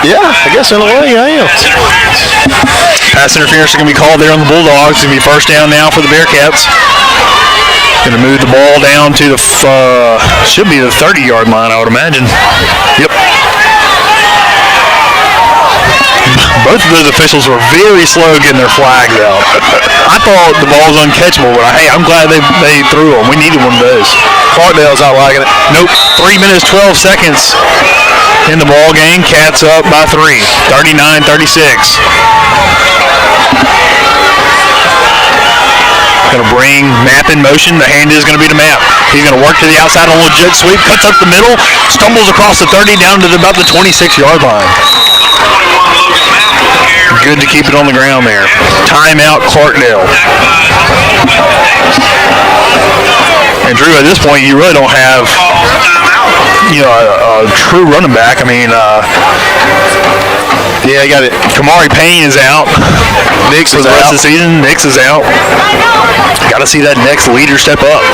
Yeah, I guess in a way I am. Pass interference is going to be called there on the Bulldogs. It's going to be first down now for the Bearcats. Going to move the ball down to the, should be the 30-yard line, I would imagine. Yep. Both of those officials were very slow getting their flags out. I thought the ball was uncatchable, but hey, I'm glad they threw them. We needed one of those. Clarkdale's not liking it. Nope. 3 minutes, 12 seconds in the ball game. Cats up by 3, 39-36. Going to bring map in motion. The hand is going to be to map. He's going to work to the outside on a little jet sweep, cuts up the middle, stumbles across the 30 down to about the 26-yard line. Good to keep it on the ground there. Timeout, Clarkdale. And Drew, at this point, you really don't have, a true running back. I mean, yeah, you got it. Kamari Payne is out. Nix for is the rest out. of the season. Nix is out. Got to see that next leader step up.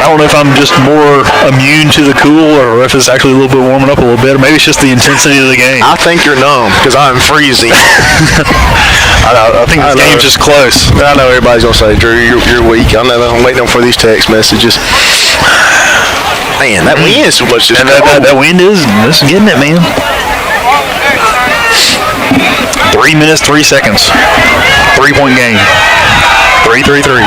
I don't know if I'm just more immune to the cool or if it's actually a little bit warming up a little bit, or maybe it's just the intensity of the game. I think you're numb because I'm freezing. I think this game's just close. I know everybody's going to say, Drew, you're weak. I'm waiting for these text messages. Man, that wind is what's just that wind is getting it, man. 3 minutes, 3 seconds. 3-point game. 3-3-3.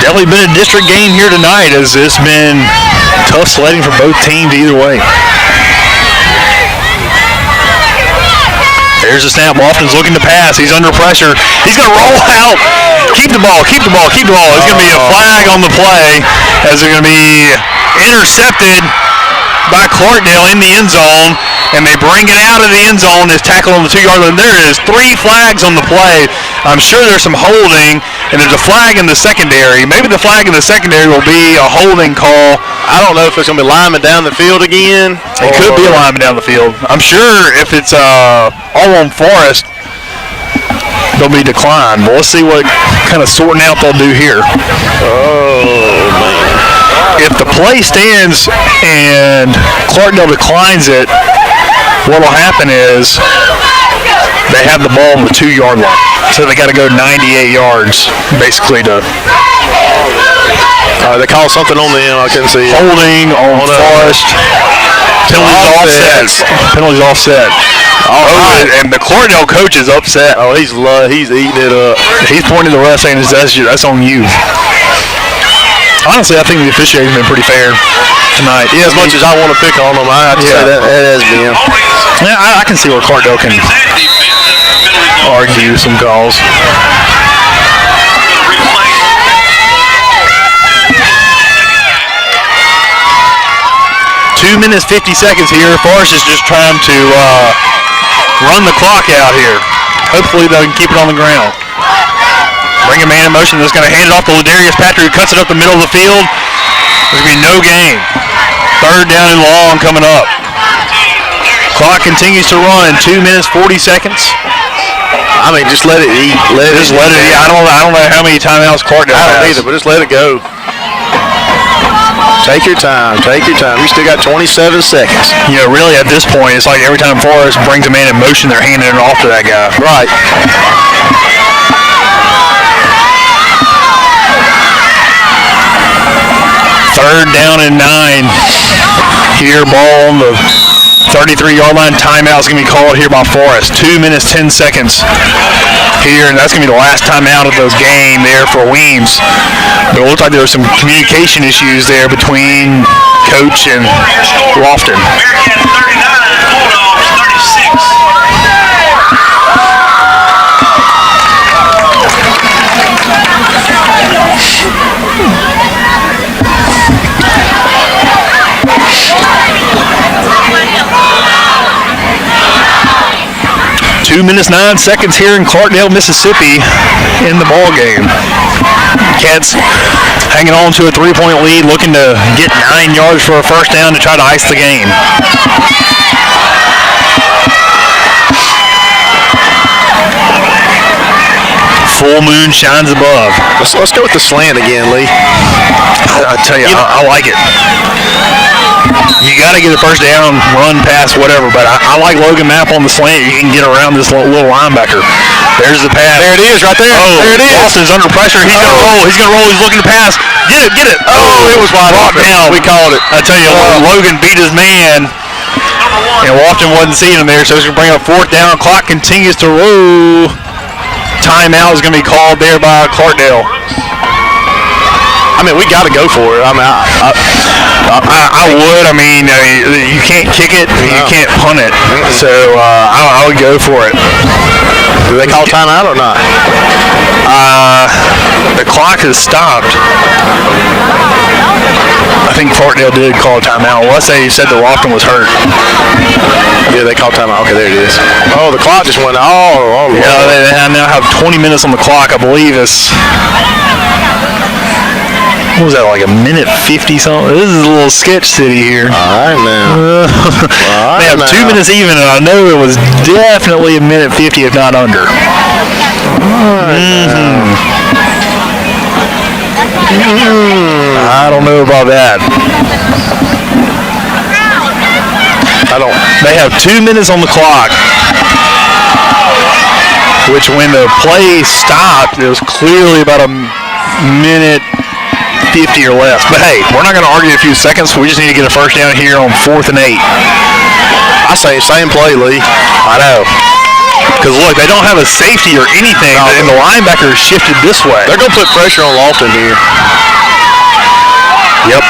Definitely been a district game here tonight, as it's been tough sledding for both teams either way. There's the snap. Lofton's looking to pass. He's under pressure. He's going to roll out. Keep the ball. It's going to be a flag on the play, as they're going to be intercepted by Clarkdale in the end zone, and they bring it out of the end zone. It's tackled on the 2-yard line. There is 3 flags on the play. I'm sure there's some holding, and there's a flag in the secondary. Maybe the flag in the secondary will be a holding call. I don't know if it's going to be lineman down the field again. It could be a lineman down the field. I'm sure if it's all on Forest, they'll be declined. Well, let's see what kind of sorting out they'll do here. Oh, man. If the play stands and Clarkdale declines it, what will happen is they have the ball on the 2-yard line. So they got to go 98 yards, basically, to... they call something on them. I couldn't see it. Holding on Forest. Penalties offset. And the Clarkdale coach is upset. Oh, he's eating it up. He's pointing to the ref saying, that's on you. Honestly, I think the officiating's been pretty fair tonight. Yeah, as much as I want to pick on them, I have to say that has been. Yeah, I can see where Clarkdale can argue some calls. 2 minutes, 50 seconds here. Forrest is just trying to run the clock out here. Hopefully they can keep it on the ground. Bring a man in motion. That's going to hand it off to Ladarius Patrick, who cuts it up the middle of the field. There's going to be no gain. 3rd down and long coming up. Clock continues to run. 2 minutes, 40 seconds. I mean, just let it eat. Let it eat. I don't know how many timeouts Clarkdale has. I don't either, but just let it go. Take your time. You still got 27 seconds. Really at this point, it's like every time Forrest brings a man in motion, they're handing it off to that guy. Right. Third down and 9. Here, ball on the 33-yard line. Timeout is going to be called here by Forrest. 2 minutes, 10 seconds here, and that's going to be the last timeout of the game there for Weems. But it looks like there were some communication issues there between Coach and Lofton. 2 minutes, 9 seconds here in Clarkdale, Mississippi in the ball game. Cats hanging on to a 3-point lead, looking to get 9 yards for a first down to try to ice the game. Full moon shines above. Let's go with the slant again, Lee. I tell you, I like it. You got to get a first down, run, pass, whatever, but I like Logan Mapp on the slant. You can get around this little linebacker. There's the pass. There it is, right there. Oh, there it is. Austin's under pressure. He's going to roll. He's looking to pass. Get it. Oh, it was wide open. Down. We called it. I tell you, Logan beat his man, and Lofton wasn't seeing him there, so he's going to bring up 4th down. Clock continues to roll. Timeout is going to be called there by Clarkdale. I mean, we got to go for it. I mean, I would. I mean, you can't kick it, and you can't punt it. So I would go for it. Do they call timeout or not? The clock has stopped. I think Clarkdale did call a timeout. Unless they said that Lofton was hurt. Yeah, they called timeout. Okay, there it is. Oh, the clock just went. Oh, yeah. They now have 20 minutes on the clock. I believe it's. What was that, like a minute 50 something? This is a little sketch city here. All right, man. They have 2 minutes even, and I know it was definitely a minute 50, if not under. I don't know about that. They have 2 minutes on the clock, which when the play stopped, it was clearly about a minute 50 or less. But hey, we're not going to argue a few seconds. We just need to get a first down here on 4th and 8. I say same play, Lee. I know. Because look, they don't have a safety or anything, and the linebacker is shifted this way. They're going to put pressure on Lofton here. Yep.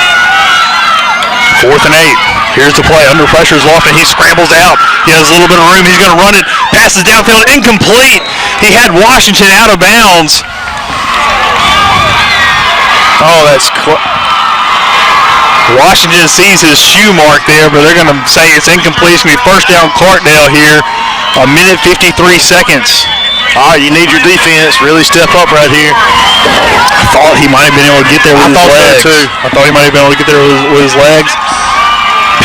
4th and 8. Here's the play. Under pressure is Lofton. He scrambles out. He has a little bit of room. He's going to run it. Passes downfield. Incomplete. He had Washington out of bounds. Oh, that's Washington sees his shoe mark there, but they're going to say it's incomplete. It's going to be first down Clarkdale here. A minute 53 seconds. All right, you need your defense. Really step up right here. I thought he might have been able to get there with his legs. So too. I thought he might have been able to get there with his legs.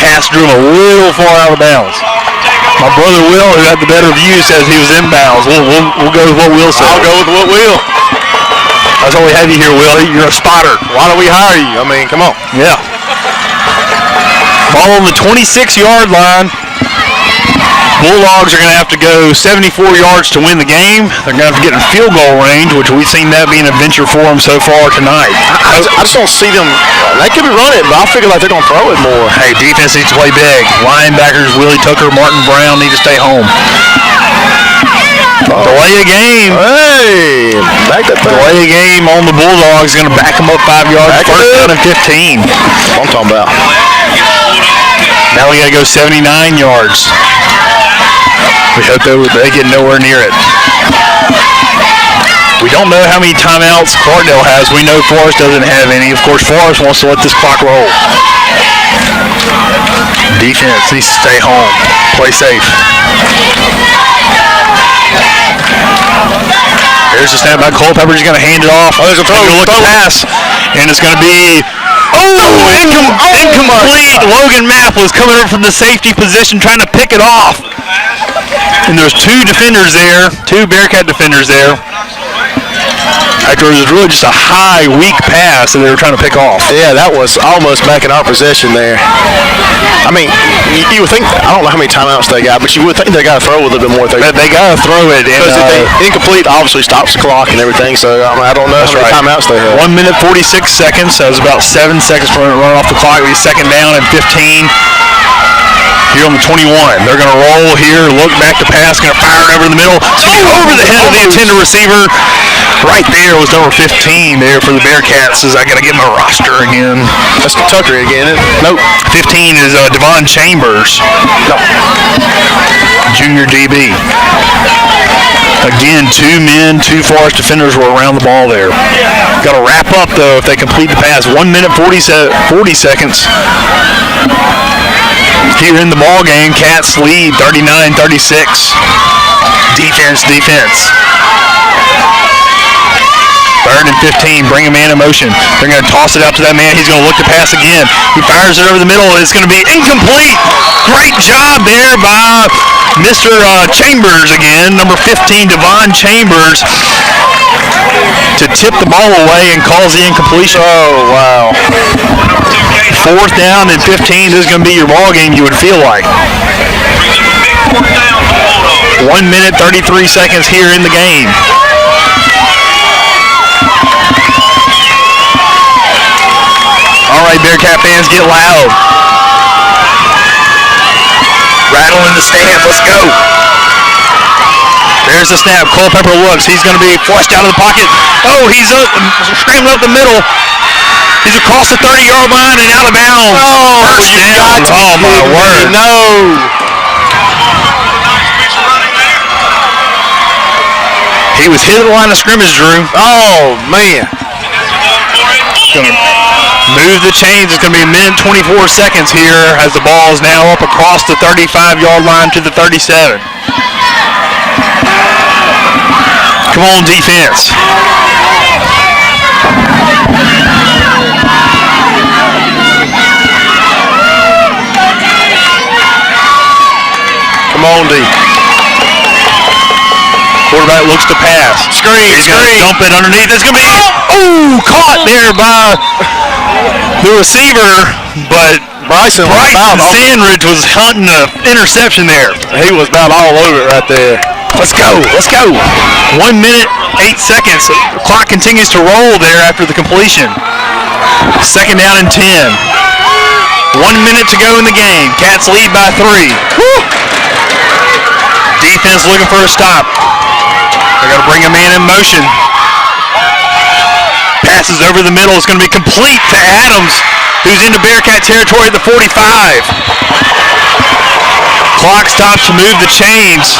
Pass drew him a little far out of bounds. My brother Will, who had the better view, says he was inbounds. We'll go with what Will said. I'll go with what Will. That's all we have you here, Will. You're a spotter. Why don't we hire you? I mean, come on. Yeah. Ball on the 26-yard line. Bulldogs are going to have to go 74 yards to win the game. They're going to have to get in field goal range, which we've seen that be an adventure for them so far tonight. I just don't see them. They could be running it, but I figure like they're going to throw it more. Hey, defense needs to play big. Linebackers, Willie Tucker, Martin Brown need to stay home. Delay a game. Hey, back that thing. Delay a game on the Bulldogs. Going to back them up 5 yards. First down and 15. I'm talking about. Now we got to go 79 yards. We hope they get nowhere near it. We don't know how many timeouts Clarkdale has. We know Forrest doesn't have any. Of course, Forrest wants to let this clock roll. Defense needs to stay home. Play safe. There's the snap by Culpepper. He's going to hand it off. Oh, there's a throw. Look at the pass. And it's going to be incomplete. Logan Mapp was coming up from the safety position trying to pick it off. And there's two defenders there, two Bearcat defenders there. After it was really just a high, weak pass that they were trying to pick off. Yeah, that was almost back in our possession there. I mean, you would think, I don't know how many timeouts they got, but you would think they got to throw a little bit more. They got to throw it. Because incomplete obviously stops the clock and everything, so I don't know how many timeouts they have. 1 minute 46 seconds, so it was about 7 seconds for it to run off the clock. It'll be second down and 15. Here on the 21. They're going to roll here, look back to pass, going to fire it over the middle. Over the head of the intended receiver. Right there was number 15 there for the Bearcats. I got to get my roster again. That's Tucker again, isn't it? Nope. 15 is Devon Chambers. No. Junior DB. Again, two men, two Forest defenders were around the ball there. Got to wrap up, though, if they complete the pass. 1 minute 40 seconds. Here in the ball game, Cats lead 39-36. Defense. Third and 15, bring a man in motion. They're going to toss it out to that man. He's going to look to pass again. He fires it over the middle. It's going to be incomplete. Great job there by Mr. Chambers again, number 15, Devon Chambers, to tip the ball away and cause the incompletion. Oh, wow. Fourth down and 15. This is going to be your ball game, you would feel like. 1 minute, 33 seconds here in the game. All right, Bearcat fans, get loud. Rattle in the stands. Let's go. There's the snap. Culpepper looks. He's going to be flushed out of the pocket. Oh, he's scrambling up the middle. He's across the 30-yard line and out of bounds. Oh, First down. Oh, my word. No. He was hit at the line of scrimmage, Drew. Oh, man. Gonna move the chains. It's going to be a minute and 24 seconds here as the ball is now up across the 35-yard line to the 37. Come on, defense. Come on, D. Quarterback looks to pass. Screen, He's going to dump it underneath. It's going to be, caught there by the receiver, but Bryson Sandridge was hunting an interception there. He was about all over it right there. Let's go. 1 minute, 8 seconds. The clock continues to roll there after the completion. Second down and 10. 1 minute to go in the game. Cats lead by 3. Woo. Defense looking for a stop. They're going to bring a man in motion. Passes over the middle. It's going to be complete to Adams, who's into Bearcat territory at the 45. Clock stops to move the chains.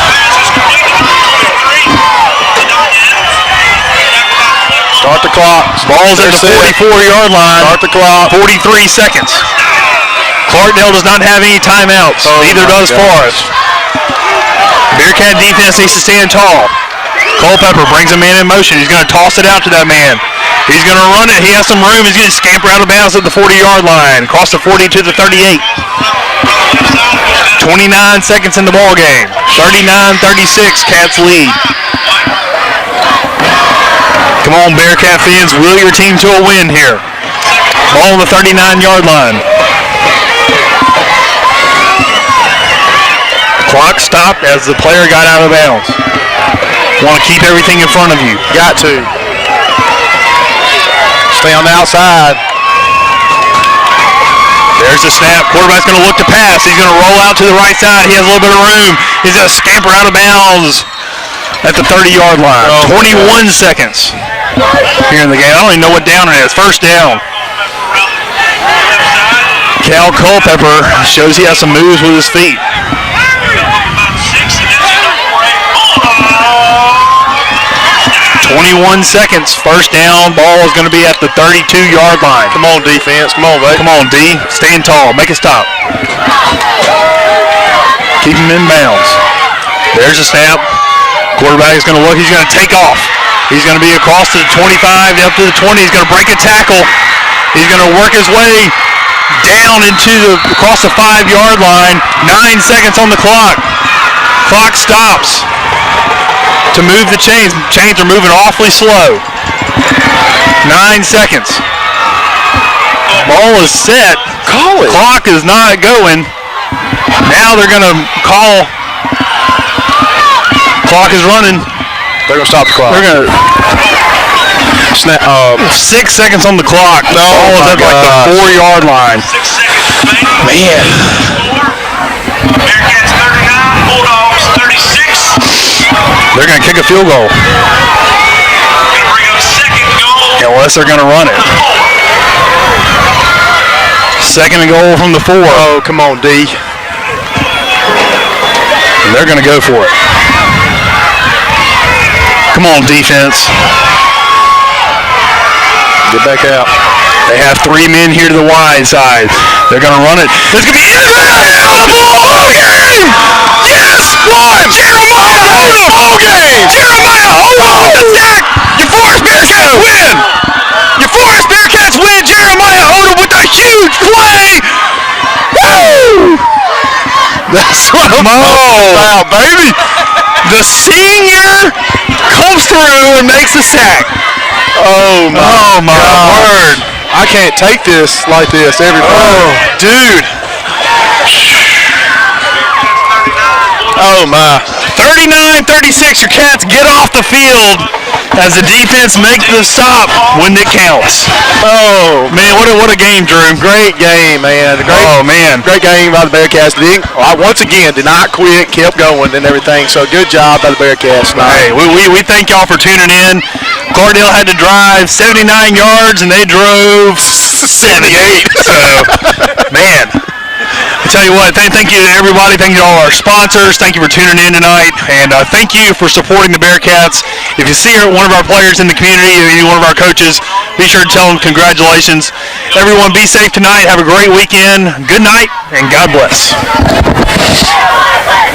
Start the clock. Ball's at the 44-yard line. Start the clock. 43 seconds. Clarkdale does not have any timeouts. Neither does Forrest. Bearcat defense needs to stand tall. Culpepper brings a man in motion. He's going to toss it out to that man. He's going to run it. He has some room. He's going to scamper out of bounds at the 40-yard line. Across the 40 to the 38. 29 seconds in the ball game. 39-36. Cats lead. Come on, Bearcat fans. Will your team to a win here. Ball on the 39-yard line. Clock stopped as the player got out of bounds. Want to keep everything in front of you. Got to. Stay on the outside. There's the snap. Quarterback's going to look to pass. He's going to roll out to the right side. He has a little bit of room. He's going to scamper out of bounds at the 30-yard line. 21 seconds here in the game. I don't even know what down it is. First down. Cal Culpepper shows he has some moves with his feet. 21 seconds. First down. Ball is going to be at the 32-yard line. Come on, defense. Come on, baby. Come on, D. Stand tall. Make a stop. Keep him in bounds. There's a snap. Quarterback is going to look. He's going to take off. He's going to be across to the 25, up to the 20. He's going to break a tackle. He's going to work his way down across the 5-yard line. 9 seconds on the clock. Clock stops to move the chains. Chains are moving awfully slow. 9 seconds. Ball is set. Call it. Clock is not going. Now they're going to call. Clock is running. They're going to stop the clock. They're going to snap. 6 seconds on the clock. The ball is at like the 4-yard line. 6 seconds. Man. Bearcats 39, Bulldogs 36. They're going to kick a field goal. Gonna bring up second goal. Unless they're going to run it. Second and goal from the 4. Oh, come on, D. And they're going to go for it. Come on, defense. Get back out. They have 3 men here to the wide side. They're going to run it. It's going to be in the ball game! Yes! One! Jeremiah! Ball game! Jeremiah! Hold on! The sack! Your Forest Bearcats win! Your Forest Bearcats win! Jeremiah Odom with a huge play! Woo! That's what I'm talking about, baby! The senior comes through and makes the sack. Oh, my word. I can't take this like this every time. Oh, dude. Oh, my. 39-36, your Cats get off the field as the defense makes the stop when it counts. Oh, Man, what a game, Drew. great game, man. Great game by the Bearcats. Once again, did not quit, kept going and everything. So good job by the Bearcats. Hey, we thank y'all for tuning in. Clarkdale had to drive 79 yards, and they drove 78. So, man. I tell you what, thank you to everybody. Thank you to all our sponsors. Thank you for tuning in tonight. And thank you for supporting the Bearcats. If you see one of our players in the community, any one of our coaches, be sure to tell them congratulations. Everyone be safe tonight. Have a great weekend. Good night, and God bless.